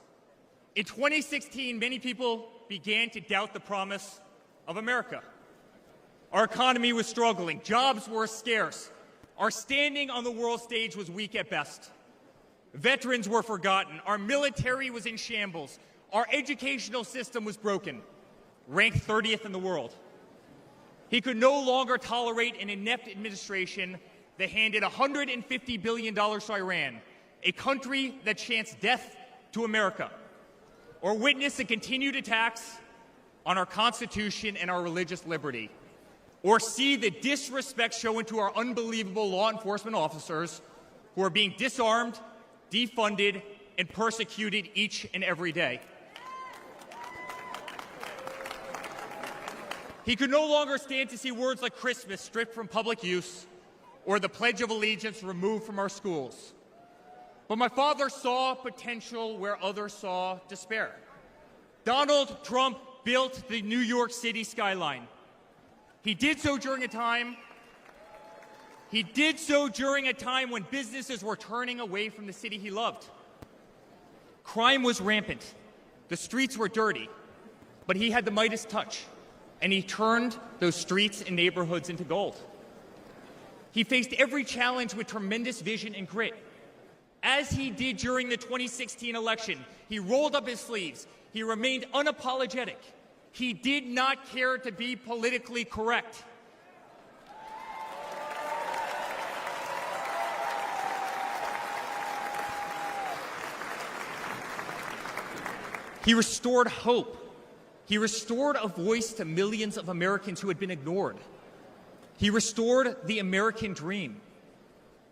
In 2016, many people began to doubt the promise of America. Our economy was struggling. Jobs were scarce. Our standing on the world stage was weak at best. Veterans were forgotten. Our military was in shambles. Our educational system was broken, ranked 30th in the world. He could no longer tolerate an inept administration that handed $150 billion to Iran, a country that chants death to America, or witness the continued attacks on our Constitution and our religious liberty, or see the disrespect shown to our unbelievable law enforcement officers who are being disarmed, defunded, and persecuted each and every day. He could no longer stand to see words like Christmas stripped from public use or the Pledge of Allegiance removed from our schools. But my father saw potential where others saw despair. Donald Trump built the New York City skyline. He did so during a time when businesses were turning away from the city he loved. Crime was rampant. The streets were dirty. But he had the Midas touch, and he turned those streets and neighborhoods into gold. He faced every challenge with tremendous vision and grit. As he did during the 2016 election, he rolled up his sleeves. He remained unapologetic. He did not care to be politically correct. He restored hope. He restored a voice to millions of Americans who had been ignored. He restored the American dream.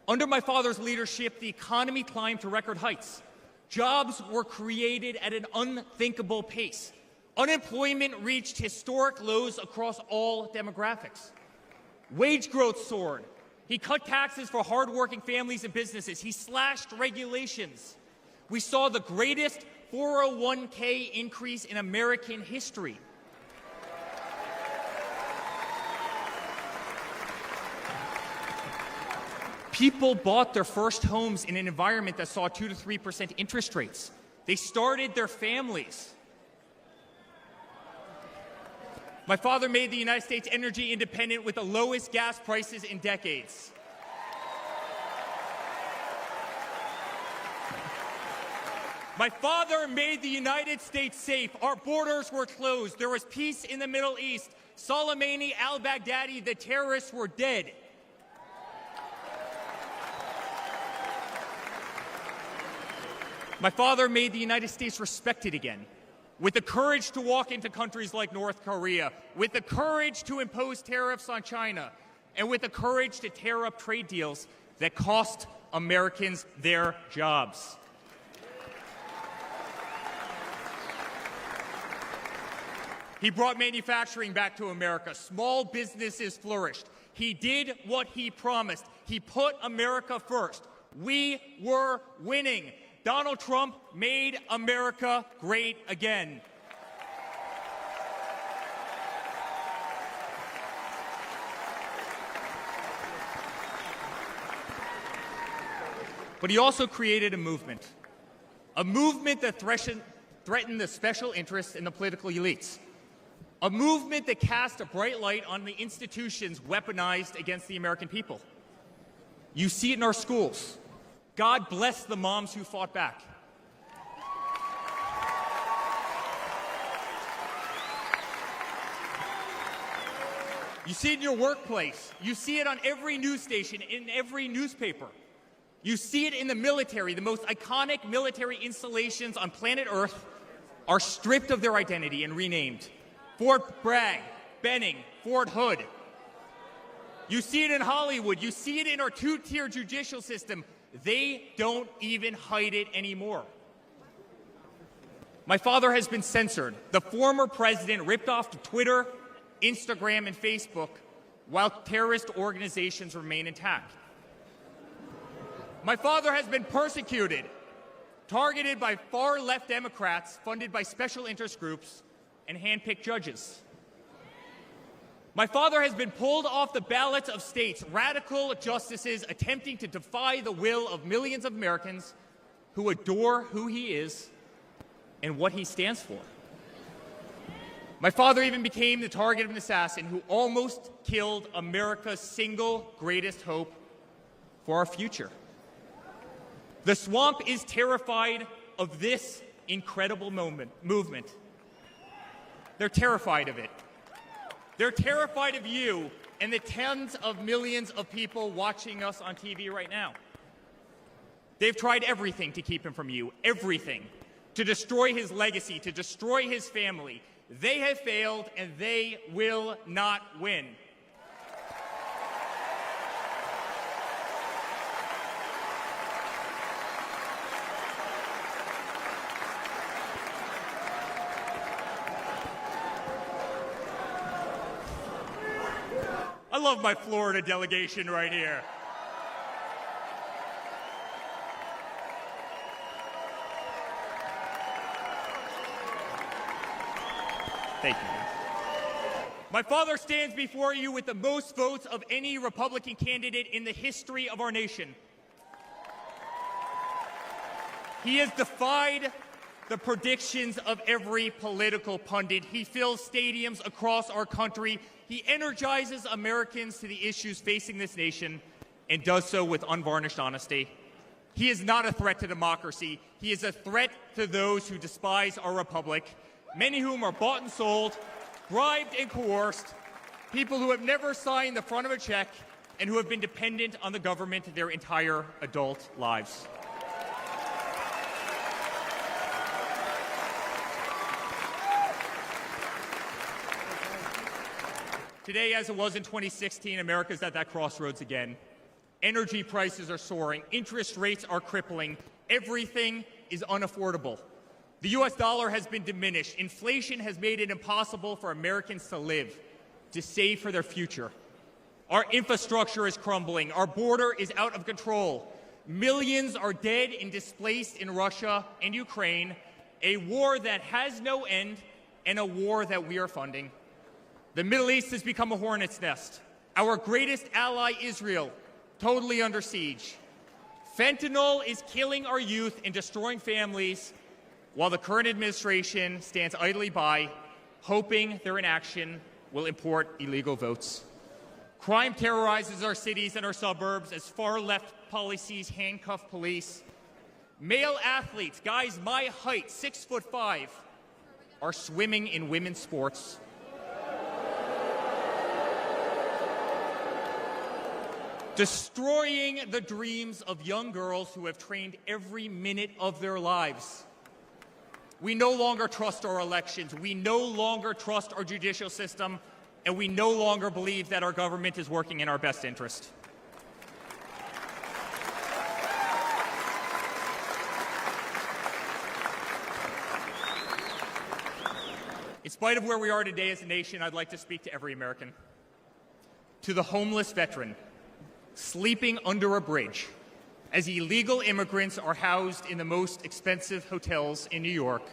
Under my father's leadership, the economy climbed to record heights. Jobs were created at an unthinkable pace. Unemployment reached historic lows across all demographics. Wage growth soared. He cut taxes for hardworking families and businesses. He slashed regulations. We saw the greatest 401k increase in American history. People bought their first homes in an environment that saw 2 to 3% interest rates. They started their families. My father made the United States energy independent with the lowest gas prices in decades. My father made the United States safe. Our borders were closed. There was peace in the Middle East. Soleimani, al-Baghdadi, the terrorists were dead. My father made the United States respected again, with the courage to walk into countries like North Korea, with the courage to impose tariffs on China, and with the courage to tear up trade deals that cost Americans their jobs. He brought manufacturing back to America. Small businesses flourished. He did what he promised. He put America first. We were winning. Donald Trump made America great again. But he also created a movement that threatened the special interests in the political elites, a movement that cast a bright light on the institutions weaponized against the American people. You see it in our schools. God bless the moms who fought back. You see it in your workplace. You see it on every news station, in every newspaper. You see it in the military. The most iconic military installations on planet Earth are stripped of their identity and renamed. Fort Bragg, Benning, Fort Hood. You see it in Hollywood. You see it in our two-tier judicial system. They don't even hide it anymore. My father has been censored. The former president ripped off Twitter, Instagram, and Facebook while terrorist organizations remain intact. My father has been persecuted, targeted by far-left Democrats funded by special interest groups and hand-picked judges. My father has been pulled off the ballots of states, radical justices attempting to defy the will of millions of Americans who adore who he is and what he stands for. My father even became the target of an assassin who almost killed America's single greatest hope for our future. The swamp is terrified of this incredible movement. They're terrified of it. They're terrified of you and the tens of millions of people watching us on TV right now. They've tried everything to keep him from you, everything, to destroy his legacy, to destroy his family. They have failed, and they will not win. I love my Florida delegation right here. Thank you. My father stands before you with the most votes of any Republican candidate in the history of our nation. He has defied the predictions of every political pundit. He fills stadiums across our country. He energizes Americans to the issues facing this nation and does so with unvarnished honesty. He is not a threat to democracy. He is a threat to those who despise our republic, many whom are bought and sold, bribed and coerced, people who have never signed the front of a check and who have been dependent on the government their entire adult lives. Today, as it was in 2016, America's at that crossroads again. Energy prices are soaring. Interest rates are crippling. Everything is unaffordable. The U.S. dollar has been diminished. Inflation has made it impossible for Americans to live, to save for their future. Our infrastructure is crumbling. Our border is out of control. Millions are dead and displaced in Russia and Ukraine, a war that has no end and a war that we are funding. The Middle East has become a hornet's nest. Our greatest ally, Israel, totally under siege. Fentanyl is killing our youth and destroying families, while the current administration stands idly by, hoping their inaction will import illegal votes. Crime terrorizes our cities and our suburbs as far-left policies handcuff police. Male athletes, guys my height, 6'5", are swimming in women's sports. Destroying the dreams of young girls who have trained every minute of their lives. We no longer trust our elections. We no longer trust our judicial system. And we no longer believe that our government is working in our best interest. In spite of where we are today as a nation, I'd like to speak to every American. To the homeless veteran sleeping under a bridge as illegal immigrants are housed in the most expensive hotels in New York.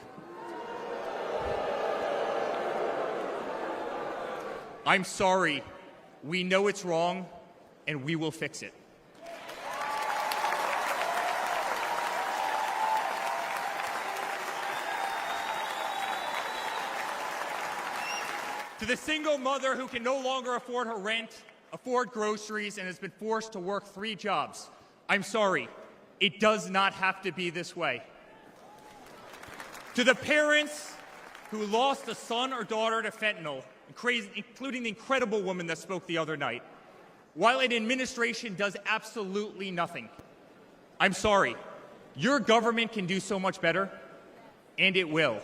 I'm sorry. We know it's wrong, and we will fix it. To the single mother who can no longer afford her rent, afford groceries, and has been forced to work 3 jobs, I'm sorry. It does not have to be this way. To the parents who lost a son or daughter to fentanyl, including the incredible woman that spoke the other night, while an administration does absolutely nothing, I'm sorry. Your government can do so much better, and it will.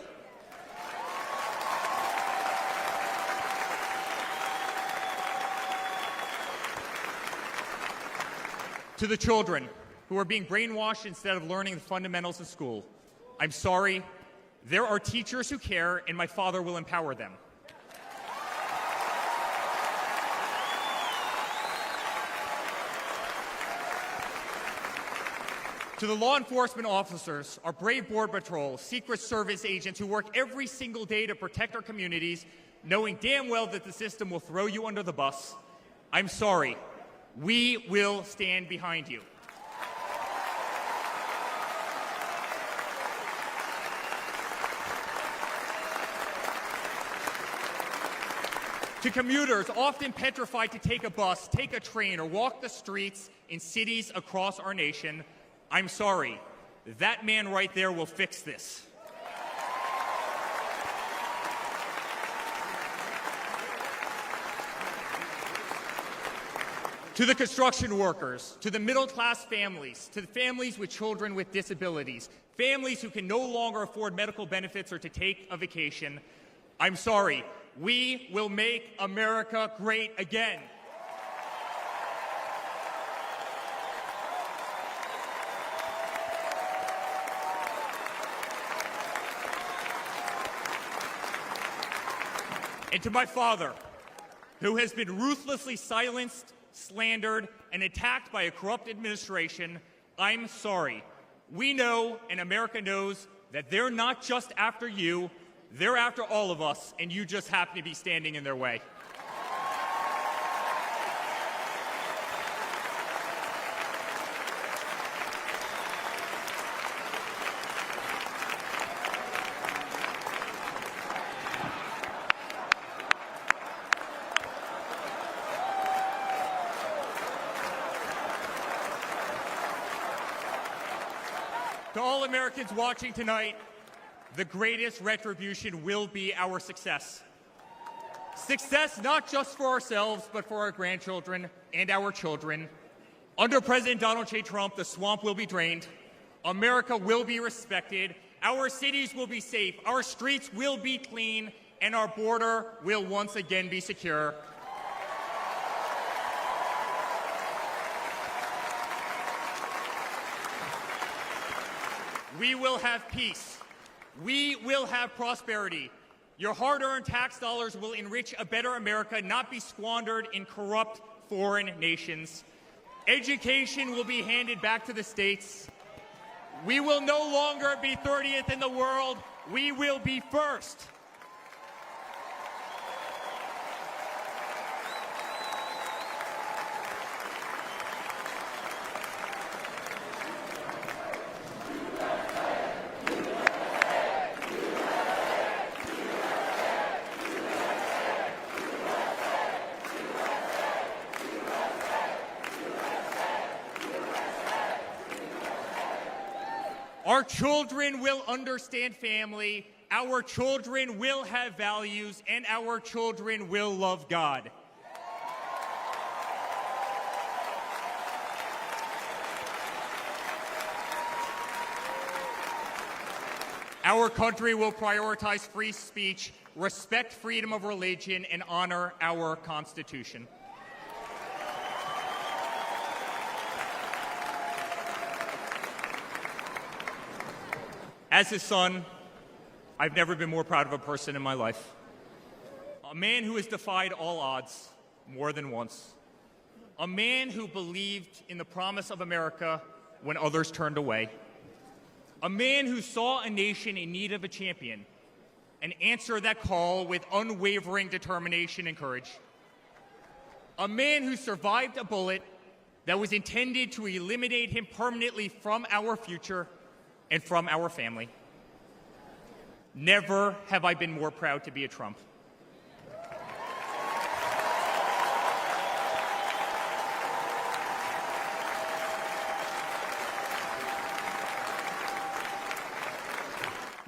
To the children who are being brainwashed instead of learning the fundamentals of school, I'm sorry. There are teachers who care, and my father will empower them. To the law enforcement officers, our brave Border Patrol, Secret Service agents who work every single day to protect our communities, knowing damn well that the system will throw you under the bus, I'm sorry. We will stand behind you. To commuters often petrified to take a bus, take a train, or walk the streets in cities across our nation, I'm sorry. That man right there will fix this. To the construction workers, to the middle-class families, to the families with children with disabilities, families who can no longer afford medical benefits or to take a vacation, I'm sorry. We will make America great again. And to my father, who has been ruthlessly silenced, slandered, and attacked by a corrupt administration, I'm sorry. We know, and America knows, that they're not just after you, they're after all of us, and you just happen to be standing in their way. To all Americans watching tonight, the greatest retribution will be our success. Success not just for ourselves, but for our grandchildren and our children. Under President Donald J. Trump, the swamp will be drained. America will be respected. Our cities will be safe. Our streets will be clean. And our border will once again be secure. We will have peace. We will have prosperity. Your hard-earned tax dollars will enrich a better America, not be squandered in corrupt foreign nations. Education will be handed back to the states. We will no longer be 30th in the world. We will be first. Our children will understand family, our children will have values, and our children will love God. Our country will prioritize free speech, respect freedom of religion, and honor our Constitution. As his son, I've never been more proud of a person in my life. A man who has defied all odds more than once. A man who believed in the promise of America when others turned away. A man who saw a nation in need of a champion and answered that call with unwavering determination and courage. A man who survived a bullet that was intended to eliminate him permanently from our future and from our family. Never have I been more proud to be a Trump.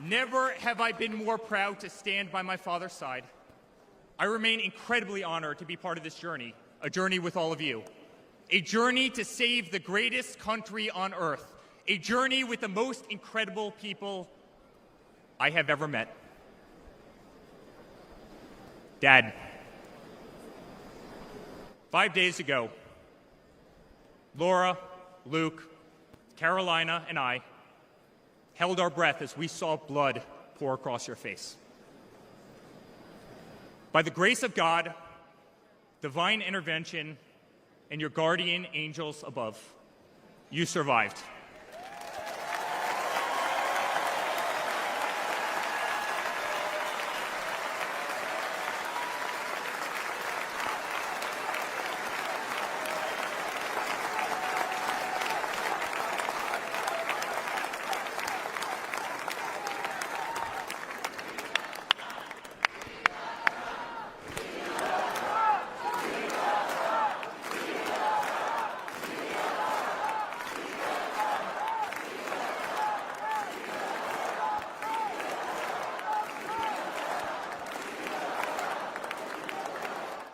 Never have I been more proud to stand by my father's side. I remain incredibly honored to be part of this journey, a journey with all of you, a journey to save the greatest country on earth, a journey with the most incredible people I have ever met. Dad, 5 days ago, Laura, Luke, Carolina, and I held our breath as we saw blood pour across your face. By the grace of God, divine intervention, and your guardian angels above, you survived.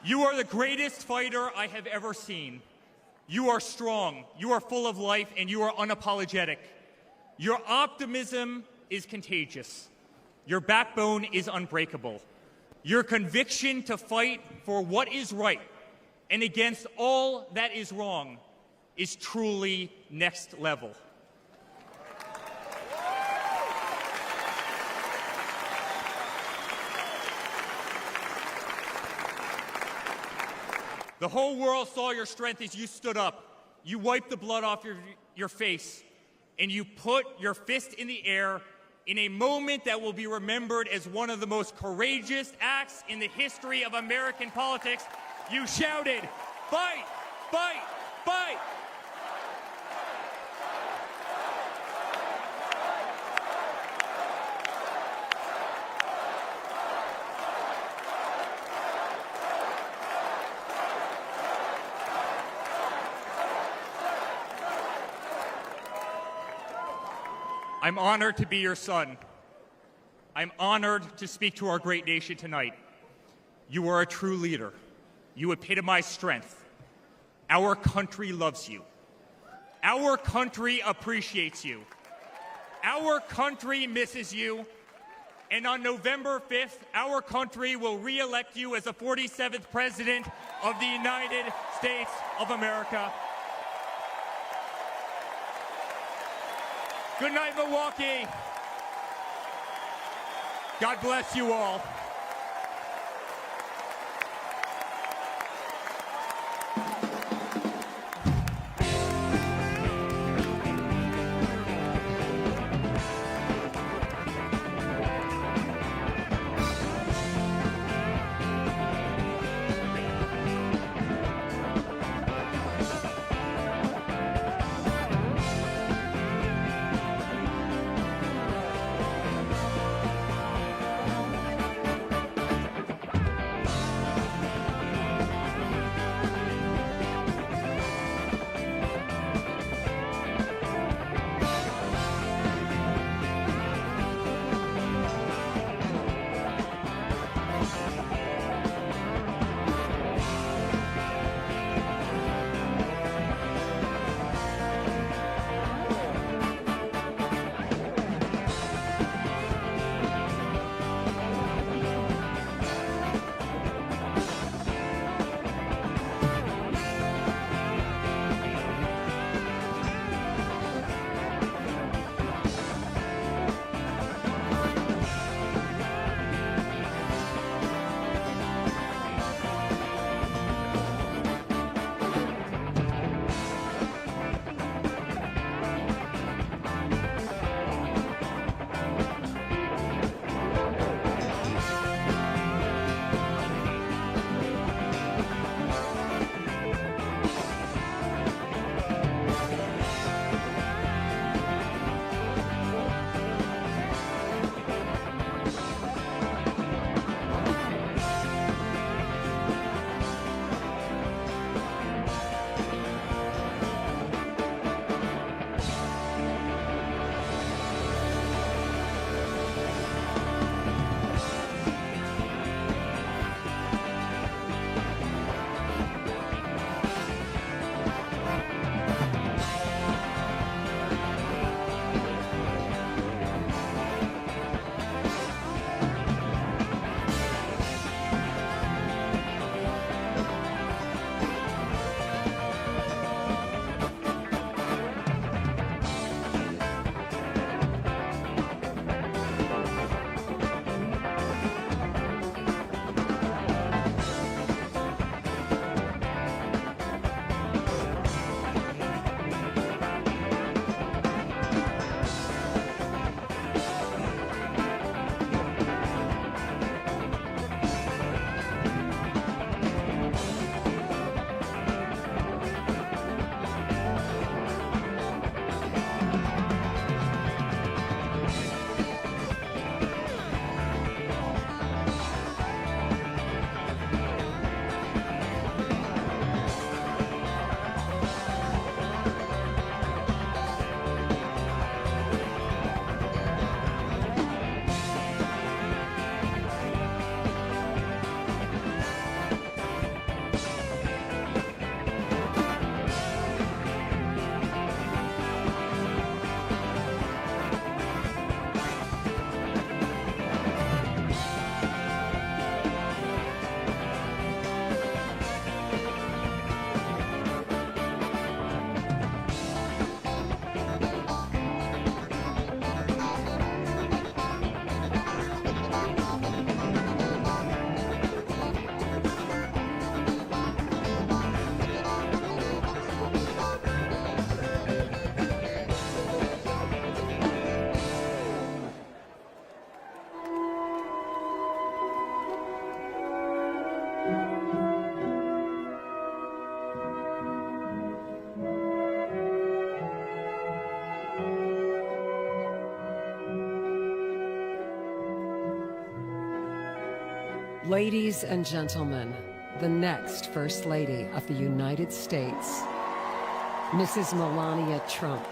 You are the greatest fighter I have ever seen. You are strong, you are full of life, and you are unapologetic. Your optimism is contagious. Your backbone is unbreakable. Your conviction to fight for what is right and against all that is wrong is truly next level. The whole world saw your strength as you stood up. You wiped the blood off your face, and you put your fist in the air in a moment that will be remembered as one of the most courageous acts in the history of American politics. You shouted, "Fight! Fight! Fight!" I'm honored to be your son. I'm honored to speak to our great nation tonight. You are a true leader. You epitomize strength. Our country loves you. Our country appreciates you. Our country misses you. And on November 5th, our country will re-elect you as the 47th President of the United States of America. Good night, Milwaukee. God bless you all. Ladies and gentlemen, the next First Lady of the United States, Mrs. Melania Trump.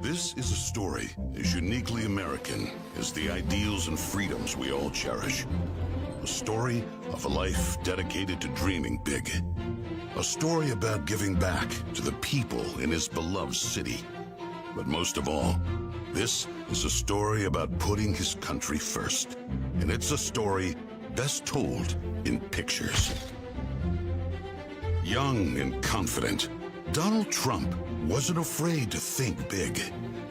This is a story as uniquely American as the ideals and freedoms we all cherish. A story of a life dedicated to dreaming big. A story about giving back to the people in his beloved city. But most of all, this is a story about putting his country first. And it's a story best told in pictures. Young and confident, Donald Trump wasn't afraid to think big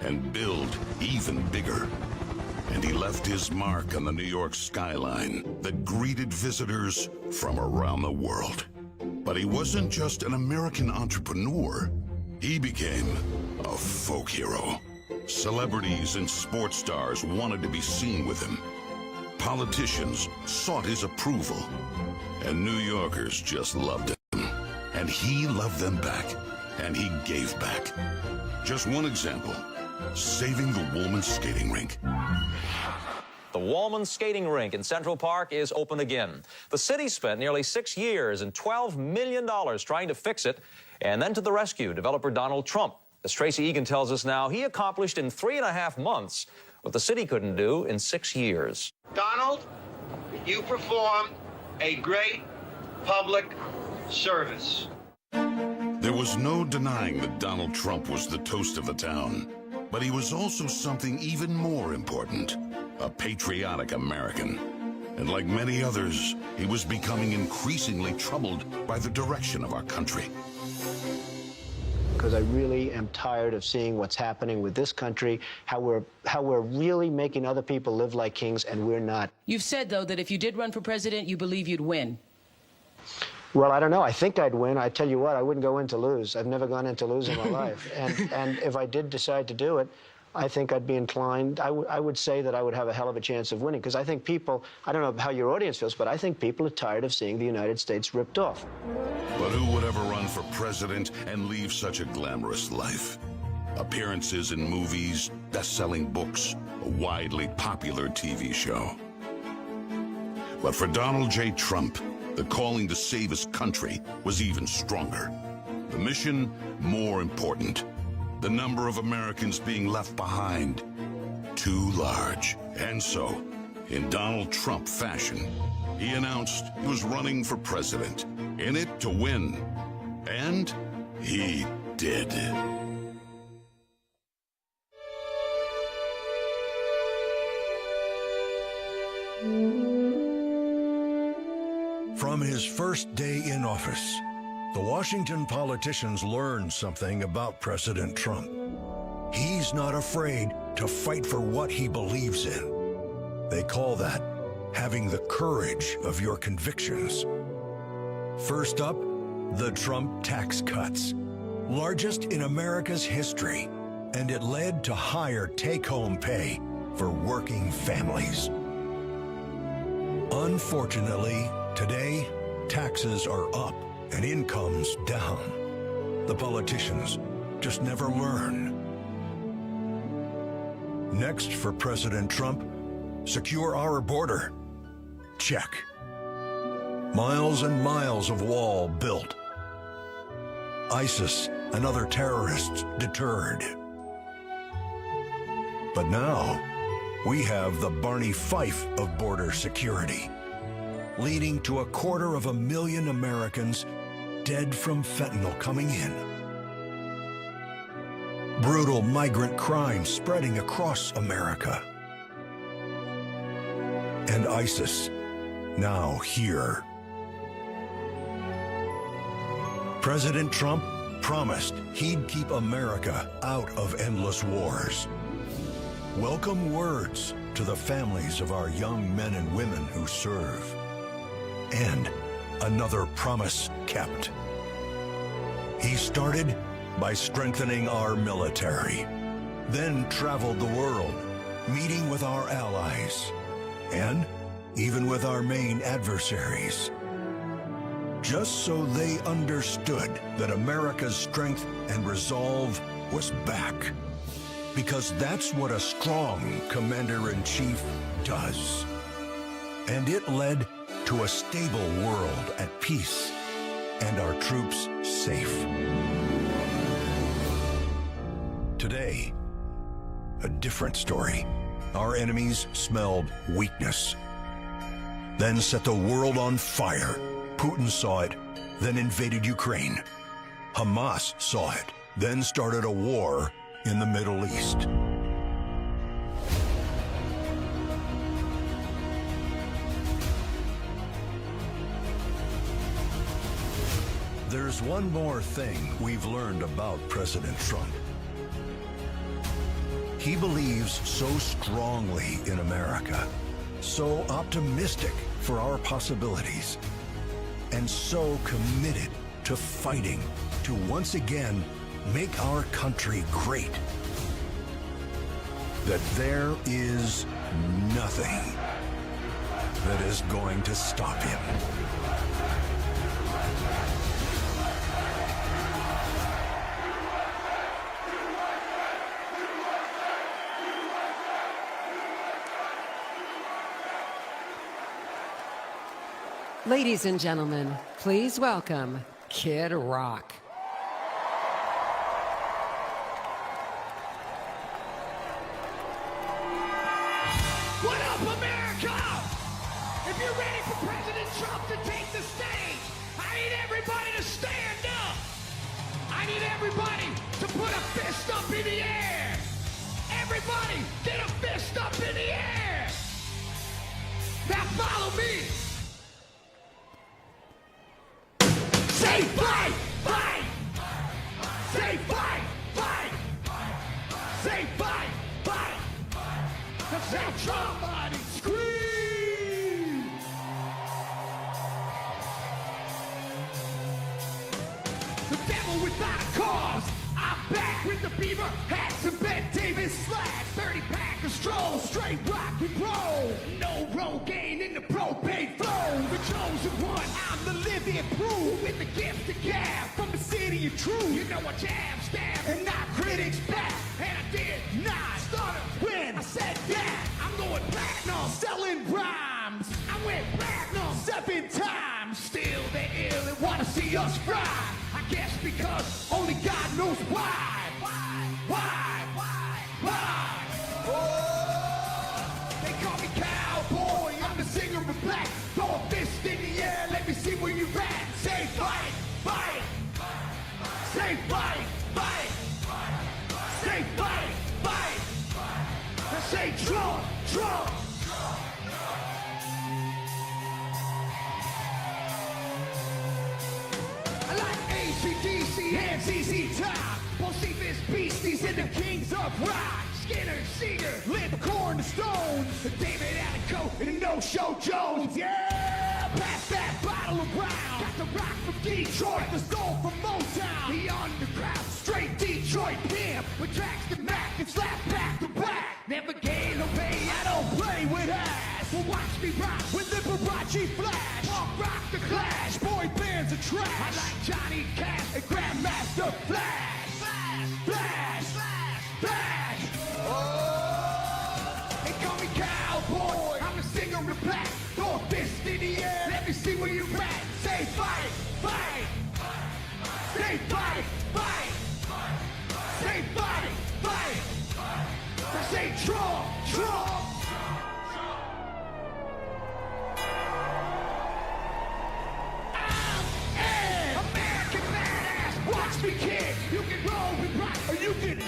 and build even bigger. And he left his mark on the New York skyline that greeted visitors from around the world. But he wasn't just an American entrepreneur. He became a folk hero. Celebrities and sports stars wanted to be seen with him. Politicians sought his approval. And New Yorkers just loved him. And he loved them back. And he gave back. Just one example, saving the Woolman skating rink. The Woolman skating rink in Central Park is open again. The city spent nearly 6 years and $12 million trying to fix it. And then to the rescue, developer Donald Trump. As Tracy Egan tells us now, he accomplished in 3.5 months what the city couldn't do in 6 years. Donald, you performed a great public service. There was no denying that Donald Trump was the toast of the town. But he was also something even more important, a patriotic American. And like many others, he was becoming increasingly troubled by the direction of our country. Because I really am tired of seeing what's happening with this country, how we're really making other people live like kings, and we're not. You've said, though, that if you did run for president, you believe you'd win. Well, I don't know. I think I'd win. I tell you what, I wouldn't go in to lose. I've never gone in to lose in my life. And if I did decide to do it, I think I'd be inclined. I would say that I would have a hell of a chance of winning, because I think people, I don't know how your audience feels, but I think people are tired of seeing the United States ripped off. But who would ever run for president and leave such a glamorous life? Appearances in movies, best-selling books, a widely popular TV show. But for Donald J. Trump, the calling to save his country was even stronger. The mission, more important. The number of Americans being left behind, too large. And so, in Donald Trump fashion, he announced he was running for president, in it to win. And he did. From his first day in office, the Washington politicians learned something about President Trump. He's not afraid to fight for what he believes in. They call that having the courage of your convictions. First up, the Trump tax cuts, largest in America's history, and it led to higher take-home pay for working families. Unfortunately, today, taxes are up and incomes down. The politicians just never learn. Next for President Trump, secure our border. Check. Miles and miles of wall built. ISIS and other terrorists deterred. But now, we have the Barney Fife of border security, leading to 250,000 Americans dead from fentanyl coming in. Brutal migrant crime spreading across America. And ISIS, now here. President Trump promised he'd keep America out of endless wars. Welcome words to the families of our young men and women who serve. And another promise kept. He started by strengthening our military, then traveled the world, meeting with our allies, and even with our main adversaries, just so they understood that America's strength and resolve was back. Because that's what a strong commander-in-chief does. And it led to a stable world at peace and our troops safe. Today, a different story. Our enemies smelled weakness, then set the world on fire. Putin saw it, then invaded Ukraine. Hamas saw it, then started a war in the Middle East. There's one more thing we've learned about President Trump. He believes so strongly in America, so optimistic for our possibilities, and so committed to fighting to once again make our country great, that there is nothing that is going to stop him. Ladies and gentlemen, please welcome Kid Rock. What up, America? If you're ready for President Trump to take the stage, I need everybody to stand up. I need everybody to put a fist up in the air. Everybody, get a fist up in the air. Now follow me. Say fight, fight. Say fight, fight. Say fight, fight. Say Trump, body scream. The devil without a cause. I'm back with the beaver hats and Ben Davis slacks. 30-pack of stroll, straight rock and roll. No Rogaine in the propane flow. The chosen one, I'm the living proof. With the gift of gab from the city of truth. You know I jab, stab, and knock critics back. And I did not start when I said that. I'm going platinum, selling rhymes. I went platinum 7 times. Still they ill and wanna see us fry. I guess because only God knows why. Why? Oh, they call me cowboy. I'm the singer of black. Throw a fist in the air. Let me see where you at. Say fight, fight. Say fight, fight. Say fight, fight. I say Trump, Trump. hands easy time. Bocephus beasties and the kings of rock. Skinner, Seeger, lit corn to stone. David Allen and no-show Jones. Yeah, pass that bottle around. Got the rock from Detroit, the soul from Motown. The underground, straight Detroit pimp. With tracks to Mac and slap back to back. Never gain no pay, I don't play with ass. Well, watch me rock with Liberace flash. Punk rock the Clash, boy bands are trash. I like Johnny Cash and Grandmaster Flash. Flash, flash, flash, flash. Oh, they call me cowboy. I'm a singer in black. Throw a fist in the air. Let me see where you're at. Say fight, fight. Say fight, fight. Say fight, fight. I say Trump, Trump. I'm an American badass. Watch me kick. You can roll with rock or you can.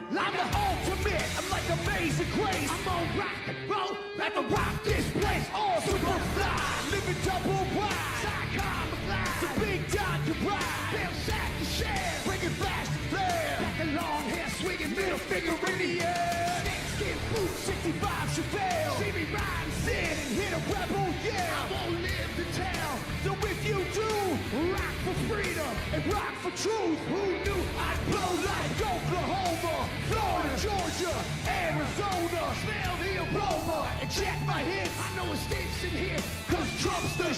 I'm the ultimate. I'm like Amazing Grace. I'm on rock and roll. Like a rock this place. All super fly. Living double wide. Psychon McFly. The big John can ride. Bill Shack to share. Bringing flash to flare. Like a long hair swinging middle finger in the air. Snakeskin boots 65 Chevelle. See me riding sin and hit a rebel yell. I won't live to tell. So if you do, rock for freedom and rock for truth. Who knew I'd blow like Oklahoma, Florida, Georgia, Arizona. Smell the aroma and check my hits. I know it stinks in here, cause Trump's the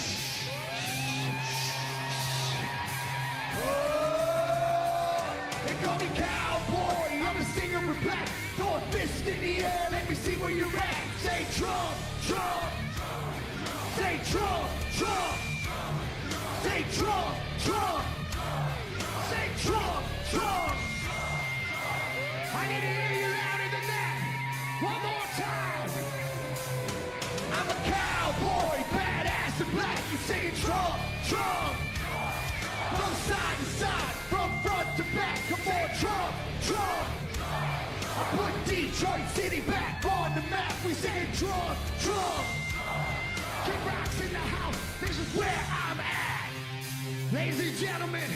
They call me cowboy, I'm a singer with black. Throw a fist in the air, let me see where you're at. Say Trump, Trump. Say Trump, Trump. Say Trump, Trump. Say Trump, Trump. I need to hear you louder than that. One more time. I'm a cowboy, badass and black. You singing Trump, Trump. From side to side, from front to back. Come on, Trump, Trump. I put Detroit City back on the map. We singing Trump, Trump. Kick rocks in the house. This is where I'm at. Ladies and gentlemen,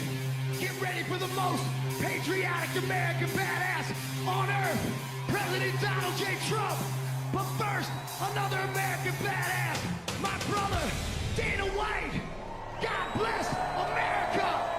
get ready for the most patriotic American badass on earth, President Donald J. Trump. But first, another American badass, my brother, Dana White. God bless America.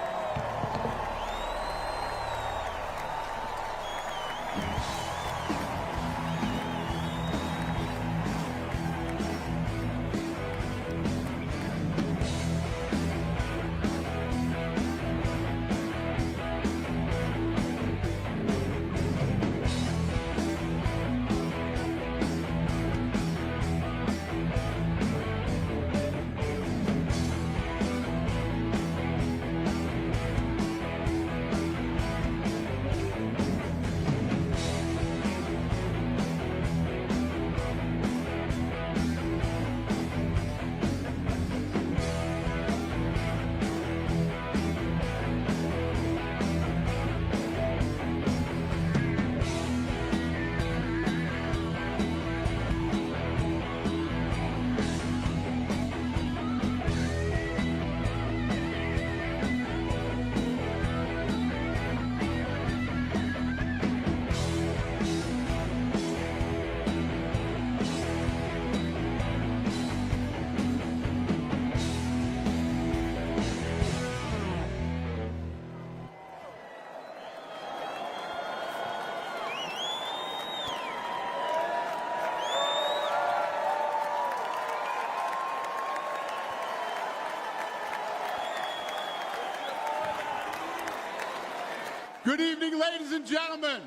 Good evening, ladies and gentlemen.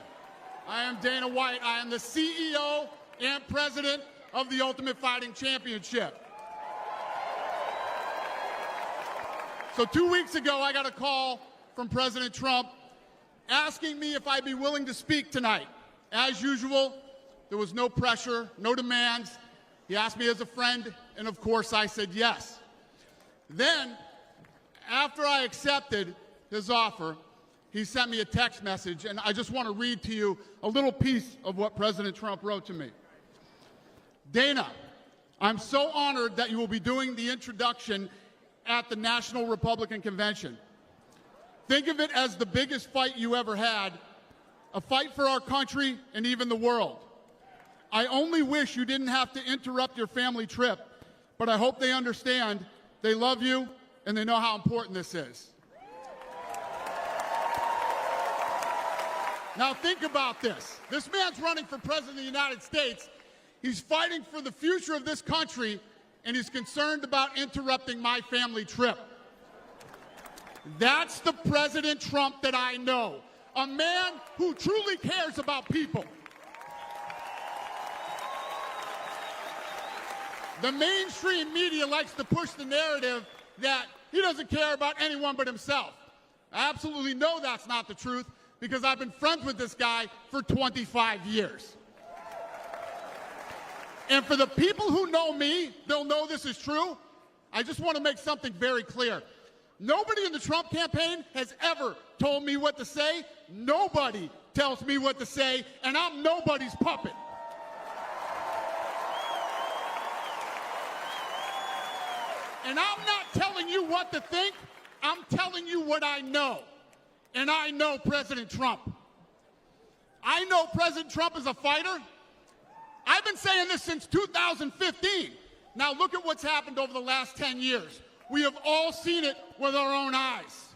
I am Dana White. I am the CEO and president of the Ultimate Fighting Championship. So 2 weeks ago, I got a call from President Trump asking me if I'd be willing to speak tonight. As usual, there was no pressure, no demands. He asked me as a friend, and of course I said yes. Then, after I accepted his offer, he sent me a text message, and I just want to read to you a little piece of what President Trump wrote to me. Dana, I'm so honored that you will be doing the introduction at the National Republican Convention. Think of it as the biggest fight you ever had, a fight for our country and even the world. I only wish you didn't have to interrupt your family trip, but I hope they understand they love you and they know how important this is. Now think about this. This man's running for president of the United States. He's fighting for the future of this country, and he's concerned about interrupting my family trip. That's the President Trump that I know, a man who truly cares about people. The mainstream media likes to push the narrative that he doesn't care about anyone but himself. I absolutely know that's not the truth, because I've been friends with this guy for 25 years. And for the people who know me, they'll know this is true. I just want to make something very clear. Nobody in the Trump campaign has ever told me what to say. Nobody tells me what to say, and I'm nobody's puppet. And I'm not telling you what to think. I'm telling you what I know. And I know President Trump. I know President Trump is a fighter. I've been saying this since 2015. Now look at what's happened over the last 10 years. We have all seen it with our own eyes.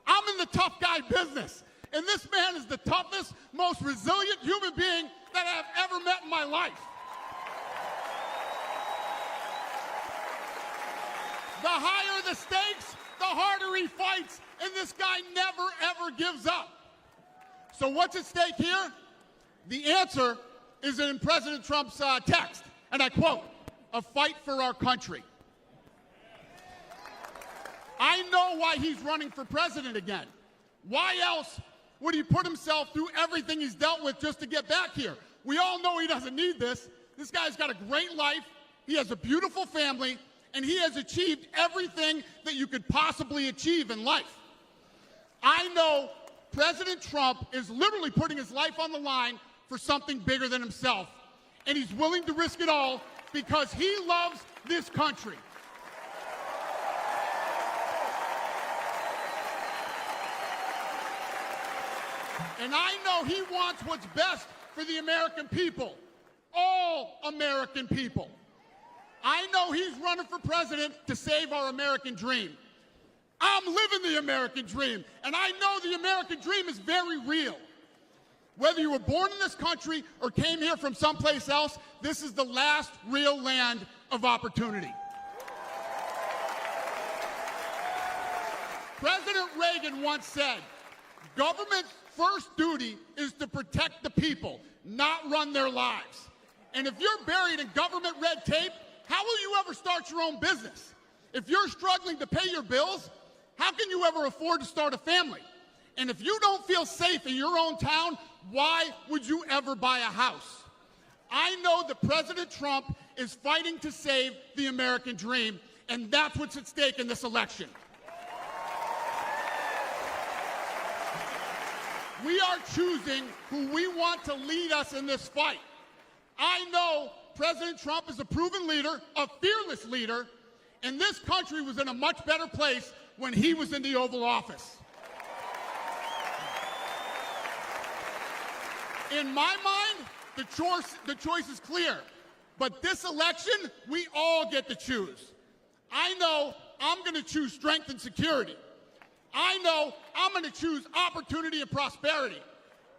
I'm in the tough guy business, and this man is the toughest, most resilient human being that I've ever met in my life. The higher the stakes, the harder he fights, and this guy never, ever gives up. So what's at stake here? The answer is in President Trump's text, and I quote, "A fight for our country." I know why he's running for president again. Why else would he put himself through everything he's dealt with just to get back here? We all know he doesn't need this. This guy's got a great life. He has a beautiful family, and he has achieved everything that you could possibly achieve in life. I know President Trump is literally putting his life on the line for something bigger than himself, and he's willing to risk it all because he loves this country. And I know he wants what's best for the American people, all American people. I know he's running for president to save our American dream. I'm living the American dream, and I know the American dream is very real. Whether you were born in this country or came here from someplace else, this is the last real land of opportunity. President Reagan once said, "Government's first duty is to protect the people, not run their lives." And if you're buried in government red tape, how will you ever start your own business? If you're struggling to pay your bills, how can you ever afford to start a family? And if you don't feel safe in your own town, why would you ever buy a house? I know that President Trump is fighting to save the American dream, and that's what's at stake in this election. We are choosing who we want to lead us in this fight. I know President Trump is a proven leader, a fearless leader, and this country was in a much better place when he was in the Oval Office. In my mind, the choice is clear. But this election, we all get to choose. I know I'm going to choose strength and security. I know I'm going to choose opportunity and prosperity.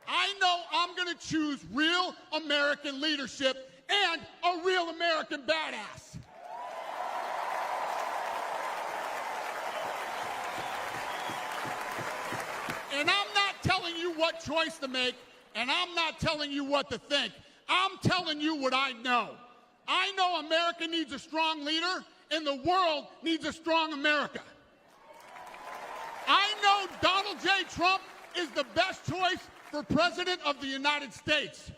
I know I'm going to choose real American leadership and a real American badass. And I'm not telling you what choice to make, and I'm not telling you what to think. I'm telling you what I know. I know America needs a strong leader, and the world needs a strong America. I know Donald J. Trump is the best choice for President of the United States.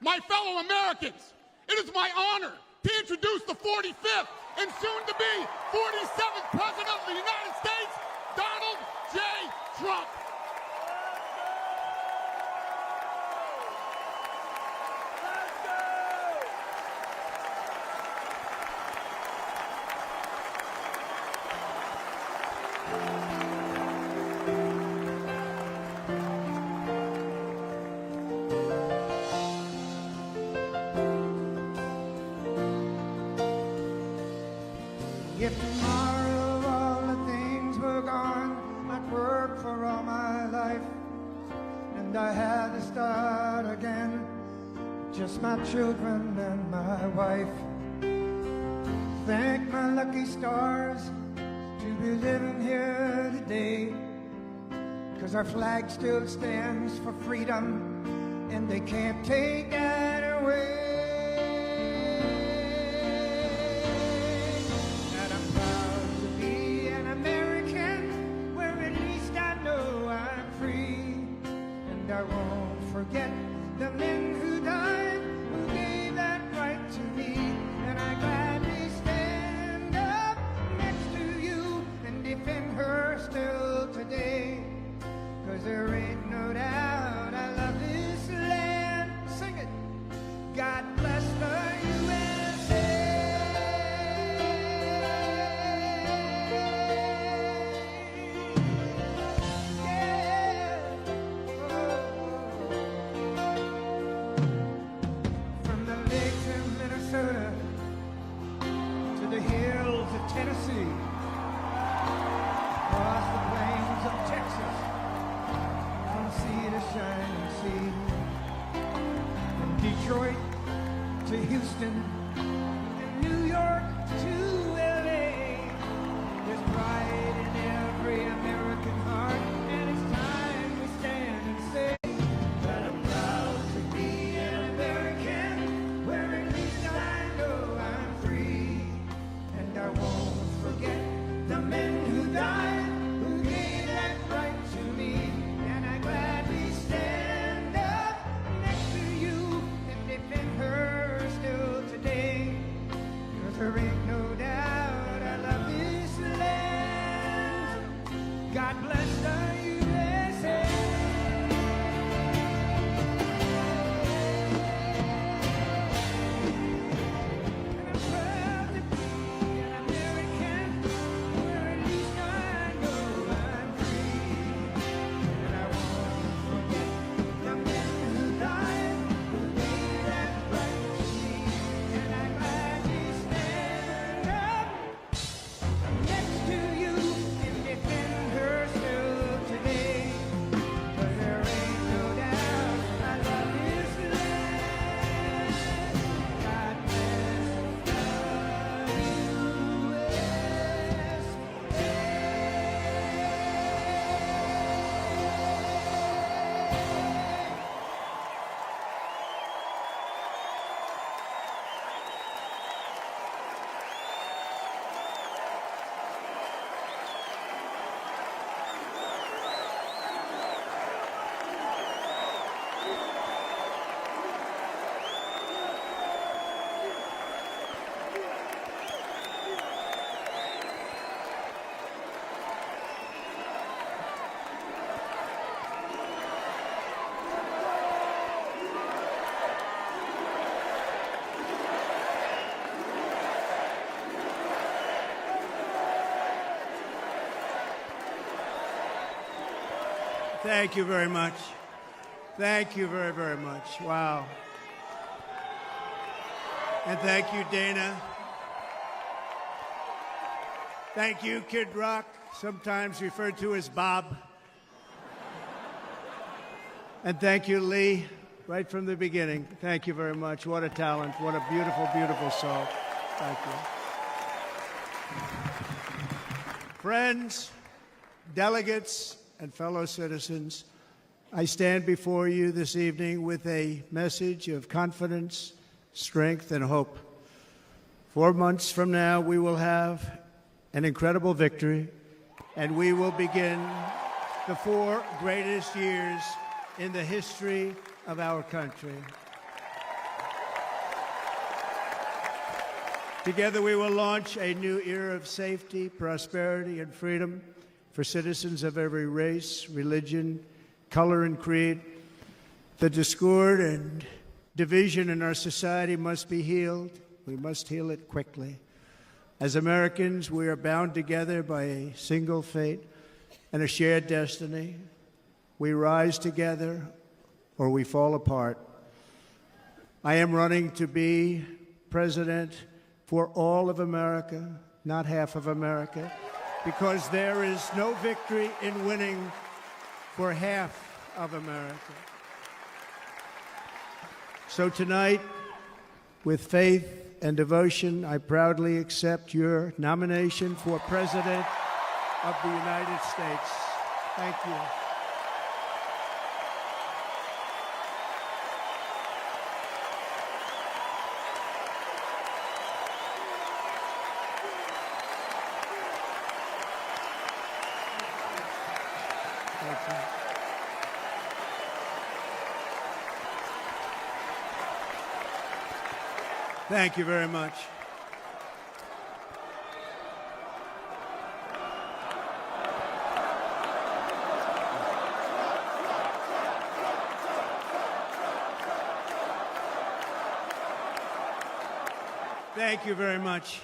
My fellow Americans, it is my honor to introduce the 45th and soon-to-be 47th President of the United States, Donald J. Trump. If tomorrow all the things were gone, I'd work for all my life, and I had to start again, just my children and my wife. Thank my lucky stars to be living here today, 'cause our flag still stands for freedom, and they can't take that away. And I'm proud to be an American, where at least I know I'm free, and I won't forget the men who died, who gave that right to me, and I gladly stand up next to you and defend her still today, 'cause there ain't no doubt I love this land. Sing it. God bless the USA. Yeah. From the lakes of Minnesota to the hills of Tennessee, across the plains of Texas, from sea to shining sea, from Detroit to Houston, and New York to LA, there's pride in every American heart, and it's time we stand and say that I'm proud to be an American, where at least I know I'm free, and I won't forget the men who died, who gave that right to me, and I gladly stand up next to you and defend her still today, 'cause there ain't no doubt I love this land. God bless the USA. And I'm proud to be an American, where at least I know I'm free, and I won't forget the men who died, who gave that right to me, and I gladly stand up next to you and defend her still today, 'cause there ain't no doubt I love this land. God bless the Thank you very much. Thank you very, very much. Wow. And thank you, Dana. Thank you, Kid Rock, sometimes referred to as Bob. And thank you, Lee, right from the beginning. Thank you very much. What a talent. What a beautiful, beautiful song. Thank you. Friends, delegates, and fellow citizens, I stand before you this evening with a message of confidence, strength, and hope. 4 months from now, we will have an incredible victory, and we will begin the 4 greatest years in the history of our country. Together, we will launch a new era of safety, prosperity, and freedom for citizens of every race, religion, color, and creed. The discord and division in our society must be healed. We must heal it quickly. As Americans, we are bound together by a single fate and a shared destiny. We rise together or we fall apart. I am running to be president for all of America, not half of America, because there is no victory in winning for half of America. So tonight, with faith and devotion, I proudly accept your nomination for President of the United States. Thank you. Thank you very much. Thank you very much.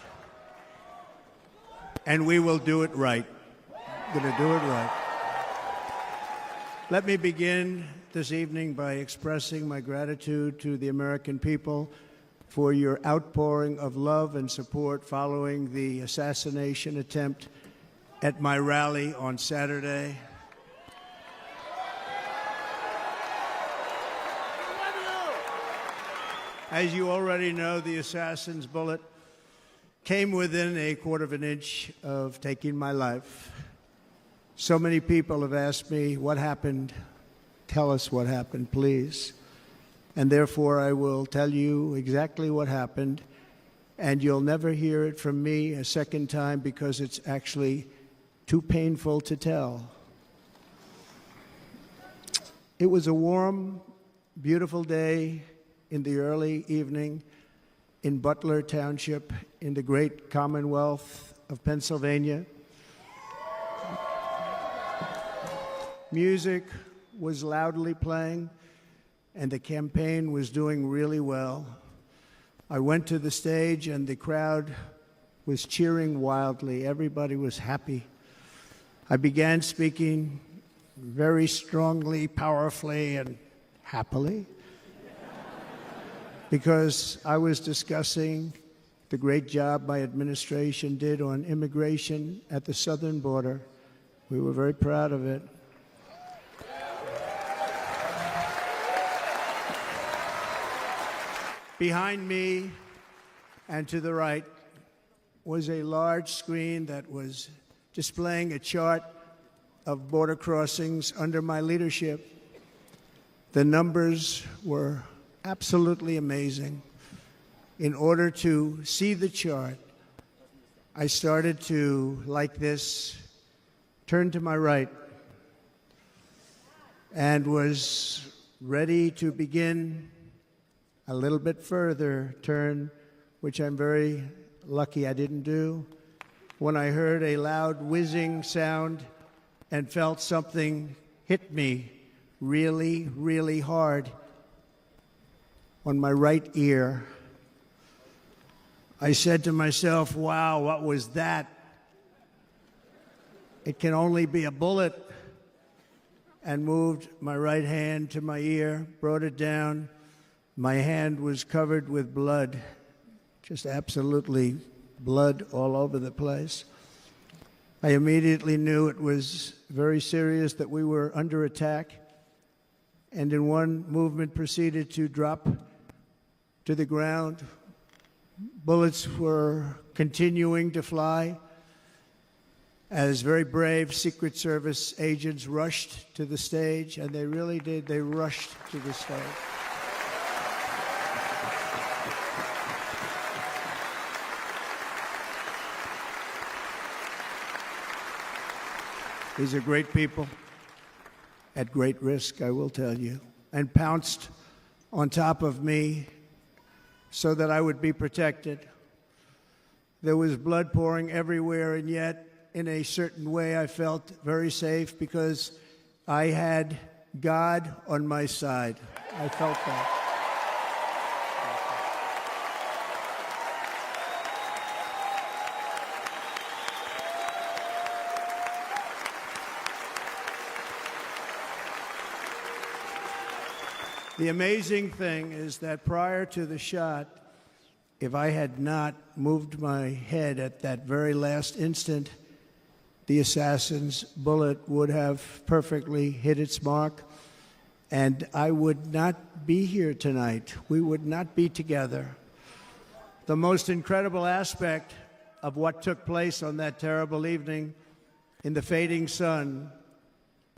And we will do it right. We're going to do it right. Let me begin this evening by expressing my gratitude to the American people for your outpouring of love and support following the assassination attempt at my rally on Saturday. As you already know, the assassin's bullet came within a quarter of an inch of taking my life. So many people have asked me, what happened? Tell us what happened, please. And therefore, I will tell you exactly what happened, and you'll never hear it from me a second time because it's actually too painful to tell. It was a warm, beautiful day in the early evening in Butler Township in the great Commonwealth of Pennsylvania. Music was loudly playing, and the campaign was doing really well. I went to the stage, and the crowd was cheering wildly. Everybody was happy. I began speaking very strongly, powerfully, and happily because I was discussing the great job my administration did on immigration at the southern border. We were very proud of it. Behind me and to the right was a large screen that was displaying a chart of border crossings under my leadership. The numbers were absolutely amazing. In order to see the chart, I started to, like this, turn to my right and was ready to begin a little bit further turn, which I'm very lucky I didn't do, when I heard a loud whizzing sound and felt something hit me really, really hard on my right ear. I said to myself, wow, what was that? It can only be a bullet. And moved my right hand to my ear, brought it down. My hand was covered with blood, just absolutely blood all over the place. I immediately knew it was very serious, that we were under attack, and in one movement proceeded to drop to the ground. Bullets were continuing to fly as very brave Secret Service agents rushed to the stage, and they really did. They rushed to the stage. These are great people at great risk, I will tell you, and pounced on top of me so that I would be protected. There was blood pouring everywhere, and yet, in a certain way, I felt very safe because I had God on my side. I felt that. The amazing thing is that prior to the shot, if I had not moved my head at that very last instant, the assassin's bullet would have perfectly hit its mark, and I would not be here tonight. We would not be together. The most incredible aspect of what took place on that terrible evening in the fading sun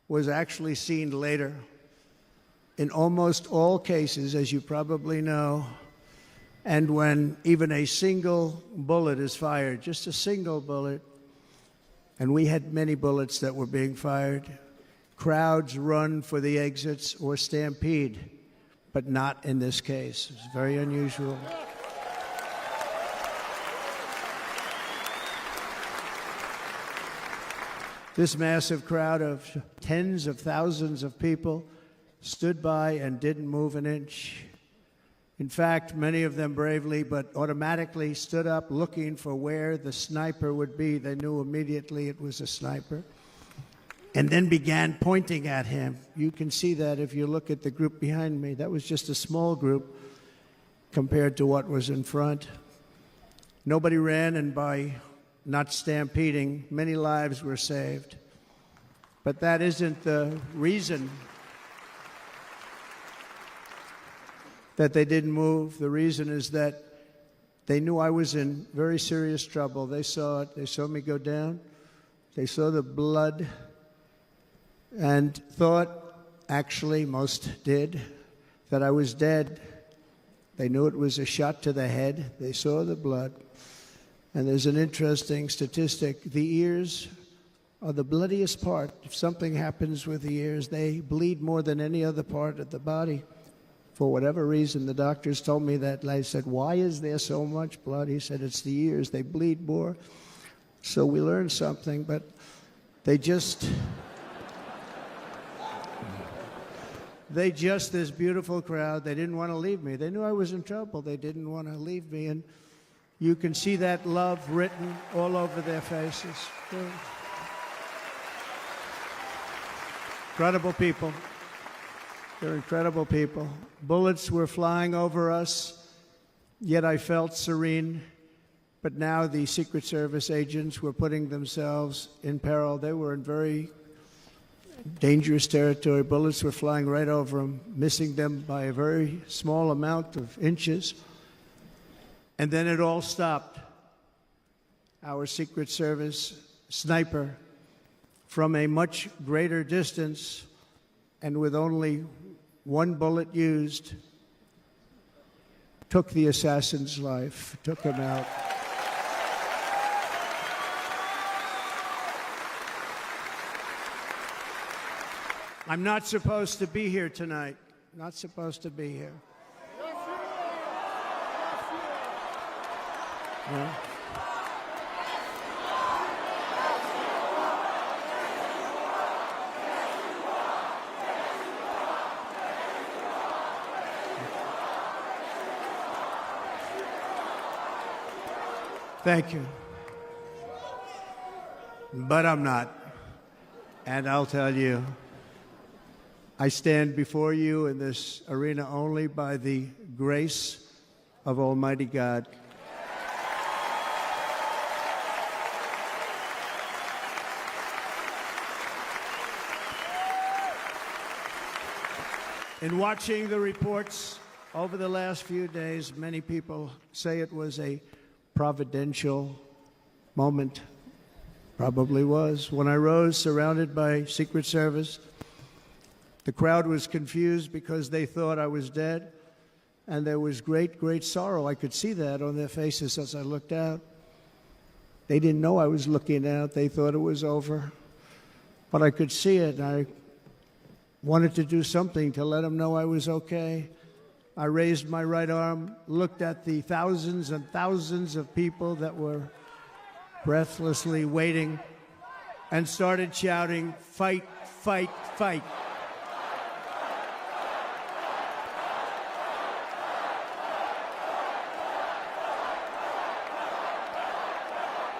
was actually seen later. In almost all cases, as you probably know, and when even a single bullet is fired, just a single bullet, and we had many bullets that were being fired, crowds run for the exits or stampede, but not in this case. It's very unusual. This massive crowd of tens of thousands of people stood by and didn't move an inch. In fact, many of them bravely but automatically stood up looking for where the sniper would be. They knew immediately it was a sniper, and then began pointing at him. You can see that if you look at the group behind me. That was just a small group compared to what was in front. Nobody ran, and by not stampeding, many lives were saved. But that isn't the reason that they didn't move. The reason is that they knew I was in very serious trouble. They saw it. They saw me go down. They saw the blood and thought, actually most did, that I was dead. They knew it was a shot to the head. They saw the blood. And there's an interesting statistic. The ears are the bloodiest part. If something happens with the ears, they bleed more than any other part of the body. For whatever reason, the doctors told me that. I said, why is there so much blood? He said, it's the ears. They bleed more. So we learned something, but this beautiful crowd, they didn't want to leave me. They knew I was in trouble. They didn't want to leave me. And you can see that love written all over their faces. Incredible people. They're incredible people. Bullets were flying over us, yet I felt serene. But now the Secret Service agents were putting themselves in peril. They were in very dangerous territory. Bullets were flying right over them, missing them by a very small amount of inches. And then it all stopped. Our Secret Service sniper, from a much greater distance and with only one bullet used, took the assassin's life, took him out. I'm not supposed to be here tonight. Not supposed to be here. Yeah. Thank you. But I'm not. And I'll tell you, I stand before you in this arena only by the grace of Almighty God. In watching the reports over the last few days, many people say it was a providential moment. Probably was. When I rose surrounded by Secret Service, the crowd was confused because they thought I was dead, and there was great, great sorrow. I could see that on their faces as I looked out. They didn't know I was looking out. They thought it was over. But I could see it, and I wanted to do something to let them know I was okay. I raised my right arm, looked at the thousands and thousands of people that were breathlessly waiting, and started shouting, "Fight, fight, fight."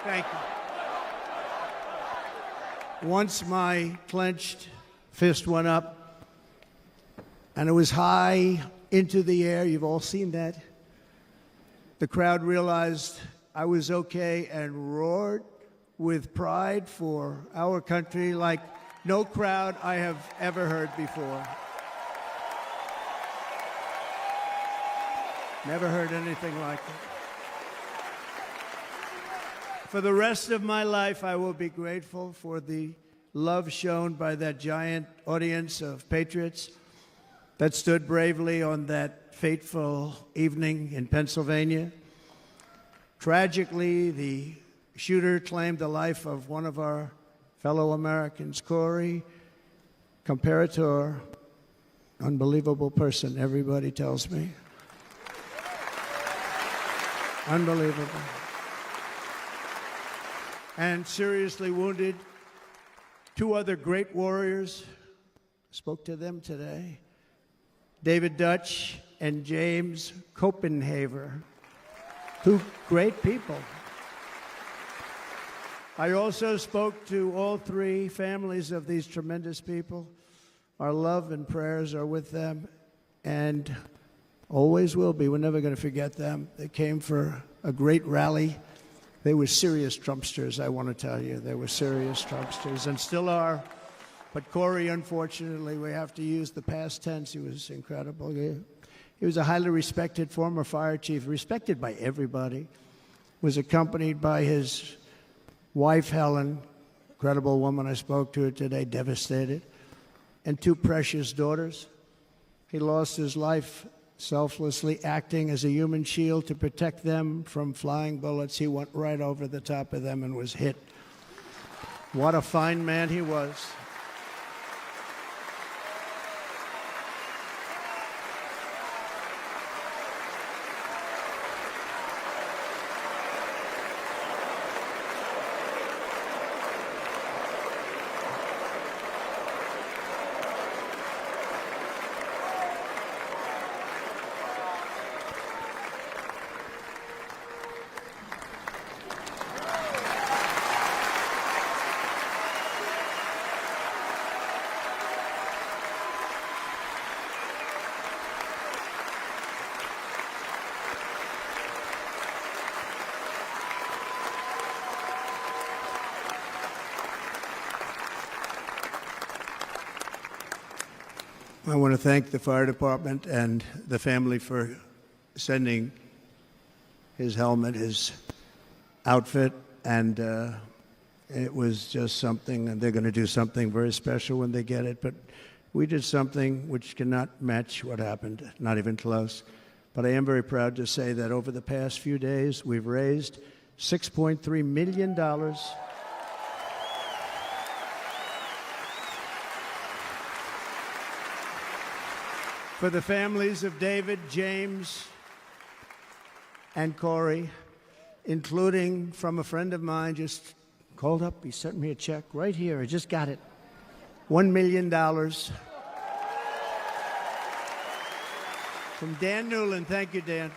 Thank you. Once my clenched fist went up, and it was high into the air. You've all seen that. The crowd realized I was okay and roared with pride for our country like no crowd I have ever heard before. Never heard anything like it. For the rest of my life, I will be grateful for the love shown by that giant audience of patriots that stood bravely on that fateful evening in Pennsylvania. Tragically, the shooter claimed the life of one of our fellow Americans, Corey, comparator, unbelievable person, everybody tells me. Unbelievable. And seriously wounded, 2 other great warriors, spoke to them today, David Dutch and James Copenhaver, 2 great people. I also spoke to all 3 families of these tremendous people. Our love and prayers are with them and always will be. We're never going to forget them. They came for a great rally. They were serious Trumpsters, I want to tell you. They were serious Trumpsters and still are. But Corey, unfortunately, we have to use the past tense. He was incredible. He was a highly respected former fire chief, respected by everybody. Was accompanied by his wife, Helen, incredible woman. I spoke to her today, devastated, and 2 precious daughters. He lost his life selflessly acting as a human shield to protect them from flying bullets. He went right over the top of them and was hit. What a fine man he was. I want to thank the fire department and the family for sending his helmet, his outfit, and it was just something, and they're going to do something very special when they get it. But we did something which cannot match what happened, not even close. But I am very proud to say that over the past few days, we've raised $6.3 million for the families of David, James, and Corey, including from a friend of mine just called up. He sent me a check right here. I just got it. $1 million from Dan Newland. Thank you, Dan.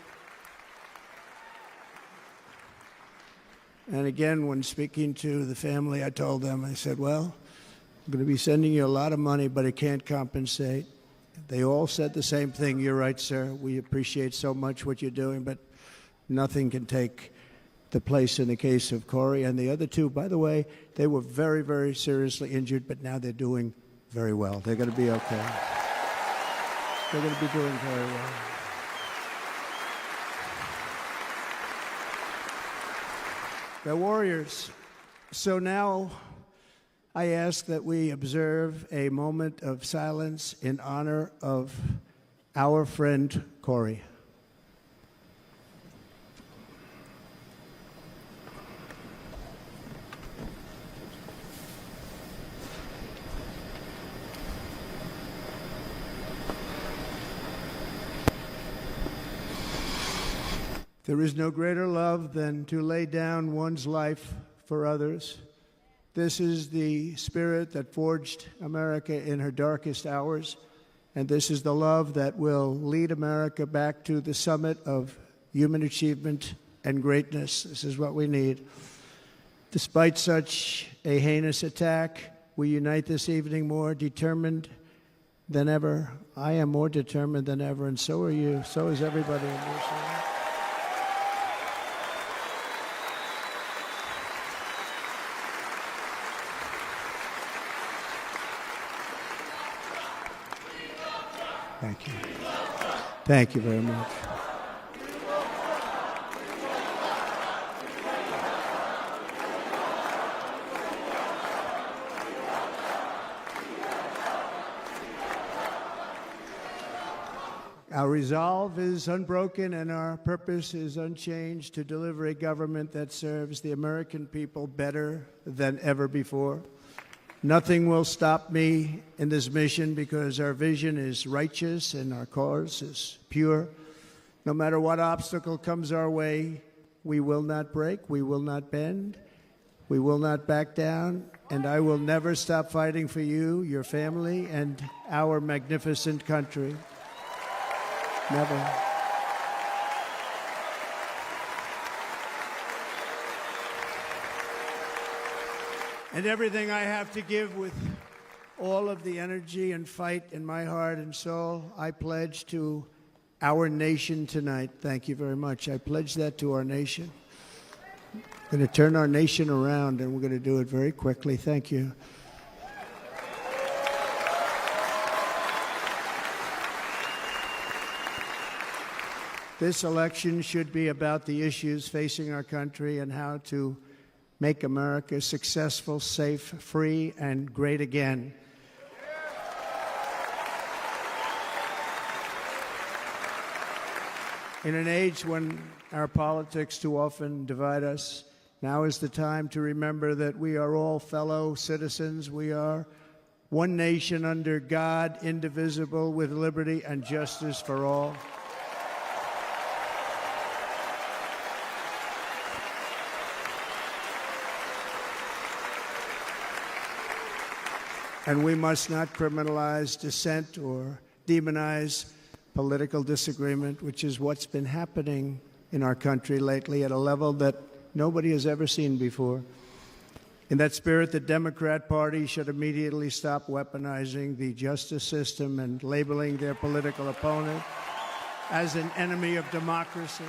And again, when speaking to the family, I told them, I said, well, I'm going to be sending you a lot of money, but it can't compensate. They all said the same thing. You're right, sir. We appreciate so much what you're doing, but nothing can take the place in the case of Corey. And the other 2, by the way, they were very, very seriously injured, but now they're doing very well. They're going to be okay. They're going to be doing very well. They're warriors. So now I ask that we observe a moment of silence in honor of our friend Corey. There is no greater love than to lay down one's life for others. This is the spirit that forged America in her darkest hours, and this is the love that will lead America back to the summit of human achievement and greatness. This is what we need. Despite such a heinous attack, we unite this evening more determined than ever. I am more determined than ever, and so are you. So is everybody in this room. Thank you. Thank you very much. Our resolve is unbroken and our purpose is unchanged to deliver a government that serves the American people better than ever before. Nothing will stop me in this mission because our vision is righteous and our cause is pure. No matter what obstacle comes our way, we will not break, we will not bend, we will not back down, and I will never stop fighting for you, your family, and our magnificent country. Never. And everything I have to give with all of the energy and fight in my heart and soul, I pledge to our nation tonight. Thank you very much. I pledge that to our nation. I'm going to turn our nation around, and we're going to do it very quickly. Thank you. This election should be about the issues facing our country and how to make America successful, safe, free, and great again. In an age when our politics too often divide us, now is the time to remember that we are all fellow citizens. We are one nation under God, indivisible, with liberty and justice for all. And we must not criminalize dissent or demonize political disagreement, which is what's been happening in our country lately at a level that nobody has ever seen before. In that spirit, the Democrat Party should immediately stop weaponizing the justice system and labeling their political opponent as an enemy of democracy.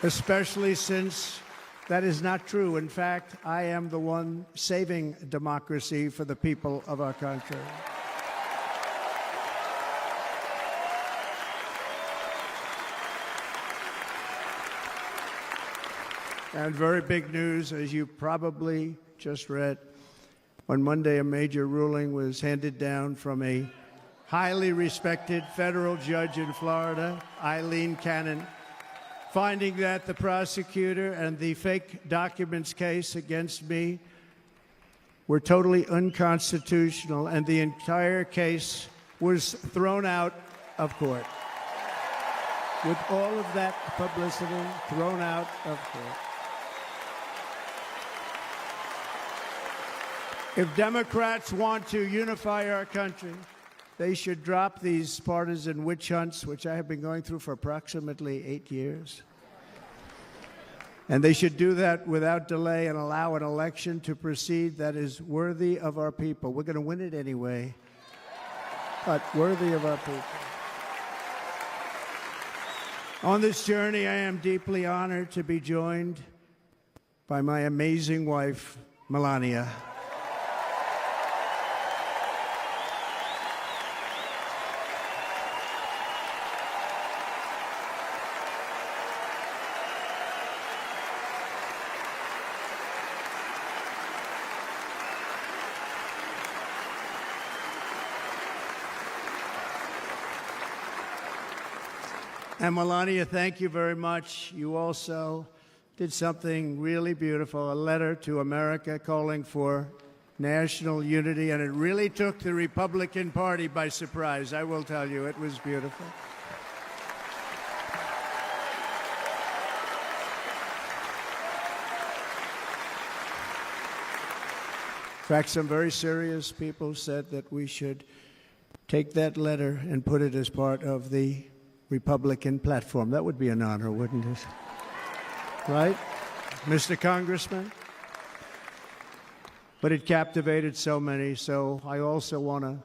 Especially since that is not true. In fact, I am the one saving democracy for the people of our country. And very big news, as you probably just read. On Monday, a major ruling was handed down from a highly respected federal judge in Florida, Eileen Cannon, finding that the prosecutor and the fake documents case against me were totally unconstitutional, and the entire case was thrown out of court. With all of that publicity, thrown out of court. If Democrats want to unify our country, they should drop these partisan witch hunts, which I have been going through for approximately 8 years. And they should do that without delay and allow an election to proceed that is worthy of our people. We're going to win it anyway, but worthy of our people. On this journey, I am deeply honored to be joined by my amazing wife, Melania. And Melania, thank you very much. You also did something really beautiful, a letter to America calling for national unity, and it really took the Republican Party by surprise. I will tell you, it was beautiful. In fact, some very serious people said that we should take that letter and put it as part of the Republican platform. That would be an honor, wouldn't it? Right, Mr. Congressman? But it captivated so many, so I also want to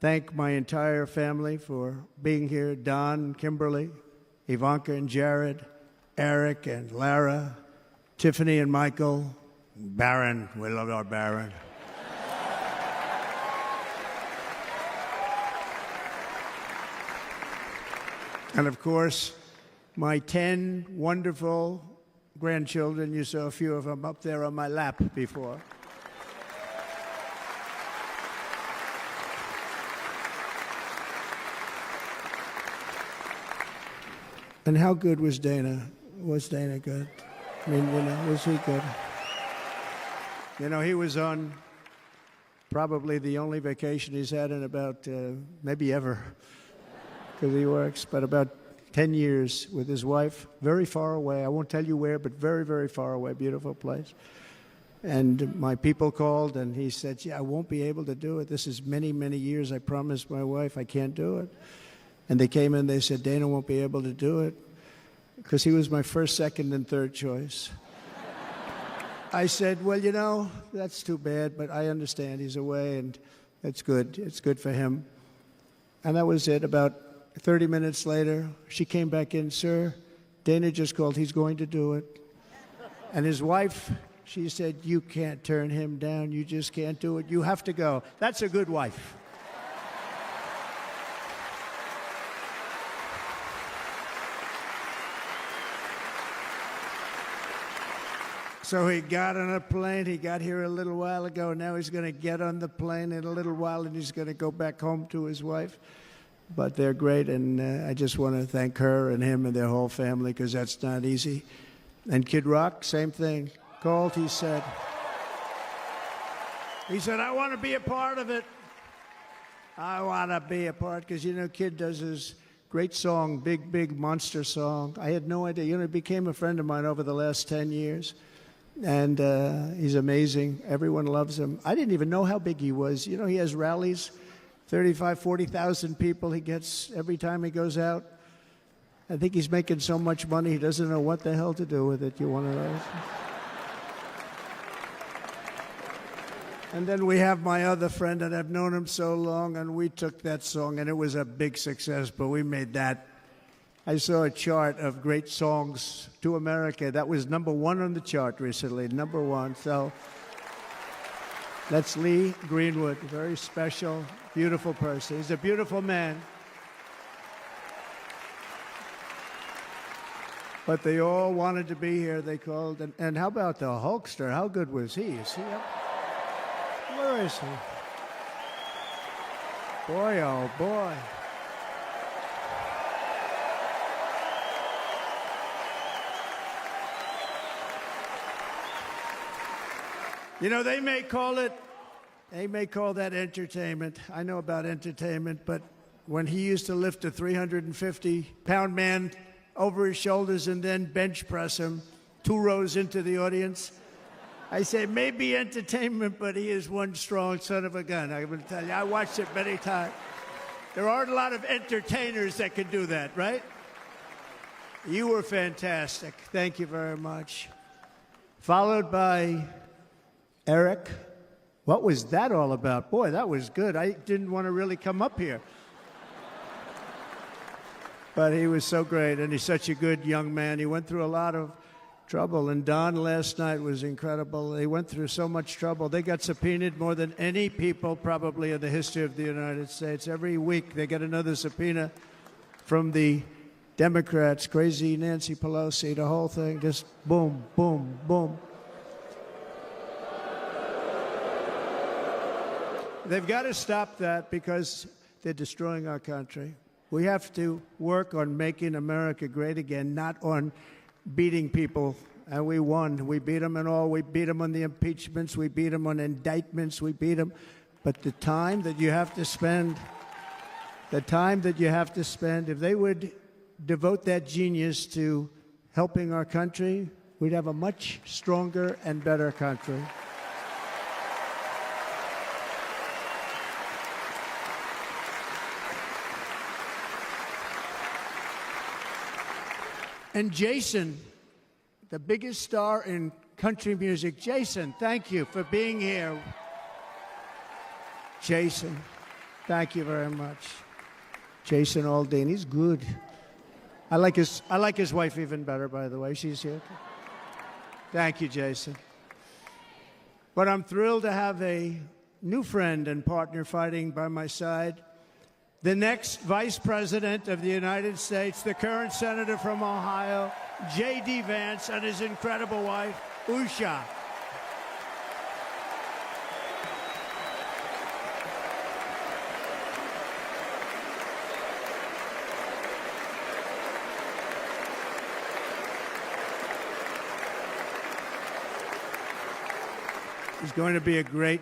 thank my entire family for being here. Don, Kimberly, Ivanka and Jared, Eric and Lara, Tiffany and Michael, Barron. We love our Barron. And of course, my 10 wonderful grandchildren. You saw a few of them up there on my lap before. And how good was Dana? Was Dana good? I mean, was he good? He was on probably the only vacation he's had in about, maybe ever, because he works, but about 10 years with his wife, very far away. I won't tell you where, but very, very far away, beautiful place. And my people called, and he said, I won't be able to do it. This is many, many years. I promised my wife I can't do it. And they came in, they said, Dana won't be able to do it, because he was my first, second, and third choice. I said, well, that's too bad, but I understand he's away, and it's good. It's good for him. And that was it. About 30 minutes later, she came back in, sir, Dana just called. He's going to do it. And his wife, she said, you can't turn him down. You just can't do it. You have to go. That's a good wife. So he got on a plane. He got here a little while ago. Now he's going to get on the plane in a little while, and he's going to go back home to his wife. But they're great, and I just want to thank her and him and their whole family, because that's not easy. And Kid Rock, same thing. Called, he said, I want to be a part of it. I want to be a part, because, Kid does his great song, Big, Big Monster song. I had no idea. He became a friend of mine over the last 10 years. And he's amazing. Everyone loves him. I didn't even know how big he was. He has rallies, 35,000, 40,000 people he gets every time he goes out. I think he's making so much money, he doesn't know what the hell to do with it. You want to know? And then we have my other friend, and I've known him so long, and we took that song, and it was a big success, but we made that. I saw a chart of great songs to America. That was #1 on the chart recently, #1. So that's Lee Greenwood, a very special, beautiful person. He's a beautiful man. But they all wanted to be here. They called. And how about the Hulkster? How good was he? Is he up? Where is he? Boy, oh boy. They may call that entertainment. I know about entertainment, but when he used to lift a 350-pound man over his shoulders and then bench press him 2 rows into the audience, I say maybe entertainment, but he is one strong son of a gun. I will tell you, I watched it many times. There aren't a lot of entertainers that can do that, right? You were fantastic. Thank you very much. Followed by Eric. What was that all about? Boy, that was good. I didn't want to really come up here. But he was so great, and he's such a good young man. He went through a lot of trouble, and Don last night was incredible. They went through so much trouble. They got subpoenaed more than any people probably in the history of the United States. Every week they get another subpoena from the Democrats, crazy Nancy Pelosi, the whole thing, just boom, boom, boom. They've got to stop that because they're destroying our country. We have to work on making America great again, not on beating people. And we won. We beat them and all. We beat them on the impeachments. We beat them on indictments. We beat them. But the time that you have to spend, if they would devote that genius to helping our country, we'd have a much stronger and better country. And Jason, the biggest star in country music. Jason, thank you for being here. Jason, thank you very much. Jason Aldean, he's good. I like his wife even better, by the way. She's here. Thank you, Jason. But I'm thrilled to have a new friend and partner fighting by my side, the next Vice President of the United States, the current Senator from Ohio, J.D. Vance, and his incredible wife, Usha. He's going to be a great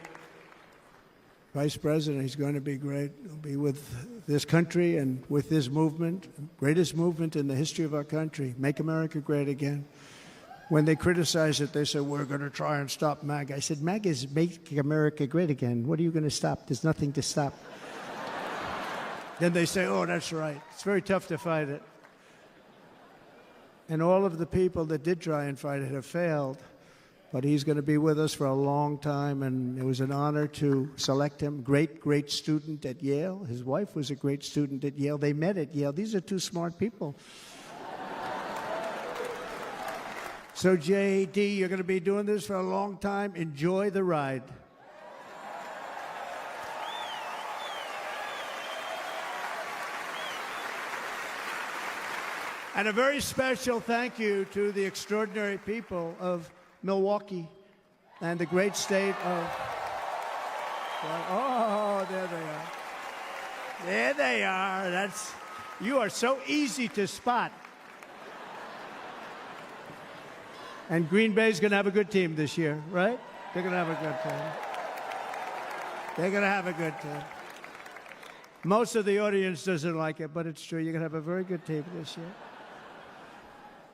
Vice President. He's going to be great. He'll be with this country and with this movement, greatest movement in the history of our country, Make America Great Again. When they criticize it, they say, we're going to try and stop MAGA. I said, MAGA is Make America Great Again. What are you going to stop? There's nothing to stop. Then they say, oh, that's right. It's very tough to fight it. And all of the people that did try and fight it have failed. But he's going to be with us for a long time, and it was an honor to select him. Great, great student at Yale. His wife was a great student at Yale. They met at Yale. These are two smart people. So, J.D., you're going to be doing this for a long time. Enjoy the ride. And a very special thank you to the extraordinary people of Milwaukee and the great state of, oh, there they are. There they are. You are so easy to spot. And Green Bay's going to have a good team this year, right? They're going to have a good team. They're going to have a good team. Most of the audience doesn't like it, but it's true. You're going to have a very good team this year.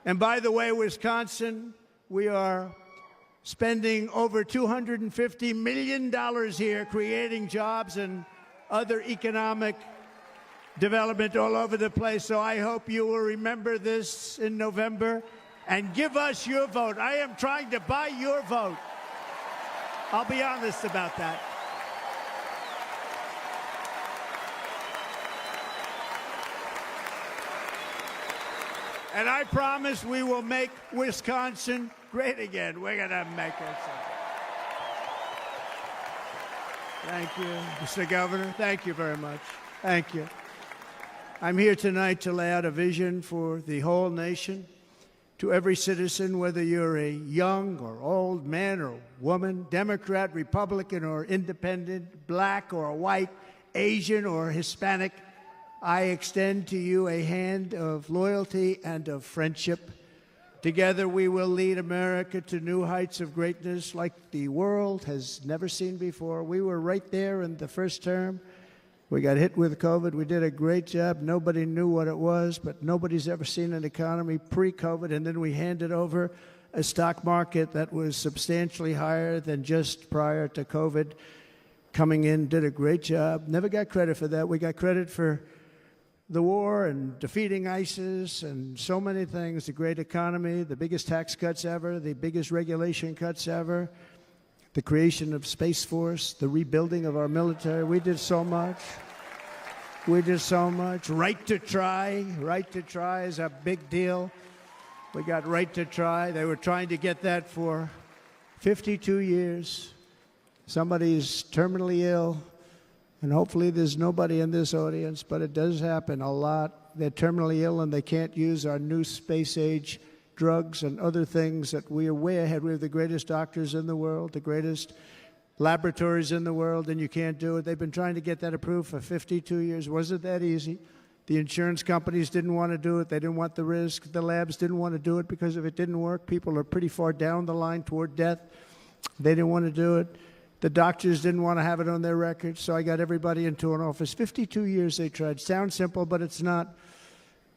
And by the way, Wisconsin, we are spending over $250 million here creating jobs and other economic development all over the place. So I hope you will remember this in November and give us your vote. I am trying to buy your vote. I'll be honest about that. And I promise we will make Wisconsin great again. We're going to make it so. Thank you, Mr. Governor. Thank you very much. Thank you. I'm here tonight to lay out a vision for the whole nation. To every citizen, whether you're a young or old man or woman, Democrat, Republican, or independent, black or white, Asian or Hispanic, I extend to you a hand of loyalty and of friendship. Together we will lead America to new heights of greatness like the world has never seen before. We were right there in the first term. We got hit with COVID. We did a great job. Nobody knew what it was, but nobody's ever seen an economy pre-COVID. And then we handed over a stock market that was substantially higher than just prior to COVID. Coming in, did a great job. Never got credit for that. We got credit for the war and defeating ISIS and so many things, the great economy, the biggest tax cuts ever, the biggest regulation cuts ever, the creation of Space Force, the rebuilding of our military. We did so much. We did so much. Right to try. Right to try is a big deal. We got right to try. They were trying to get that for 52 years. Somebody's terminally ill. And hopefully there's nobody in this audience, but it does happen a lot. They're terminally ill and they can't use our new space-age drugs and other things that we are way ahead. We have the greatest doctors in the world, the greatest laboratories in the world, and you can't do it. They've been trying to get that approved for 52 years. Wasn't that easy? The insurance companies didn't want to do it. They didn't want the risk. The labs didn't want to do it because if it didn't work, people are pretty far down the line toward death. They didn't want to do it. The doctors didn't want to have it on their records, so I got everybody into an office. 52 years they tried. Sounds simple, but it's not.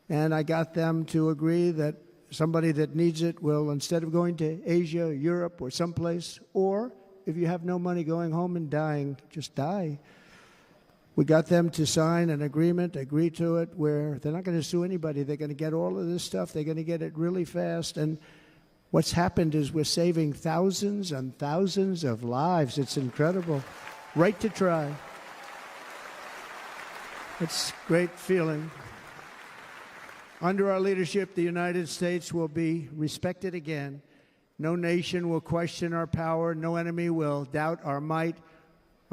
And I got them to agree that somebody that needs it will, instead of going to Asia, Europe, or someplace, or if you have no money going home and dying, just die. We got them to sign an agreement, agree to it, where they're not going to sue anybody. They're going to get all of this stuff. They're going to get it really fast. And what's happened is we're saving thousands and thousands of lives. It's incredible. Right to try. It's a great feeling. Under our leadership, the United States will be respected again. No nation will question our power. No enemy will doubt our might.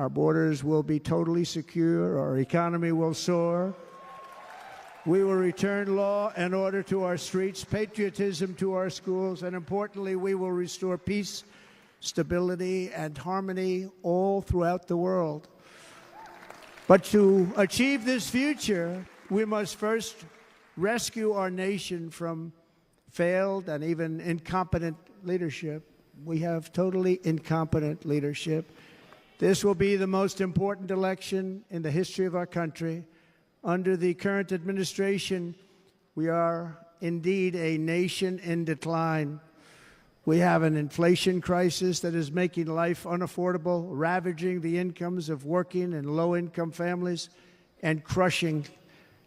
Our borders will be totally secure. Our economy will soar. We will return law and order to our streets, patriotism to our schools, and importantly, we will restore peace, stability, and harmony all throughout the world. But to achieve this future, we must first rescue our nation from failed and even incompetent leadership. We have totally incompetent leadership. This will be the most important election in the history of our country. Under the current administration, we are indeed a nation in decline. We have an inflation crisis that is making life unaffordable, ravaging the incomes of working and low-income families, and crushing,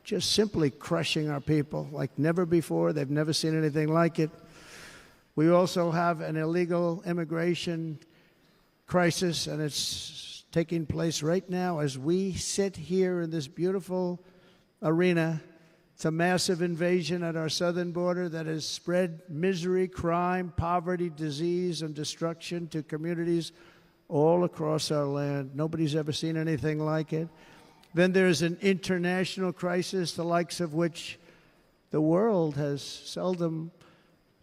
just simply crushing our people like never before. They've never seen anything like it. We also have an illegal immigration crisis, and it's taking place right now as we sit here in this beautiful arena. It's a massive invasion at our southern border that has spread misery, crime, poverty, disease, and destruction to communities all across our land. Nobody's ever seen anything like it. Then there's an international crisis, the likes of which the world has seldom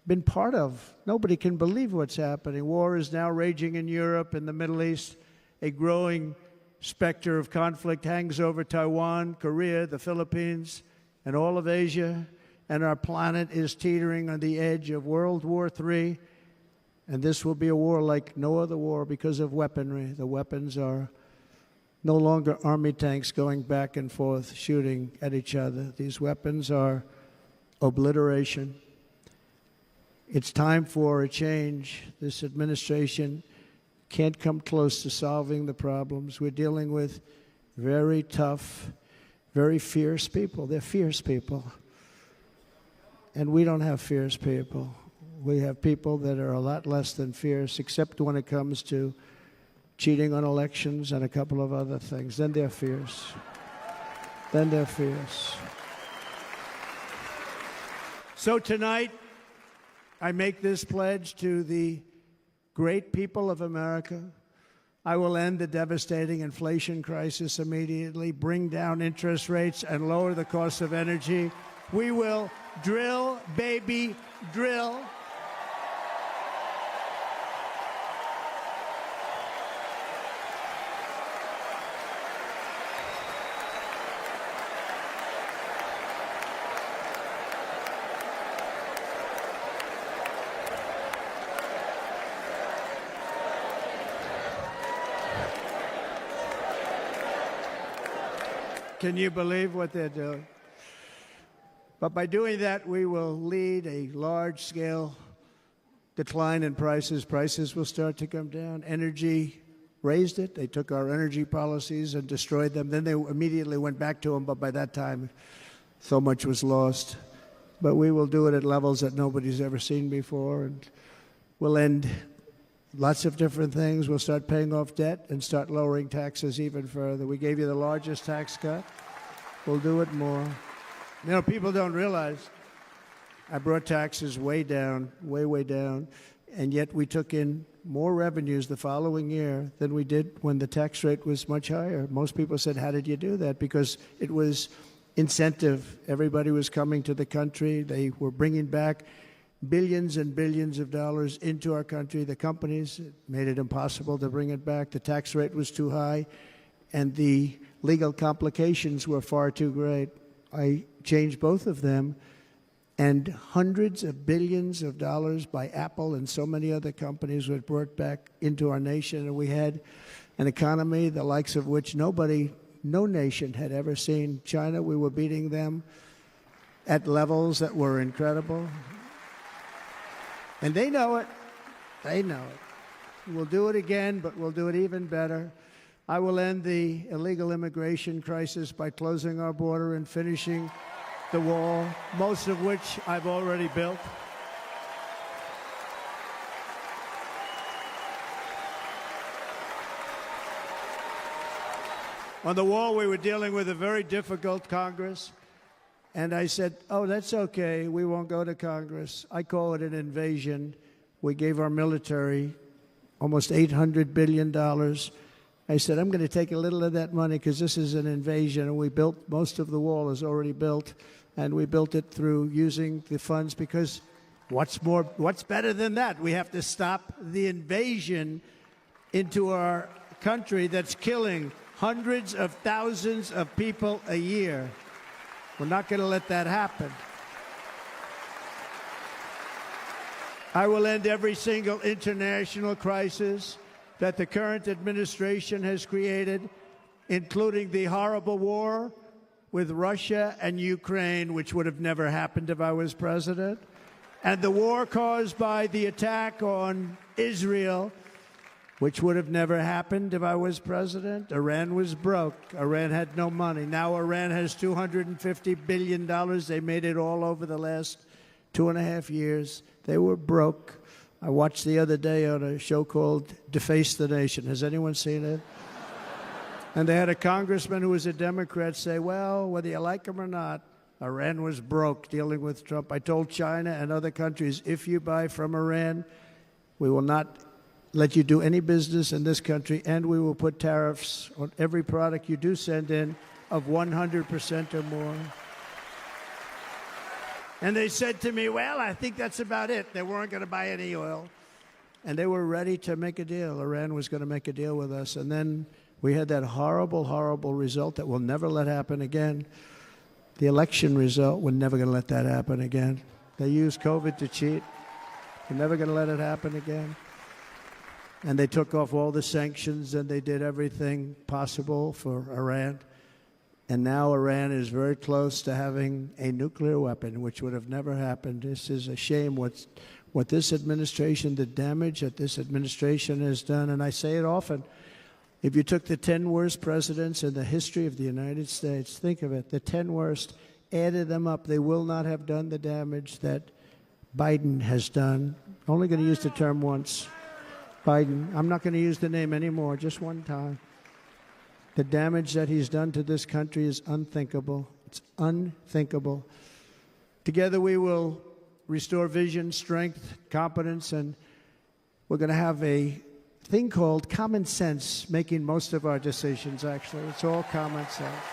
been part of. Nobody can believe what's happening. War is now raging in Europe and the Middle East. A growing specter of conflict hangs over Taiwan, Korea, the Philippines, and all of Asia. And our planet is teetering on the edge of World War III. And this will be a war like no other war because of weaponry. The weapons are no longer army tanks going back and forth shooting at each other. These weapons are obliteration. It's time for a change. This administration can't come close to solving the problems. We're dealing with very tough, very fierce people. They're fierce people. And we don't have fierce people. We have people that are a lot less than fierce, except when it comes to cheating on elections and a couple of other things. Then they're fierce. Then they're fierce. So tonight, I make this pledge to the great people of America. I will end the devastating inflation crisis immediately, bring down interest rates, and lower the cost of energy. We will drill, baby, drill. Can you believe what they're doing? But by doing that, we will lead a large-scale decline in prices. Prices will start to come down. Energy raised it. They took our energy policies and destroyed them. Then they immediately went back to them, but by that time, so much was lost. But we will do it at levels that nobody's ever seen before, and we'll end lots of different things. We'll start paying off debt and start lowering taxes even further. We gave you the largest tax cut. We'll do it more. You know, people don't realize I brought taxes way down, way down, and yet we took in more revenues the following year than we did when the tax rate was much higher. Most people said, how did you do that? Because it was incentive. Everybody was coming to the country. They were bringing back billions and billions of dollars into our country. The companies made it impossible to bring it back. The tax rate was too high, and the legal complications were far too great. I changed both of them, and hundreds of billions of dollars by Apple and so many other companies were brought back into our nation, and we had an economy the likes of which no nation had ever seen. China, we were beating them at levels that were incredible. And they know it. They know it. We'll do it again, but we'll do it even better. I will end the illegal immigration crisis by closing our border and finishing the wall, most of which I've already built. On the wall, we were dealing with a very difficult Congress. And I said, oh, that's okay. We won't go to Congress. I call it an invasion. We gave our military almost $800 billion, I said, I'm going to take a little of that money because this is an invasion, and we built, most of the wall is already built, and we built it through using the funds because what's better than that? We have to stop the invasion into our country that's killing hundreds of thousands of people a year. We're not going to let that happen. I will end every single international crisis that the current administration has created, including the horrible war with Russia and Ukraine, which would have never happened if I was president, and the war caused by the attack on Israel, which would have never happened if I was president. Iran was broke. Iran had no money. Now Iran has $250 billion. They made it all over the last 2.5 years. They were broke. I watched the other day on a show called Deface the Nation. Has anyone seen it? And they had a congressman who was a Democrat say, well, whether you like him or not, Iran was broke dealing with Trump. I told China and other countries, if you buy from Iran, we will not let you do any business in this country, and we will put tariffs on every product you do send in of 100% or more. And they said to me, well, I think that's about it. They weren't going to buy any oil. And they were ready to make a deal. Iran was going to make a deal with us. And then we had that horrible, horrible result that we'll never let happen again. The election result, we're never going to let that happen again. They used COVID to cheat. We're never going to let it happen again. And they took off all the sanctions, and they did everything possible for Iran. And now Iran is very close to having a nuclear weapon, which would have never happened. This is a shame what this administration, the damage that this administration has done. And I say it often, if you took the 10 worst presidents in the history of the United States, think of it, the 10 worst, added them up, they will not have done the damage that Biden has done. Only going to use the term once. Biden. I'm not going to use the name anymore, just one time. The damage that he's done to this country is unthinkable. It's unthinkable. Together we will restore vision, strength, competence, and we're going to have a thing called common sense making most of our decisions, actually. It's all common sense.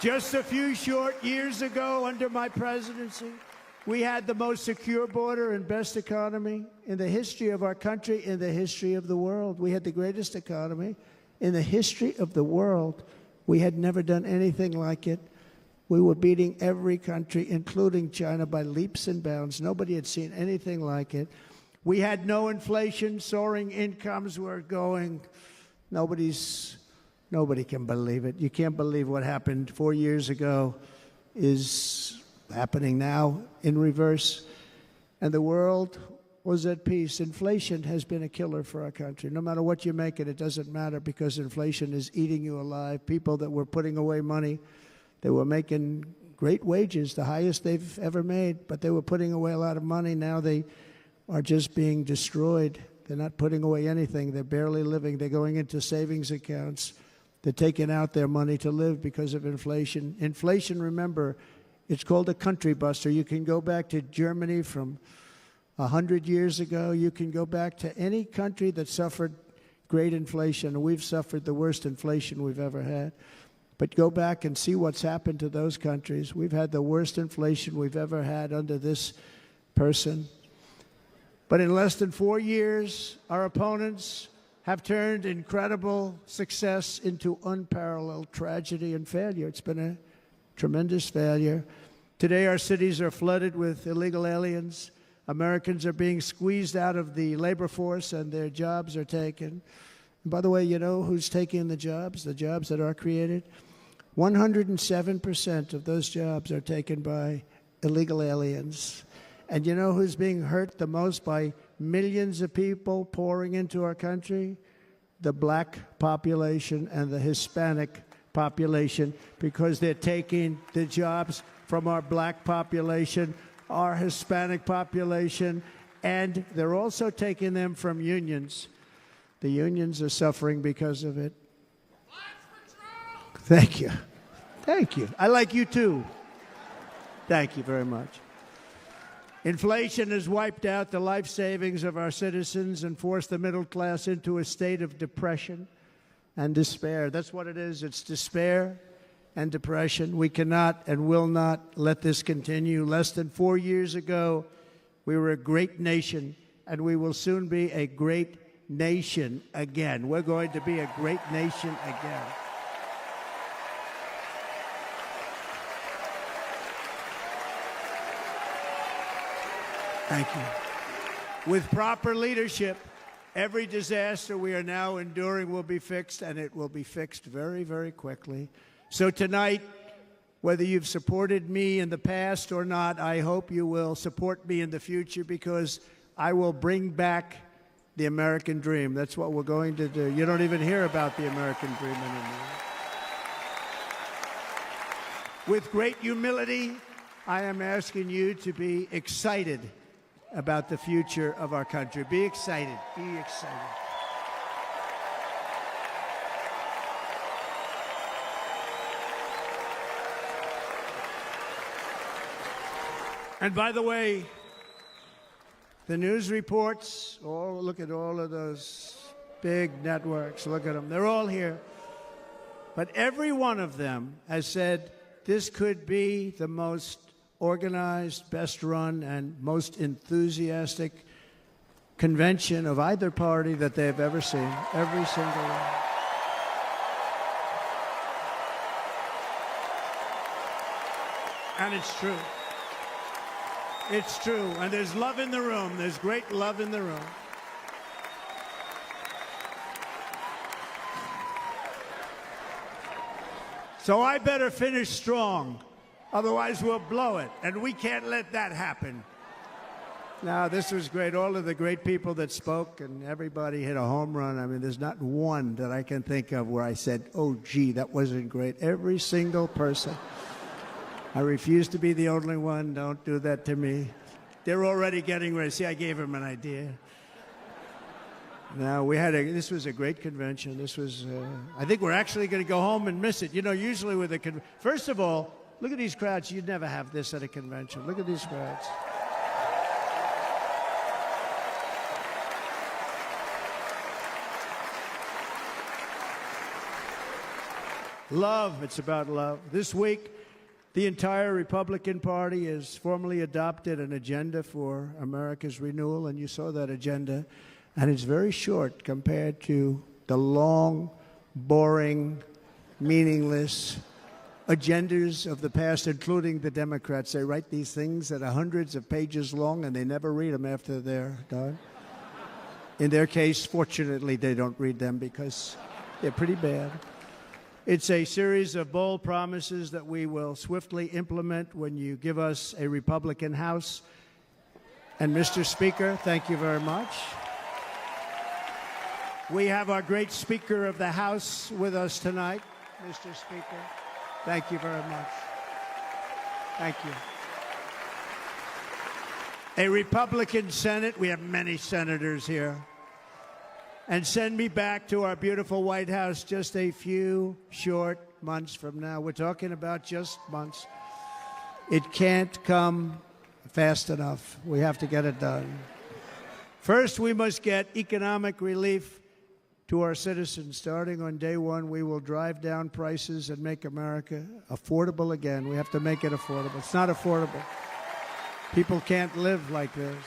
Just a few short years ago, under my presidency, we had the most secure border and best economy in the history of our country, in the history of the world. We had the greatest economy in the history of the world. We had never done anything like it. We were beating every country, including China, by leaps and bounds. Nobody had seen anything like it. We had no inflation. Soaring incomes were going. Nobody can believe it. You can't believe what happened 4 years ago is happening now in reverse. And the world was at peace. Inflation has been a killer for our country. No matter what you make it doesn't matter because inflation is eating you alive. People that were putting away money, they were making great wages, the highest they've ever made, but they were putting away a lot of money. Now they are just being destroyed. They're not putting away anything. They're barely living. They're going into savings accounts. They're taking out their money to live because of inflation. Inflation, remember, it's called a country buster. You can go back to Germany from 100 years ago. You can go back to any country that suffered great inflation. We've suffered the worst inflation we've ever had. But go back and see what's happened to those countries. We've had the worst inflation we've ever had under this person. But in less than 4 years, our opponents have turned incredible success into unparalleled tragedy and failure. It's been a tremendous failure. Today, our cities are flooded with illegal aliens. Americans are being squeezed out of the labor force and their jobs are taken. And by the way, you know who's taking the jobs that are created? 107% of those jobs are taken by illegal aliens. And you know who's being hurt the most by millions of people pouring into our country? The black population and the Hispanic population, because they're taking the jobs from our black population, our Hispanic population, and they're also taking them from unions. The unions are suffering because of it. Thank you. Thank you. I like you too. Thank you very much. Inflation has wiped out the life savings of our citizens and forced the middle class into a state of depression and despair. That's what it is. It's despair and depression. We cannot and will not let this continue. Less than 4 years ago, we were a great nation, and we will soon be a great nation again. We're going to be a great nation again. Thank you. With proper leadership, every disaster we are now enduring will be fixed, and it will be fixed very, very quickly. So tonight, whether you've supported me in the past or not, I hope you will support me in the future, because I will bring back the American dream. That's what we're going to do. You don't even hear about the American dream anymore. With great humility, I am asking you to be excited about the future of our country. Be excited. Be excited. And by the way, the news reports, look at all of those big networks. Look at them. They're all here. But every one of them has said this could be the most organized, best run, and most enthusiastic convention of either party that they've ever seen. Every single one. And it's true. It's true. And there's love in the room. There's great love in the room. So I better finish strong. Otherwise, we'll blow it. And we can't let that happen. Now, this was great. All of the great people that spoke, and everybody hit a home run. I mean, there's not one that I can think of where I said, oh, gee, that wasn't great. Every single person. I refuse to be the only one. Don't do that to me. They're already getting ready. See, I gave them an idea. Now, this was a great convention. This was, I think we're actually going to go home and miss it. You know, usually with a first of all, look at these crowds. You'd never have this at a convention. Look at these crowds. Love. It's about love. This week, the entire Republican Party has formally adopted an agenda for America's renewal, and you saw that agenda. And it's very short compared to the long, boring, meaningless agendas of the past, including the Democrats. They write these things that are hundreds of pages long, and they never read them after they're done. In their case, fortunately, they don't read them because they're pretty bad. It's a series of bold promises that we will swiftly implement when you give us a Republican House. And Mr. Speaker, thank you very much. We have our great Speaker of the House with us tonight, Mr. Speaker. Thank you very much. Thank you. A Republican Senate. We have many senators here. And send me back to our beautiful White House just a few short months from now. We're talking about just months. It can't come fast enough. We have to get it done. First, we must get economic relief to our citizens. Starting on day one, we will drive down prices and make America affordable again. We have to make it affordable. It's not affordable. People can't live like this.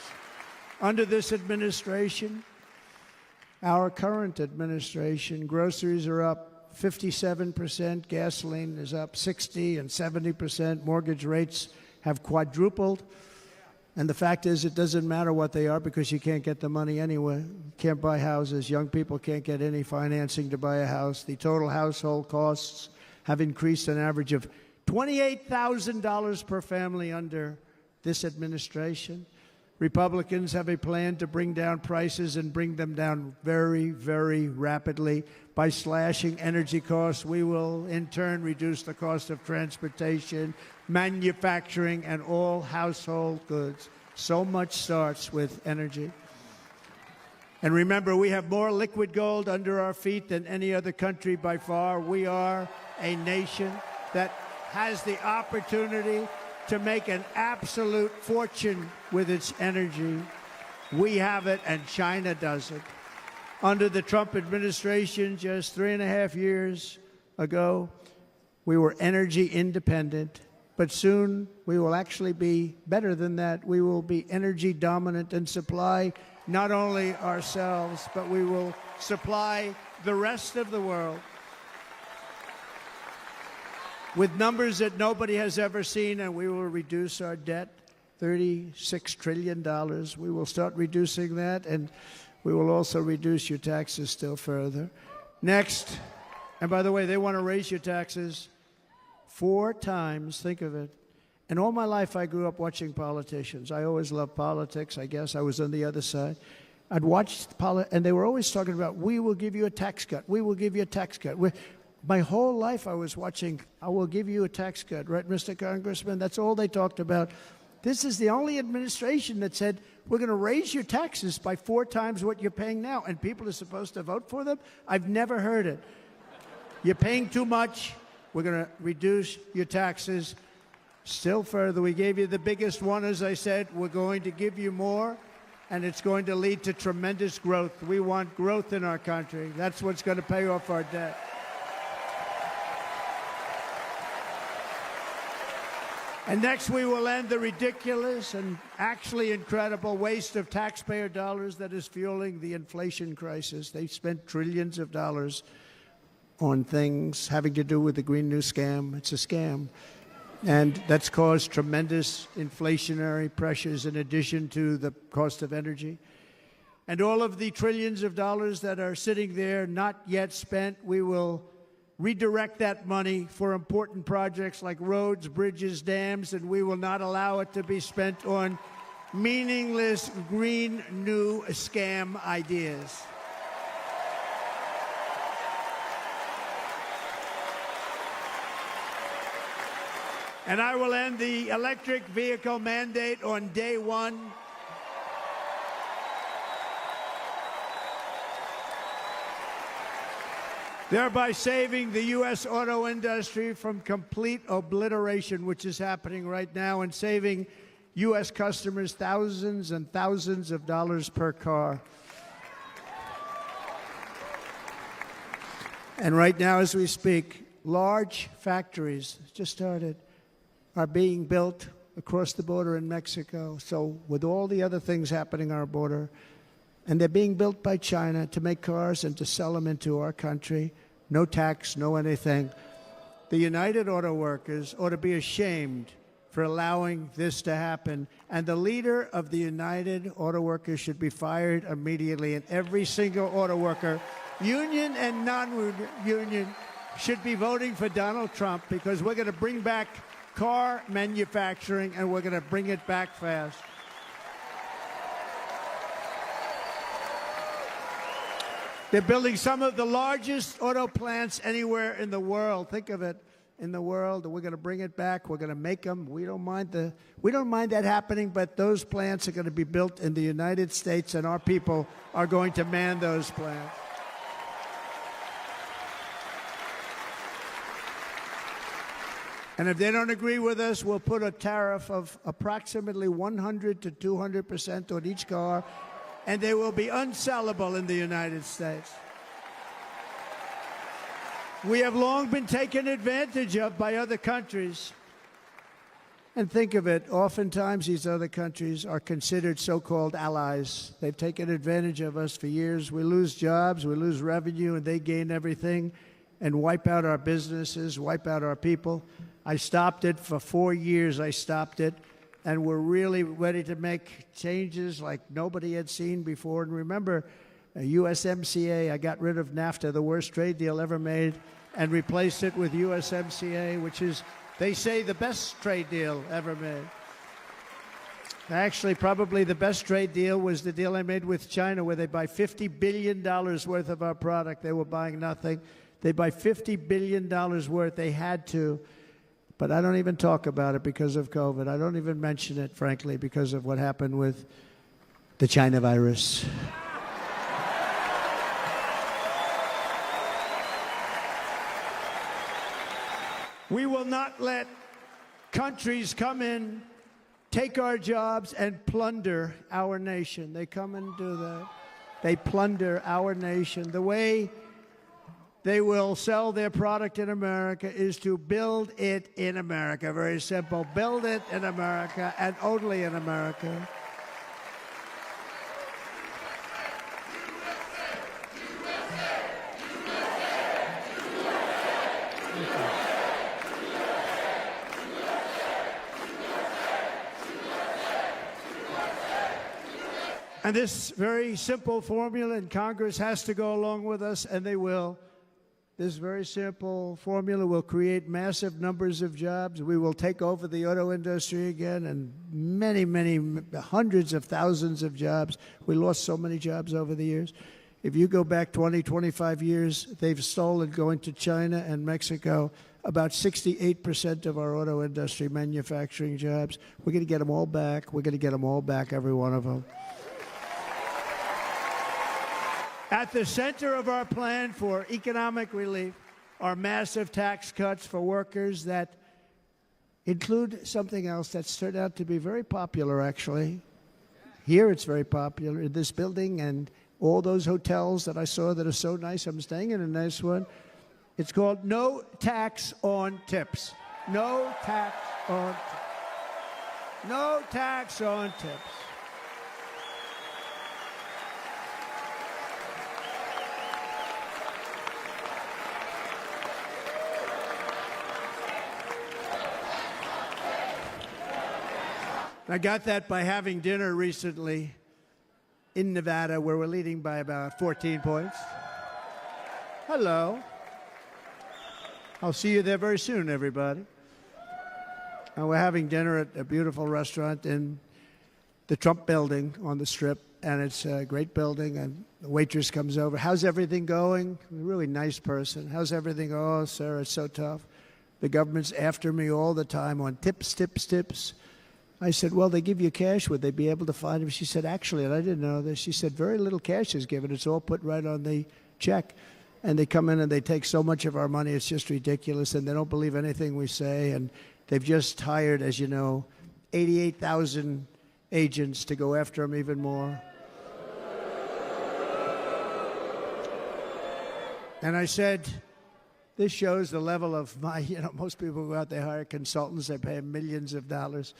Under this administration, our current administration, groceries are up 57%, gasoline is up 60% and 70%, mortgage rates have quadrupled. And the fact is, it doesn't matter what they are because you can't get the money anyway. You can't buy houses. Young people can't get any financing to buy a house. The total household costs have increased an average of $28,000 per family under this administration. Republicans have a plan to bring down prices and bring them down very, very rapidly. By slashing energy costs, we will in turn reduce the cost of transportation, manufacturing, and all household goods. So much starts with energy. And remember, we have more liquid gold under our feet than any other country by far. We are a nation that has the opportunity to make an absolute fortune with its energy. We have it, and China doesn't. Under the Trump administration, just 3.5 years ago, we were energy independent, but soon we will actually be better than that. We will be energy dominant and supply not only ourselves, but we will supply the rest of the world with numbers that nobody has ever seen, and we will reduce our debt, $36 trillion. We will start reducing that, and we will also reduce your taxes still further. Next, and by the way, they want to raise your taxes 4 times, think of it. And all my life I grew up watching politicians. I always loved politics, I guess. I was on the other side. I'd watch and they were always talking about, we will give you a tax cut. We will give you a tax cut. My whole life I was watching, I will give you a tax cut, right, Mr. Congressman? That's all they talked about. This is the only administration that said, we're going to raise your taxes by 4 times what you're paying now, and people are supposed to vote for them? I've never heard it. You're paying too much. We're going to reduce your taxes still further. We gave you the biggest one, as I said. We're going to give you more, and it's going to lead to tremendous growth. We want growth in our country. That's what's going to pay off our debt. And next, we will end the ridiculous and actually incredible waste of taxpayer dollars that is fueling the inflation crisis. They've spent trillions of dollars on things having to do with the Green New Scam. It's a scam. And that's caused tremendous inflationary pressures in addition to the cost of energy. And all of the trillions of dollars that are sitting there not yet spent, we will redirect that money for important projects like roads, bridges, dams, and we will not allow it to be spent on meaningless Green New Scam ideas. And I will end the electric vehicle mandate on day 1. Thereby saving the U.S. auto industry from complete obliteration, which is happening right now, and saving U.S. customers thousands and thousands of dollars per car. And right now, as we speak, large factories just started are being built across the border in Mexico. So with all the other things happening on our border, and they're being built by China to make cars and to sell them into our country. No tax, no anything. The United Auto Workers ought to be ashamed for allowing this to happen. And the leader of the United Auto Workers should be fired immediately. And every single auto worker, union and non-union, should be voting for Donald Trump, because we're going to bring back car manufacturing, and we're going to bring it back fast. They're building some of the largest auto plants anywhere in the world. Think of it, in the world. We're going to bring it back. We're going to make them. We don't mind that happening, but those plants are going to be built in the United States, and our people are going to man those plants. And if they don't agree with us, we'll put a tariff of approximately 100 to 200% on each car, and they will be unsellable in the United States. We have long been taken advantage of by other countries. And think of it, oftentimes these other countries are considered so-called allies. They've taken advantage of us for years. We lose jobs, we lose revenue, and they gain everything and wipe out our businesses, wipe out our people. I stopped it for 4 years. I stopped it. And we're really ready to make changes like nobody had seen before. And remember, USMCA, I got rid of NAFTA, the worst trade deal ever made, and replaced it with USMCA, which is, they say, the best trade deal ever made. Actually, probably the best trade deal was the deal I made with China, where they buy $50 billion worth of our product. They were buying nothing. They buy $50 billion worth. They had to. But I don't even talk about it because of COVID. I don't even mention it, frankly, because of what happened with the China virus. We will not let countries come in, take our jobs, and plunder our nation. They come and do that. They plunder our nation. The way they will sell their product in America is to build it in America. Very simple. Build it in America and only in America. And this very simple formula, and Congress has to go along with us, and they will. This very simple formula will create massive numbers of jobs. We will take over the auto industry again, and many, many hundreds of thousands of jobs. We lost so many jobs over the years. If you go back 20, 25 years, they've stolen, going to China and Mexico, about 68% of our auto industry manufacturing jobs. We're going to get them all back. We're going to get them all back, every one of them. At the center of our plan for economic relief are massive tax cuts for workers that include something else that's turned out to be very popular, actually. Here it's very popular in this building and all those hotels that I saw that are so nice. I'm staying in a nice one. It's called no tax on tips. No tax on tips. No tax on tips. I got that by having dinner recently in Nevada, where we're leading by about 14 points. Hello. I'll see you there very soon, everybody. And we're having dinner at a beautiful restaurant in the Trump building on the Strip, and it's a great building, and the waitress comes over. How's everything going? A really nice person. How's everything? Oh, sir, it's so tough. The government's after me all the time on tips, tips, tips. I said, well, they give you cash. Would they be able to find him? She said, actually, and I didn't know this, she said, very little cash is given. It's all put right on the check. And they come in and they take so much of our money, it's just ridiculous. And they don't believe anything we say. And they've just hired, as you know, 88,000 agents to go after him even more. And I said, this shows the level of my, most people go out, they hire consultants, they pay them millions of dollars.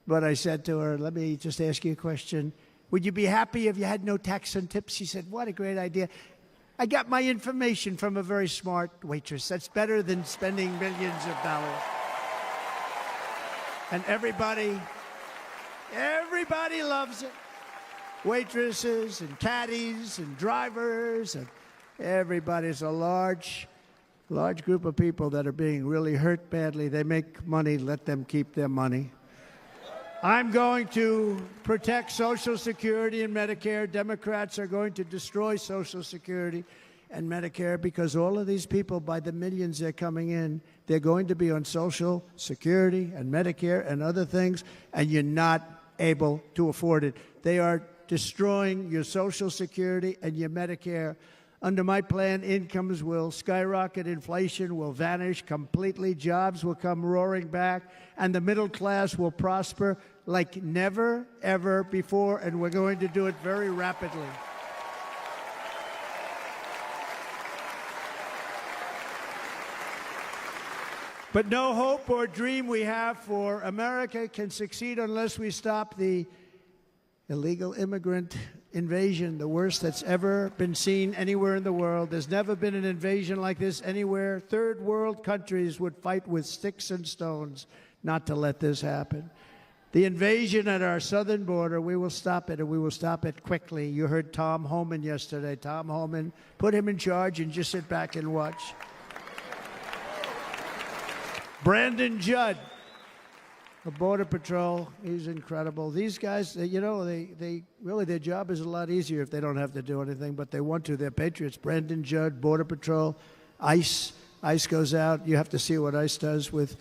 But I said to her, let me just ask you a question. Would you be happy if you had no tax on tips? She said, what a great idea. I got my information from a very smart waitress. That's better than spending millions of dollars. And everybody loves it. Waitresses and caddies and drivers and everybody. It's a large group of people that are being really hurt badly. They make money, let them keep their money. I'm going to protect Social Security and Medicare. Democrats are going to destroy Social Security and Medicare because all of these people, by the millions they're coming in, they're going to be on Social Security and Medicare and other things, and you're not able to afford it. They are destroying your Social Security and your Medicare. Under my plan, incomes will skyrocket, inflation will vanish completely, jobs will come roaring back, and the middle class will prosper like never, ever before, and we're going to do it very rapidly. But no hope or dream we have for America can succeed unless we stop the illegal immigrant invasion, the worst that's ever been seen anywhere in the world. There's never been an invasion like this anywhere. Third world countries would fight with sticks and stones not to let this happen. The invasion at our southern border, we will stop it, and we will stop it quickly. You heard Tom Homan yesterday. Tom Homan, put him in charge and just sit back and watch. Brandon Judd, the Border Patrol, he's incredible. These guys, they really, their job is a lot easier if they don't have to do anything, but they want to. They're patriots. Brandon Judd, Border Patrol, ICE. ICE goes out. You have to see what ICE does with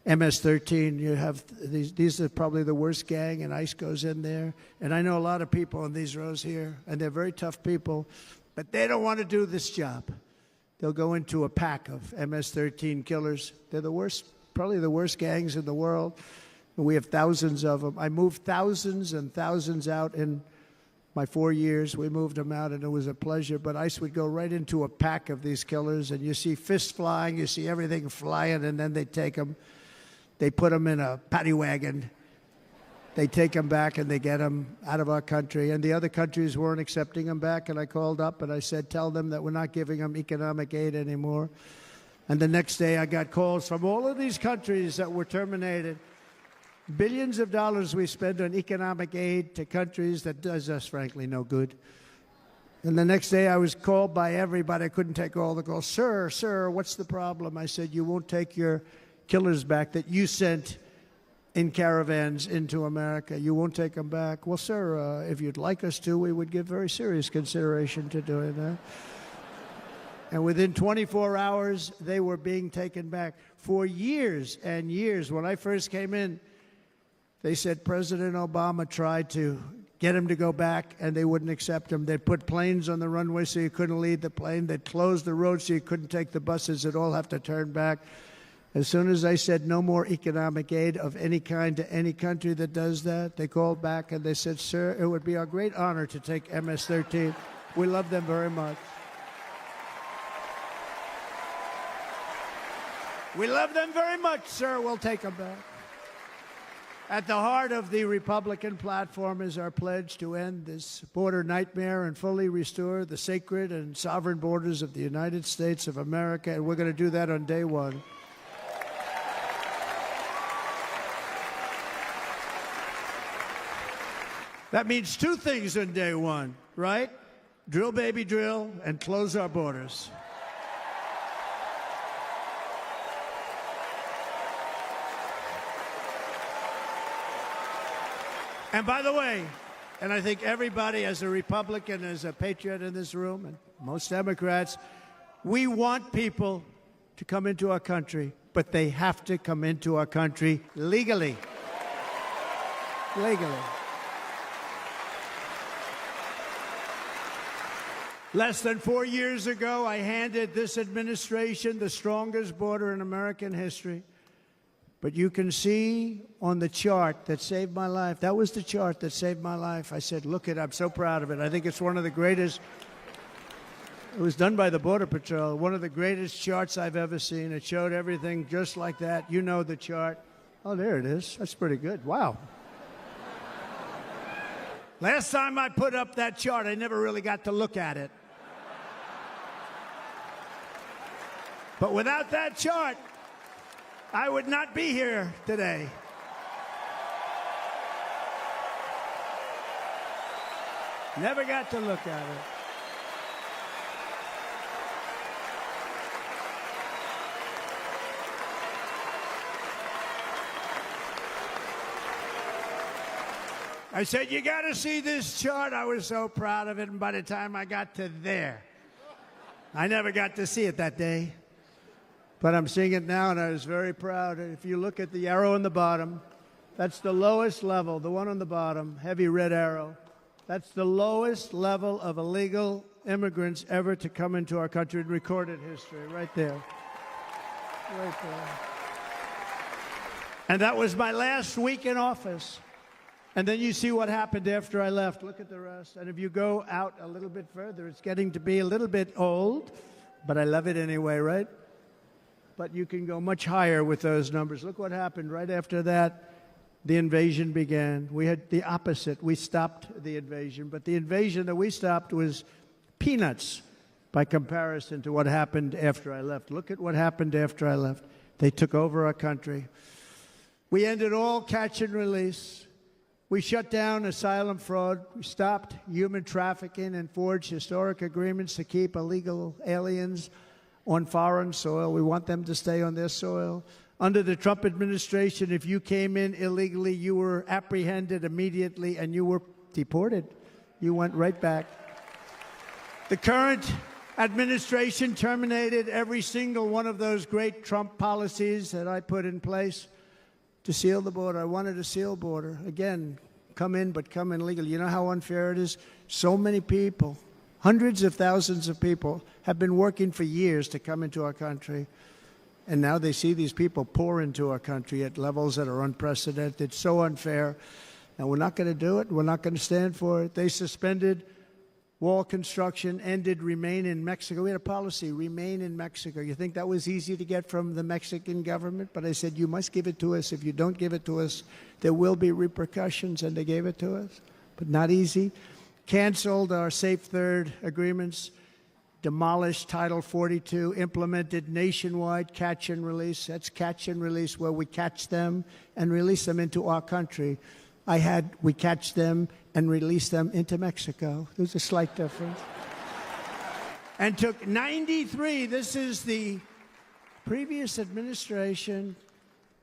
MS-13. You have these are probably the worst gang, and ICE goes in there. And I know a lot of people in these rows here, and they're very tough people, but they don't want to do this job. They'll go into a pack of MS-13 killers. They're the worst probably the worst gangs in the world. We have thousands of them. I moved thousands and thousands out in my 4 years. We moved them out, and it was a pleasure. But ICE would go right into a pack of these killers, and you see fists flying, you see everything flying, and then they take them. They put them in a paddy wagon. They take them back, and they get them out of our country. And the other countries weren't accepting them back, and I called up, and I said, tell them that we're not giving them economic aid anymore. And the next day, I got calls from all of these countries that were terminated. Billions of dollars we spend on economic aid to countries that does us, frankly, no good. And the next day I was called by everybody. I couldn't take all the calls. Sir, what's the problem? I said, you won't take your killers back that you sent in caravans into America. You won't take them back. Well, sir, if you'd like us to, we would give very serious consideration to doing that. And within 24 hours, they were being taken back. For years and years, when I first came in, they said President Obama tried to get him to go back, and they wouldn't accept him. They'd put planes on the runway so you couldn't leave the plane. They'd close the road so you couldn't take the buses. They'd all have to turn back. As soon as I said no more economic aid of any kind to any country that does that, they called back and they said, sir, it would be our great honor to take MS-13. We love them very much. We love them very much, sir. We'll take them back. At the heart of the Republican platform is our pledge to end this border nightmare and fully restore the sacred and sovereign borders of the United States of America, and we're going to do that on day one. That means two things on day one, right? Drill, baby, drill, and close our borders. And by the way, and I think everybody as a Republican, as a patriot in this room, and most Democrats, we want people to come into our country, but they have to come into our country legally. Legally. Less than 4 years ago, I handed this administration the strongest border in American history. But you can see on the chart that saved my life, that was the chart that saved my life. I said, look it, I'm so proud of it. I think it's one of the greatest, it was done by the Border Patrol, one of the greatest charts I've ever seen. It showed everything just like that. You know the chart. Oh, there it is. That's pretty good. Wow. Last time I put up that chart, I never really got to look at it. But without that chart, I would not be here today. Never got to look at it. I said, you got to see this chart. I was so proud of it, and by the time I got to there, I never got to see it that day. But I'm seeing it now, and I was very proud. If you look at the arrow on the bottom, that's the lowest level, the one on the bottom, heavy red arrow. That's the lowest level of illegal immigrants ever to come into our country in recorded history, right there. Right there. And that was my last week in office. And then you see what happened after I left. Look at the rest. And if you go out a little bit further, it's getting to be a little bit old, but I love it anyway, right? But you can go much higher with those numbers. Look what happened right after that. The invasion began. We had the opposite. We stopped the invasion. But the invasion that we stopped was peanuts by comparison to what happened after I left. Look at what happened after I left. They took over our country. We ended all catch and release. We shut down asylum fraud. We stopped human trafficking and forged historic agreements to keep illegal aliens on foreign soil. We want them to stay on their soil. Under the Trump administration, if you came in illegally, you were apprehended immediately and you were deported. You went right back. The current administration terminated every single one of those great Trump policies that I put in place to seal the border. I wanted a sealed border. Again, come in, but come in legally. You know how unfair it is? So many people, hundreds of thousands of people, have been working for years to come into our country. And now they see these people pour into our country at levels that are unprecedented, so unfair. And we're not going to do it. We're not going to stand for it. They suspended wall construction, ended remain in Mexico. We had a policy, remain in Mexico. You think that was easy to get from the Mexican government? But I said, you must give it to us. If you don't give it to us, there will be repercussions, and they gave it to us. But not easy. Canceled our Safe Third agreements, demolished Title 42, implemented nationwide catch and release. That's catch and release, where we catch them and release them into our country. We catch them and release them into Mexico. There's a slight difference. And took 93, this is the previous administration,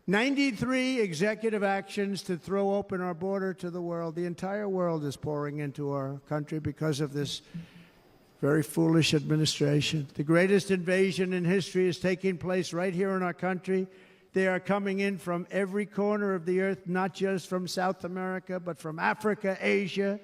93 executive actions to throw open our border to the world. The entire world is pouring into our country because of this very foolish administration. The greatest invasion in history is taking place right here in our country. They are coming in from every corner of the earth, not just from South America, but from Africa, Asia,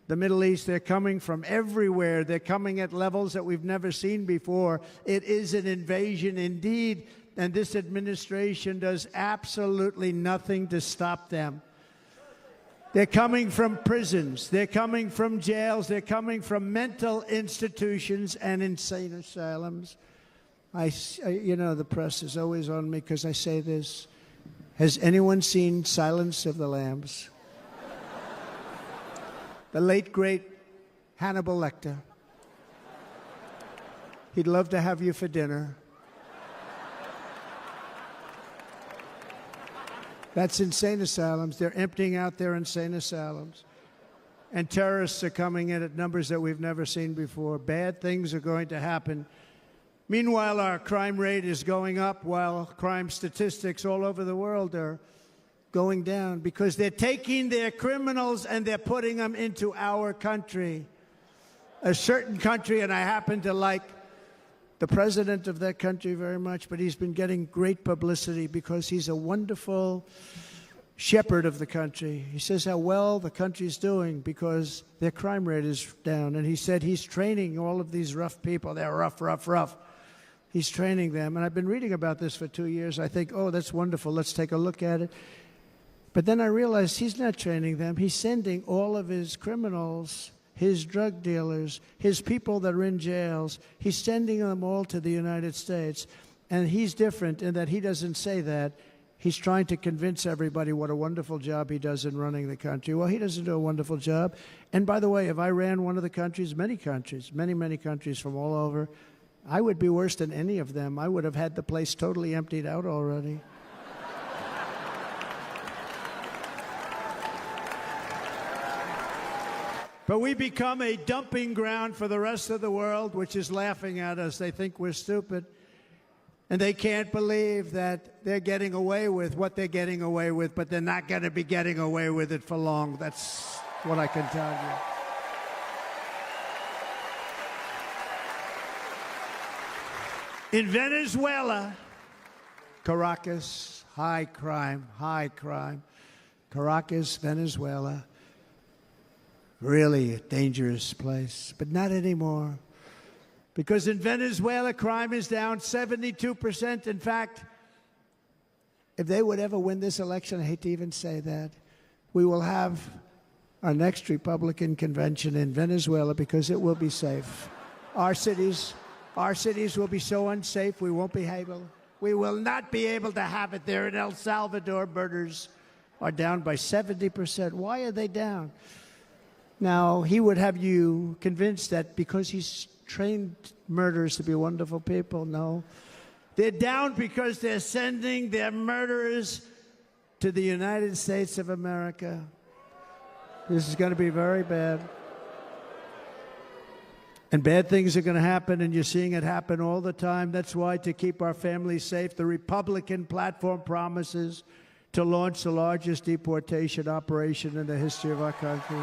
the Middle East. They're coming from everywhere. They're coming at levels that we've never seen before. It is an invasion indeed, and this administration does absolutely nothing to stop them. They're coming from prisons. They're coming from jails. They're coming from mental institutions and insane asylums. You know, the press is always on me because I say this. Has anyone seen Silence of the Lambs? The late, great Hannibal Lecter. He'd love to have you for dinner. That's insane asylums. They're emptying out their insane asylums. And terrorists are coming in at numbers that we've never seen before. Bad things are going to happen. Meanwhile, our crime rate is going up, while crime statistics all over the world are going down, because they're taking their criminals and they're putting them into our country. A certain country, and I happen to like the president of that country very much, but he's been getting great publicity because he's a wonderful shepherd of the country. He says how well the country's doing because their crime rate is down. And he said he's training all of these rough people. They're rough. He's training them. And I've been reading about this for 2 years. I think, oh, that's wonderful. Let's take a look at it. But then I realized he's not training them. He's sending all of his criminals, his drug dealers, his people that are in jails, he's sending them all to the United States. And he's different in that he doesn't say that. He's trying to convince everybody what a wonderful job he does in running the country. Well, he doesn't do a wonderful job. And by the way, if I ran one of the countries, many countries from all over, I would be worse than any of them. I would have had the place totally emptied out already. But we become a dumping ground for the rest of the world, which is laughing at us. They think we're stupid. And they can't believe that they're getting away with what they're getting away with, but they're not going to be getting away with it for long. That's what I can tell you. In Venezuela, Caracas, high crime. Caracas, Venezuela, really a dangerous place, but not anymore. Because in Venezuela, crime is down 72%. In fact, if they would ever win this election, I hate to even say that, we will have our next Republican convention in Venezuela because it will be safe. Our cities will be so unsafe we will not be able to have it there. In El Salvador, murders are down by 70%. Why are they down? Now, he would have you convinced that because he's trained murderers to be wonderful people. No. They're down because they're sending their murderers to the United States of America. This is going to be very bad. And bad things are going to happen, and you're seeing it happen all the time. That's why, to keep our families safe, the Republican platform promises to launch the largest deportation operation in the history of our country.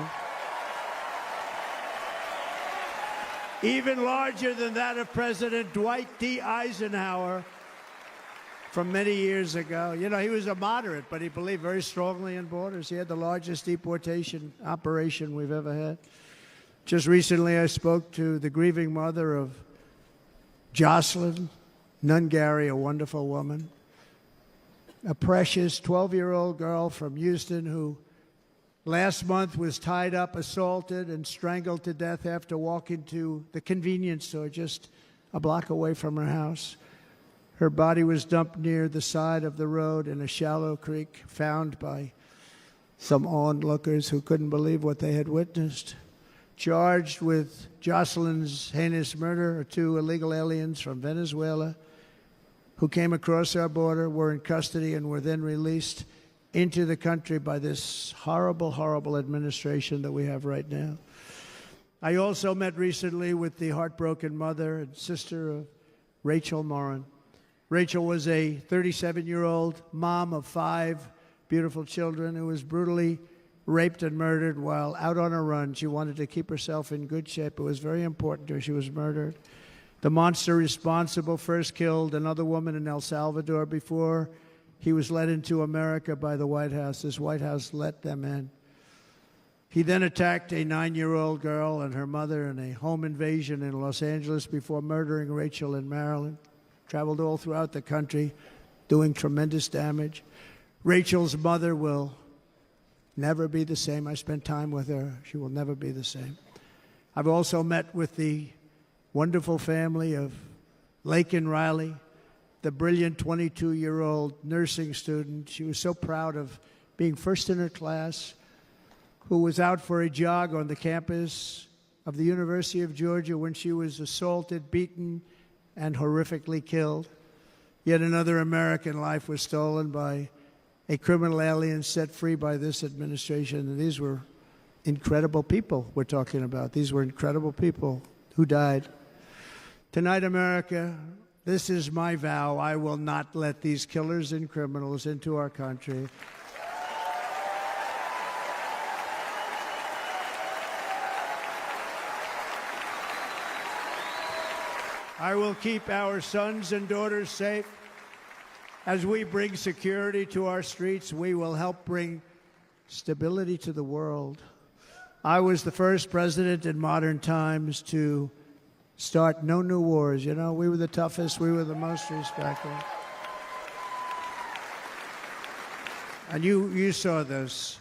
Even larger than that of President Dwight D. Eisenhower from many years ago. You know, he was a moderate, but he believed very strongly in borders. He had the largest deportation operation we've ever had. Just recently, I spoke to the grieving mother of Jocelyn, Nungary, a wonderful woman. A precious 12-year-old girl from Houston who last month was tied up, assaulted, and strangled to death after walking to the convenience store just a block away from her house. Her body was dumped near the side of the road in a shallow creek, found by some onlookers who couldn't believe what they had witnessed. Charged with Jocelyn's heinous murder are 2 illegal aliens from Venezuela who came across our border, were in custody, and were then released into the country by this horrible, horrible administration that we have right now. I also met recently with the heartbroken mother and sister of Rachel Morin. Rachel was a 37-year-old mom of 5 beautiful children who was brutally raped and murdered while out on a run. She wanted to keep herself in good shape. It was very important to her. She was murdered. The monster responsible first killed another woman in El Salvador before he was led into America by the White House. This White House let them in. He then attacked a 9-year-old girl and her mother in a home invasion in Los Angeles before murdering Rachel in Maryland. Traveled all throughout the country, doing tremendous damage. Rachel's mother will never be the same. I spent time with her. She will never be the same. I've also met with the wonderful family of Laken Riley, the brilliant 22-year-old nursing student. She was so proud of being first in her class, who was out for a jog on the campus of the University of Georgia when she was assaulted, beaten, and horrifically killed. Yet another American life was stolen by a criminal alien set free by this administration. And these were incredible people we're talking about. These were incredible people who died. Tonight, America, this is my vow. I will not let these killers and criminals into our country. I will keep our sons and daughters safe. As we bring security to our streets, we will help bring stability to the world. I was the first president in modern times to start no new wars. You know, we were the toughest. We were the most respected. And you saw this.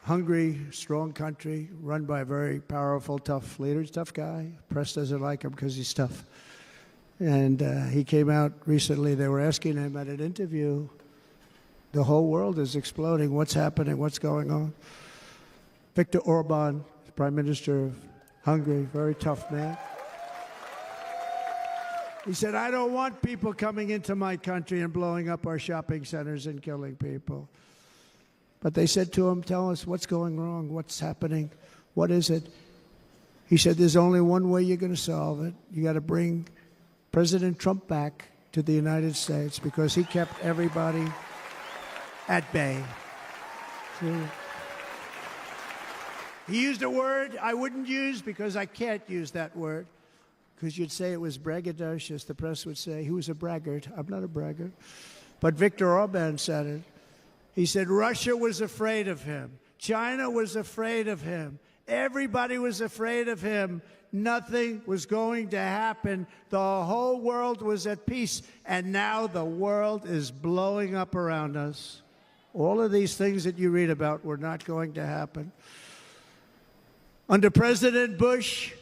Hungry, strong country, run by a very powerful, tough leader. He's a tough guy. Press doesn't like him because he's tough. And he came out recently. They were asking him at an interview, the whole world is exploding. What's happening? What's going on? Viktor Orban, Prime Minister of Hungary, very tough man. He said, I don't want people coming into my country and blowing up our shopping centers and killing people. But they said to him, tell us what's going wrong, what's happening, what is it? He said, there's only one way you're going to solve it. You got to bring President Trump back to the United States because he kept everybody at bay. He used a word I wouldn't use because I can't use that word. Because you'd say it was braggadocious. The press would say he was a braggart. I'm not a braggart. But Viktor Orban said it. He said Russia was afraid of him. China was afraid of him. Everybody was afraid of him. Nothing was going to happen. The whole world was at peace. And now the world is blowing up around us. All of these things that you read about were not going to happen. Under President Bush,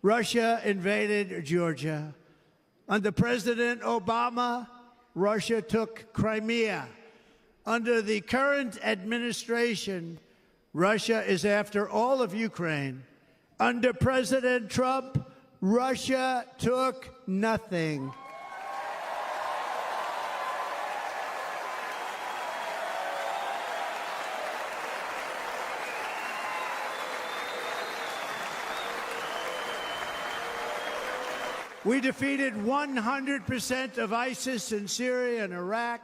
Russia invaded Georgia. Under President Obama, Russia took Crimea. Under the current administration, Russia is after all of Ukraine. Under President Trump, Russia took nothing. We defeated 100% of ISIS in Syria and Iraq,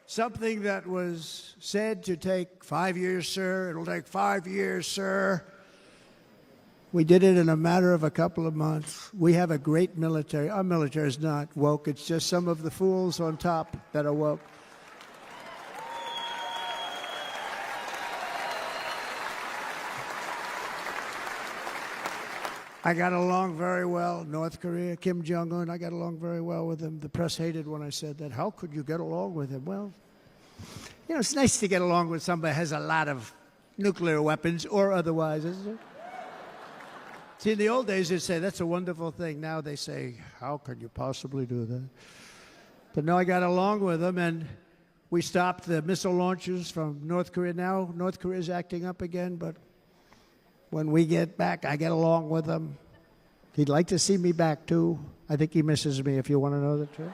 something that was said to take 5 years, sir. It'll take 5 years, sir. We did it in a matter of a couple of months. We have a great military. Our military is not woke. It's just some of the fools on top that are woke. I got along very well. North Korea, Kim Jong-un, I got along very well with him. The press hated when I said that. How could you get along with him? Well, you know, it's nice to get along with somebody who has a lot of nuclear weapons or otherwise, isn't it? See, in the old days, they'd say, that's a wonderful thing. Now they say, how can you possibly do that? But no, I got along with him, and we stopped the missile launches from North Korea. Now North Korea is acting up again, but when we get back, I get along with him. He'd like to see me back, too. I think he misses me, if you want to know the truth.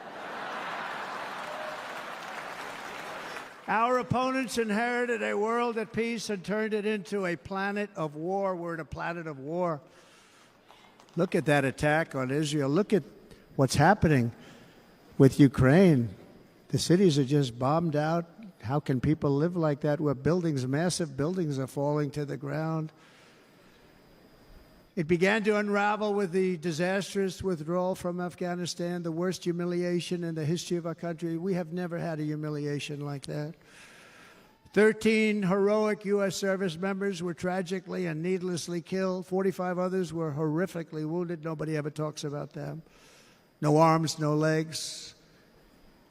Our opponents inherited a world at peace and turned it into a planet of war. We're in a planet of war. Look at that attack on Israel. Look at what's happening with Ukraine. The cities are just bombed out. How can people live like that where buildings, massive buildings, are falling to the ground? It began to unravel with the disastrous withdrawal from Afghanistan, the worst humiliation in the history of our country. We have never had a humiliation like that. 13 heroic U.S. service members were tragically and needlessly killed. 45 others were horrifically wounded. Nobody ever talks about them. No arms, no legs,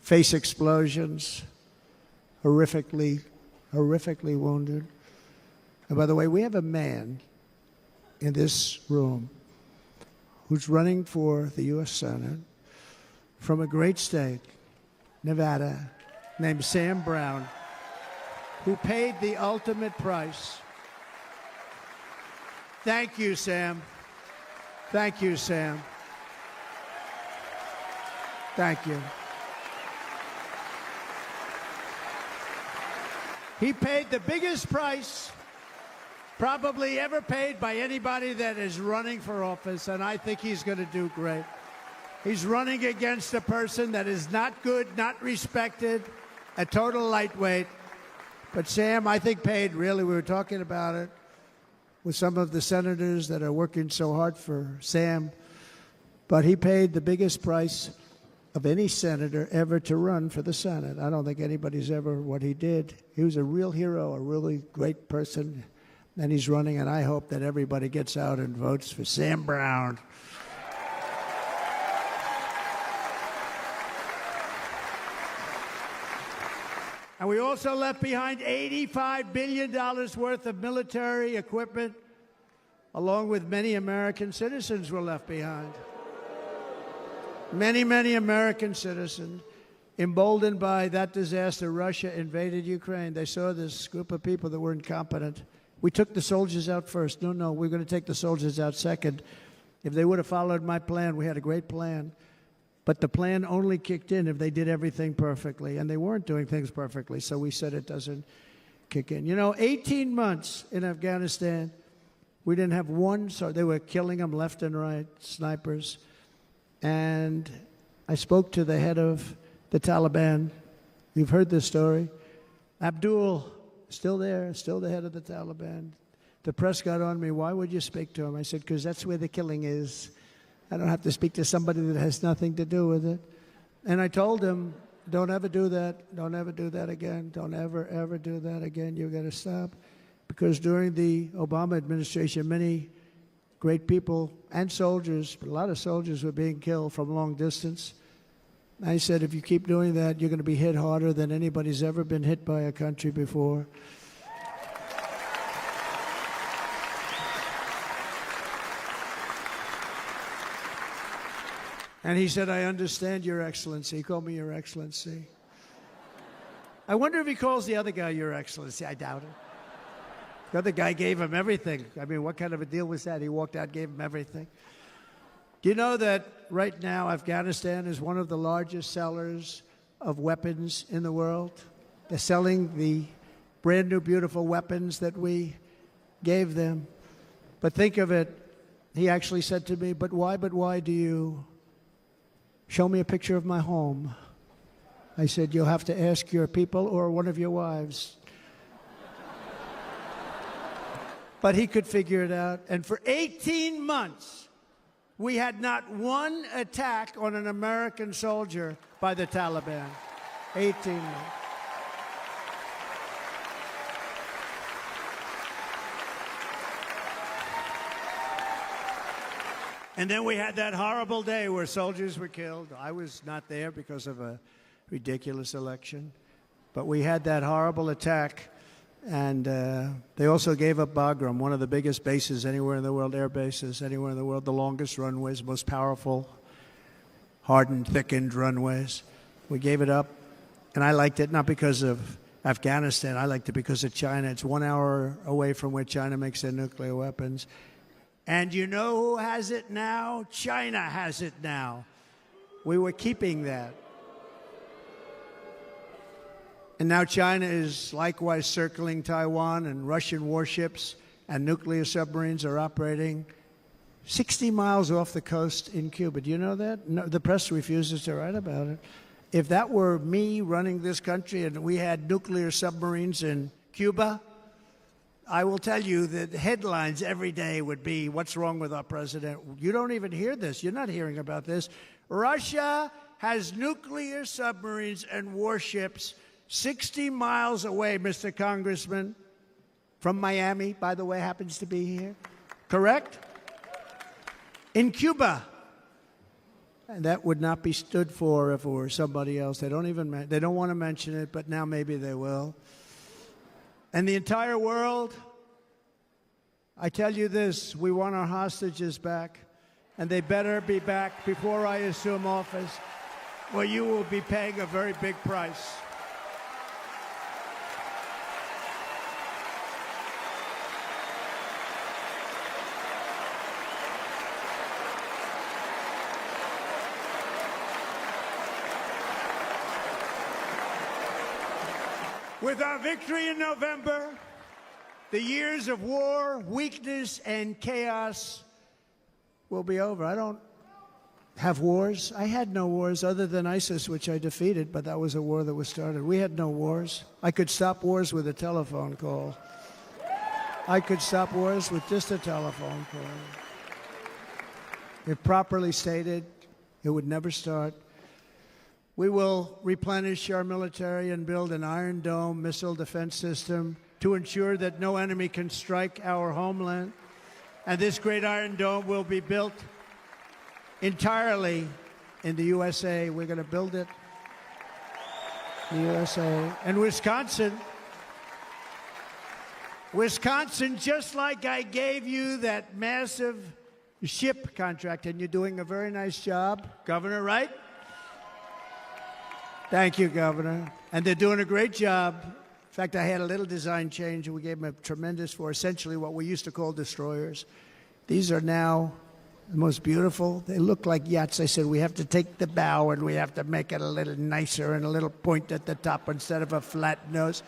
face explosions, horrifically wounded. And by the way, we have a man in this room who's running for the U.S. Senate from a great state, Nevada, named Sam Brown, who paid the ultimate price. Thank you, Sam. Thank you, Sam. Thank you. He paid the biggest price probably ever paid by anybody that is running for office, and I think he's going to do great. He's running against a person that is not good, not respected, a total lightweight. But Sam, I think, paid, really, we were talking about it with some of the senators that are working so hard for Sam, but he paid the biggest price of any senator ever to run for the Senate. I don't think anybody's ever what he did. He was a real hero, a really great person. And he's running, and I hope that everybody gets out and votes for Sam Brown. And we also left behind $85 billion worth of military equipment, along with many American citizens were left behind. Many, many American citizens, emboldened by that disaster. Russia invaded Ukraine. They saw this group of people that were incompetent. We took the soldiers out first. No, we're going to take the soldiers out second. If they would have followed my plan, we had a great plan. But the plan only kicked in if they did everything perfectly, and they weren't doing things perfectly, so we said it doesn't kick in. You know, 18 months in Afghanistan, we didn't have one, so they were killing them left and right, snipers. And I spoke to the head of the Taliban. You've heard this story. Abdul, still there, still the head of the Taliban. The press got on me. Why would you speak to him? I said, because that's where the killing is. I don't have to speak to somebody that has nothing to do with it. And I told him, don't ever do that. Don't ever do that again. Don't ever, ever do that again. You've got to stop. Because during the Obama administration, many great people and soldiers, a lot of soldiers were being killed from long distance. I said, if you keep doing that, you're going to be hit harder than anybody's ever been hit by a country before. And he said, I understand, Your Excellency. He called me Your Excellency. I wonder if he calls the other guy Your Excellency. I doubt it. The other guy gave him everything. I mean, what kind of a deal was that? He walked out, gave him everything. Do you know that right now Afghanistan is one of the largest sellers of weapons in the world? They're selling the brand new, beautiful weapons that we gave them. But think of it. He actually said to me, but why do you show me a picture of my home? I said, you'll have to ask your people or one of your wives. But he could figure it out. And for 18 months, we had not one attack on an American soldier by the Taliban. 18 months. And then we had that horrible day where soldiers were killed. I was not there because of a ridiculous election. But we had that horrible attack. And they also gave up Bagram, one of the biggest bases anywhere in the world, air bases anywhere in the world, the longest runways, most powerful, hardened, thickened runways. We gave it up. And I liked it not because of Afghanistan. I liked it because of China. It's 1 hour away from where China makes their nuclear weapons. And you know who has it now? China has it now. We were keeping that. And now China is likewise circling Taiwan, and Russian warships and nuclear submarines are operating 60 miles off the coast in Cuba. Do you know that? No, the press refuses to write about it. If that were me running this country and we had nuclear submarines in Cuba, I will tell you that headlines every day would be, what's wrong with our president? You don't even hear this. You're not hearing about this. Russia has nuclear submarines and warships 60 miles away, Mr. Congressman, from Miami, by the way, happens to be here. Correct? In Cuba. And that would not be stood for if it were somebody else. They don't want to mention it, but now maybe they will. And the entire world, I tell you this, we want our hostages back, and they better be back before I assume office, or you will be paying a very big price. With our victory in November, the years of war, weakness, and chaos will be over. I don't have wars. I had no wars other than ISIS, which I defeated, but that was a war that was started. We had no wars. I could stop wars with a telephone call. I could stop wars with just a telephone call. If properly stated, it would never start. We will replenish our military and build an Iron Dome missile defense system to ensure that no enemy can strike our homeland. And this great Iron Dome will be built entirely in the USA. We're going to build it in the USA. And Wisconsin, just like I gave you that massive ship contract, and you're doing a very nice job, Governor, right? Thank you, Governor. And they're doing a great job. In fact, I had a little design change, and we gave them a tremendous for essentially what we used to call destroyers. These are now the most beautiful. They look like yachts. I said, we have to take the bow, and we have to make it a little nicer and a little point at the top instead of a flat nose.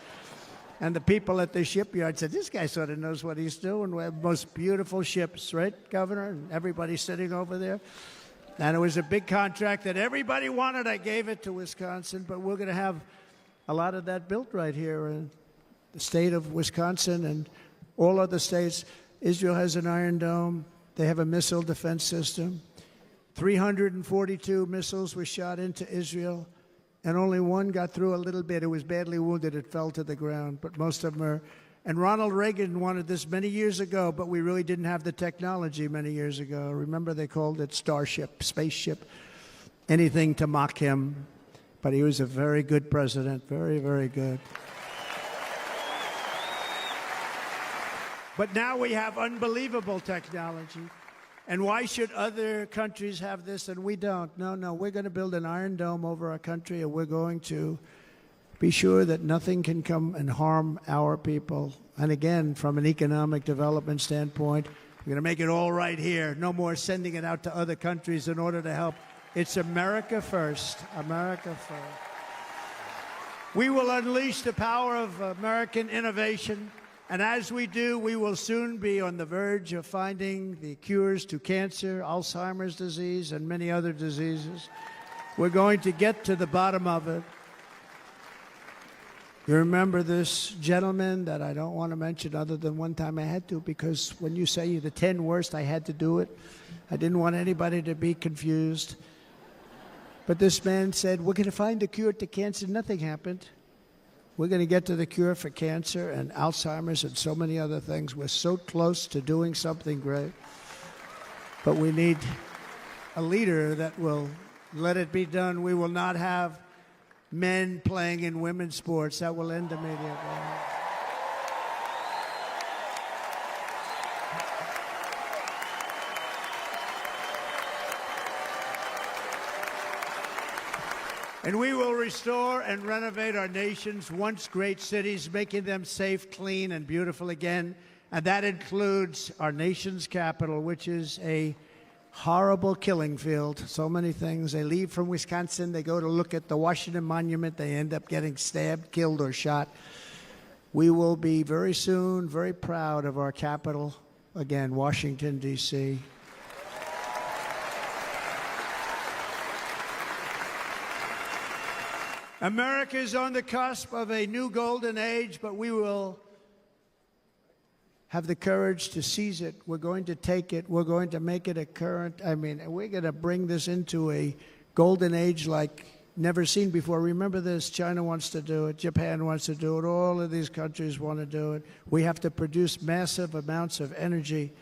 And the people at the shipyard said, this guy sort of knows what he's doing. We have the most beautiful ships, right, Governor? And everybody's sitting over there. And it was a big contract that everybody wanted. I gave it to Wisconsin, but we're going to have a lot of that built right here in the state of Wisconsin and all other states. Israel has an Iron Dome. They have a missile defense system. 342 missiles were shot into Israel, and only one got through a little bit. It was badly wounded. It fell to the ground, but most of them are. And Ronald Reagan wanted this many years ago, but we really didn't have the technology many years ago. Remember, they called it Starship, spaceship, anything to mock him. But he was a very good president, very, very good. But now we have unbelievable technology. And why should other countries have this and we don't? No, we're going to build an Iron Dome over our country, and we're going to be sure that nothing can come and harm our people. And again, from an economic development standpoint, we're going to make it all right here. No more sending it out to other countries in order to help. It's America first. America first. We will unleash the power of American innovation. And as we do, we will soon be on the verge of finding the cures to cancer, Alzheimer's disease, and many other diseases. We're going to get to the bottom of it. You remember this gentleman that I don't want to mention other than one time I had to, because when you say the 10 worst, I had to do it. I didn't want anybody to be confused. But this man said, we're going to find a cure to cancer. Nothing happened. We're going to get to the cure for cancer and Alzheimer's and so many other things. We're so close to doing something great. But we need a leader that will let it be done. We will not have men playing in women's sports. That will end immediately. And we will restore and renovate our nation's once great cities, making them safe, clean, and beautiful again. And that includes our nation's capital, which is a horrible killing field. So many things. They leave from Wisconsin, they go to look at the Washington Monument, they end up getting stabbed, killed, or shot. We will be very soon very proud of our capital, again, Washington, D.C. America is on the cusp of a new golden age, but we will have the courage to seize it. We're going to take it. We're going to make it a current. We're going to bring this into a golden age like never seen before. Remember this, China wants to do it. Japan wants to do it. All of these countries want to do it. We have to produce massive amounts of energy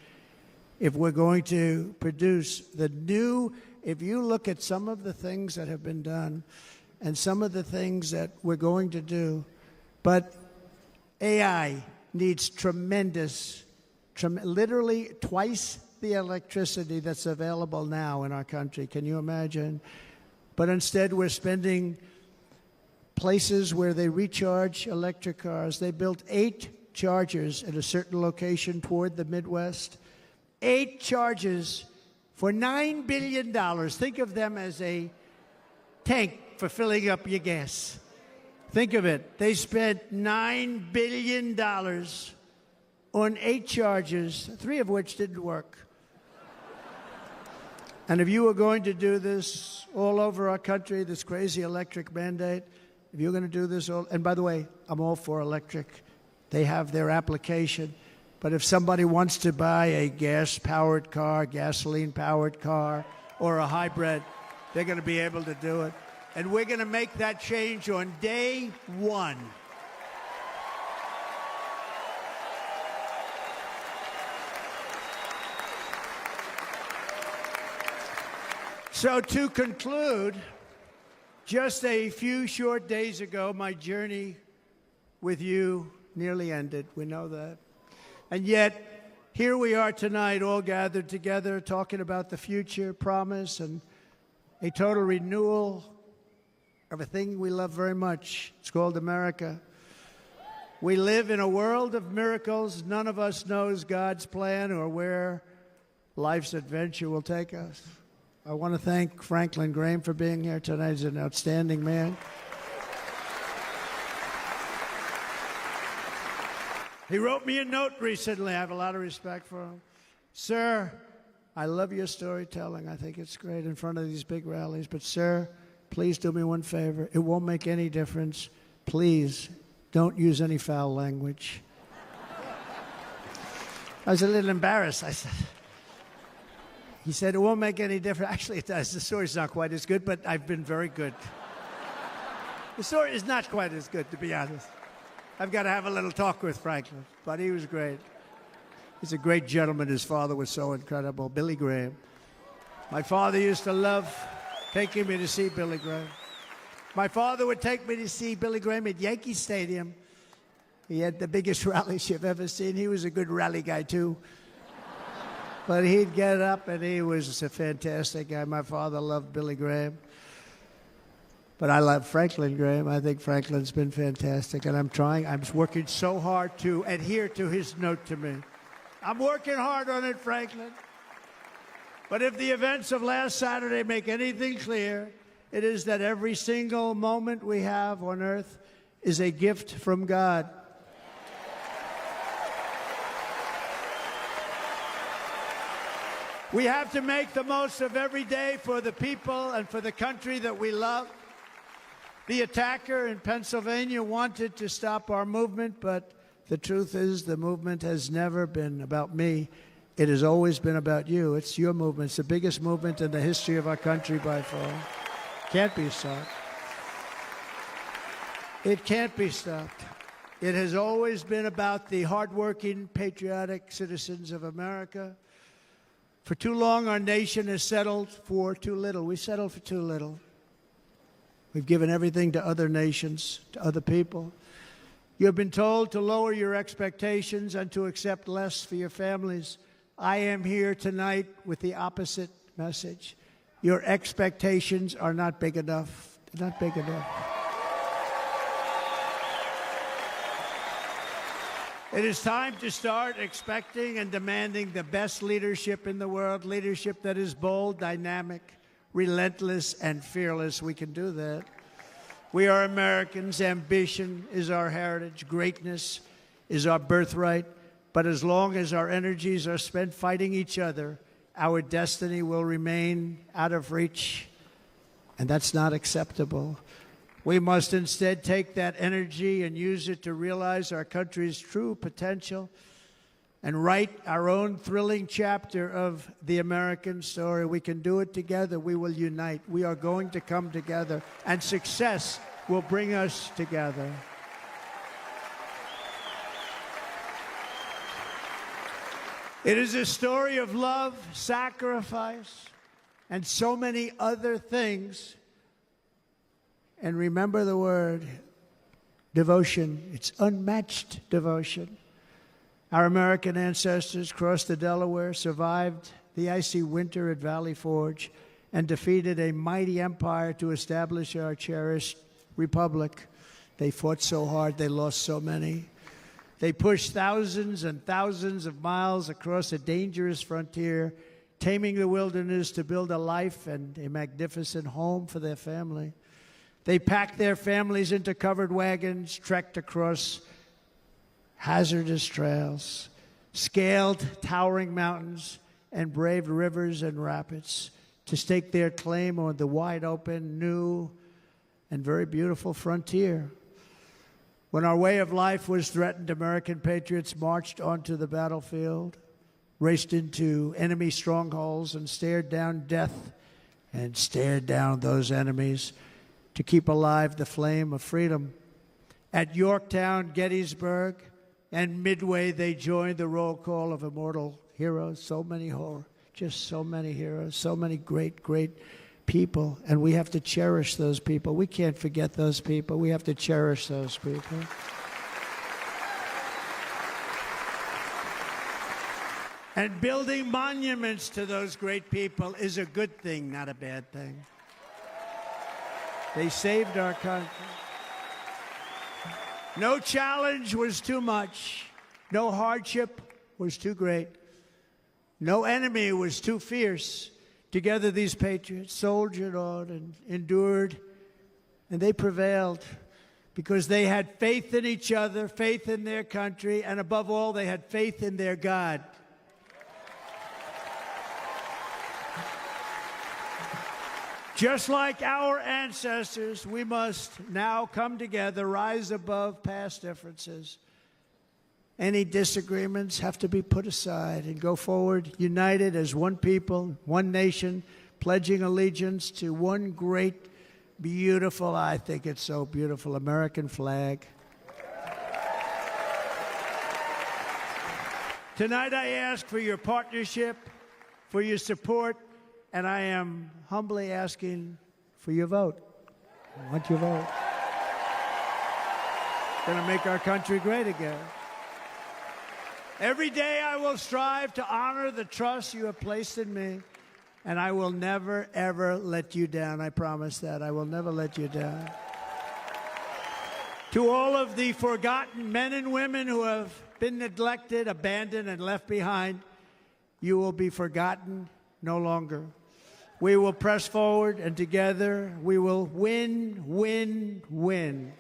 if we're going to produce the new. If you look at some of the things that have been done and some of the things that we're going to do, but AI needs literally twice the electricity that's available now in our country. Can you imagine? But instead, we're spending places where they recharge electric cars. They built 8 chargers at a certain location toward the Midwest. 8 chargers for $9 billion. Think of them as a tank for filling up your gas. Think of it. They spent $9 billion on 8 chargers, 3 of which didn't work. And if you were going to do this all over our country, this crazy electric mandate, if you're going to do this and by the way, I'm all for electric. They have their application. But if somebody wants to buy a gas-powered car, gasoline-powered car, or a hybrid, they're going to be able to do it. And we're going to make that change on day 1. So to conclude, just a few short days ago, my journey with you nearly ended. We know that. And yet, here we are tonight, all gathered together, talking about the future, promise, and a total renewal of a thing we love very much. It's called America. We live in a world of miracles. None of us knows God's plan or where life's adventure will take us. I want to thank Franklin Graham for being here tonight. He's an outstanding man. He wrote me a note recently. I have a lot of respect for him. Sir, I love your storytelling. I think it's great in front of these big rallies. But, sir, please do me one favor. It won't make any difference. Please don't use any foul language. I was a little embarrassed. He said, it won't make any difference. Actually, it does. The story's not quite as good, but I've been very good. The story is not quite as good, to be honest. I've got to have a little talk with Franklin, but he was great. He's a great gentleman. His father was so incredible, Billy Graham. My father used to love taking me to see Billy Graham. My father would take me to see Billy Graham at Yankee Stadium. He had the biggest rallies you've ever seen. He was a good rally guy, too. But he'd get up, and he was a fantastic guy. My father loved Billy Graham. But I love Franklin Graham. I think Franklin's been fantastic, and I'm working so hard to adhere to his note to me. I'm working hard on it, Franklin. But if the events of last Saturday make anything clear, it is that every single moment we have on earth is a gift from God. We have to make the most of every day for the people and for the country that we love. The attacker in Pennsylvania wanted to stop our movement, but the truth is the movement has never been about me. It has always been about you. It's your movement. It's the biggest movement in the history of our country by far. Can't be stopped. It can't be stopped. It has always been about the hardworking, patriotic citizens of America. For too long, our nation has settled for too little. We settled for too little. We've given everything to other nations, to other people. You have been told to lower your expectations and to accept less for your families. I am here tonight with the opposite message. Your expectations are not big enough. They're not big enough. It is time to start expecting and demanding the best leadership in the world, leadership that is bold, dynamic, relentless, and fearless. We can do that. We are Americans. Ambition is our heritage. Greatness is our birthright. But as long as our energies are spent fighting each other, our destiny will remain out of reach, and that's not acceptable. We must instead take that energy and use it to realize our country's true potential and write our own thrilling chapter of the American story. We can do it together. We will unite. We are going to come together, and success will bring us together. It is a story of love, sacrifice, and so many other things. And remember the word, devotion. It's unmatched devotion. Our American ancestors crossed the Delaware, survived the icy winter at Valley Forge, and defeated a mighty empire to establish our cherished republic. They fought so hard, they lost so many. They pushed thousands and thousands of miles across a dangerous frontier, taming the wilderness to build a life and a magnificent home for their family. They packed their families into covered wagons, trekked across hazardous trails, scaled towering mountains, and braved rivers and rapids to stake their claim on the wide open, new, and very beautiful frontier. When our way of life was threatened, American patriots marched onto the battlefield, raced into enemy strongholds, and stared down death and stared down those enemies to keep alive the flame of freedom. At Yorktown, Gettysburg, and Midway, they joined the roll call of immortal heroes. So many heroes, so many great, great people. And we have to cherish those people. We can't forget those people. We have to cherish those people. And building monuments to those great people is a good thing, not a bad thing. They saved our country. No challenge was too much. No hardship was too great. No enemy was too fierce. Together, these patriots soldiered on and endured, and they prevailed because they had faith in each other, faith in their country, and above all, they had faith in their God. Just like our ancestors, we must now come together, rise above past differences. Any disagreements have to be put aside and go forward united as one people, one nation, pledging allegiance to one great, beautiful, I think it's so beautiful, American flag. Tonight I ask for your partnership, for your support, and I am humbly asking for your vote. I want your vote. It's going to make our country great again. Every day I will strive to honor the trust you have placed in me, and I will never, ever let you down. I promise that. I will never let you down. To all of the forgotten men and women who have been neglected, abandoned, and left behind, you will be forgotten no longer. We will press forward, and together we will win, win, win.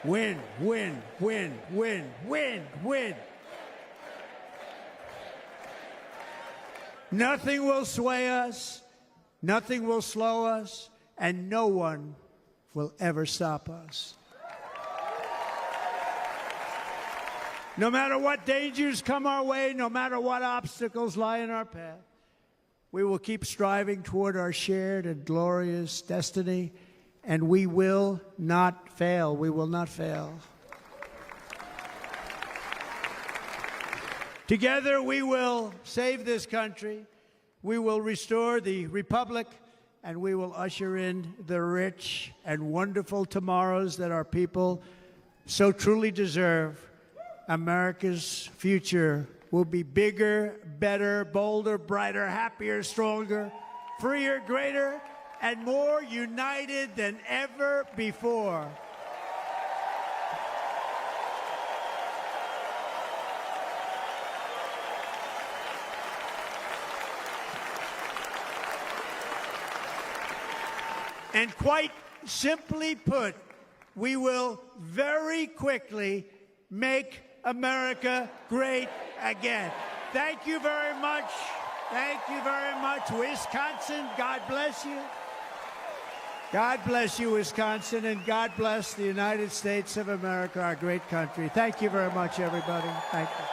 Win, win, win, win, win, win. Nothing will sway us, nothing will slow us, and no one will ever stop us. No matter what dangers come our way, no matter what obstacles lie in our path, We will keep striving toward our shared and glorious destiny, and we will not fail. We will not fail. Together, we will save this country, we will restore the republic, and we will usher in the rich and wonderful tomorrows that our people so truly deserve. America's future will be bigger, better, bolder, brighter, happier, stronger, freer, greater, and more united than ever before. And quite simply put, we will very quickly make America great again. Thank you very much. Thank you very much. Wisconsin, God bless you. God bless you, Wisconsin, and God bless the United States of America, our great country. Thank you very much, everybody. Thank you.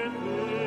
with me.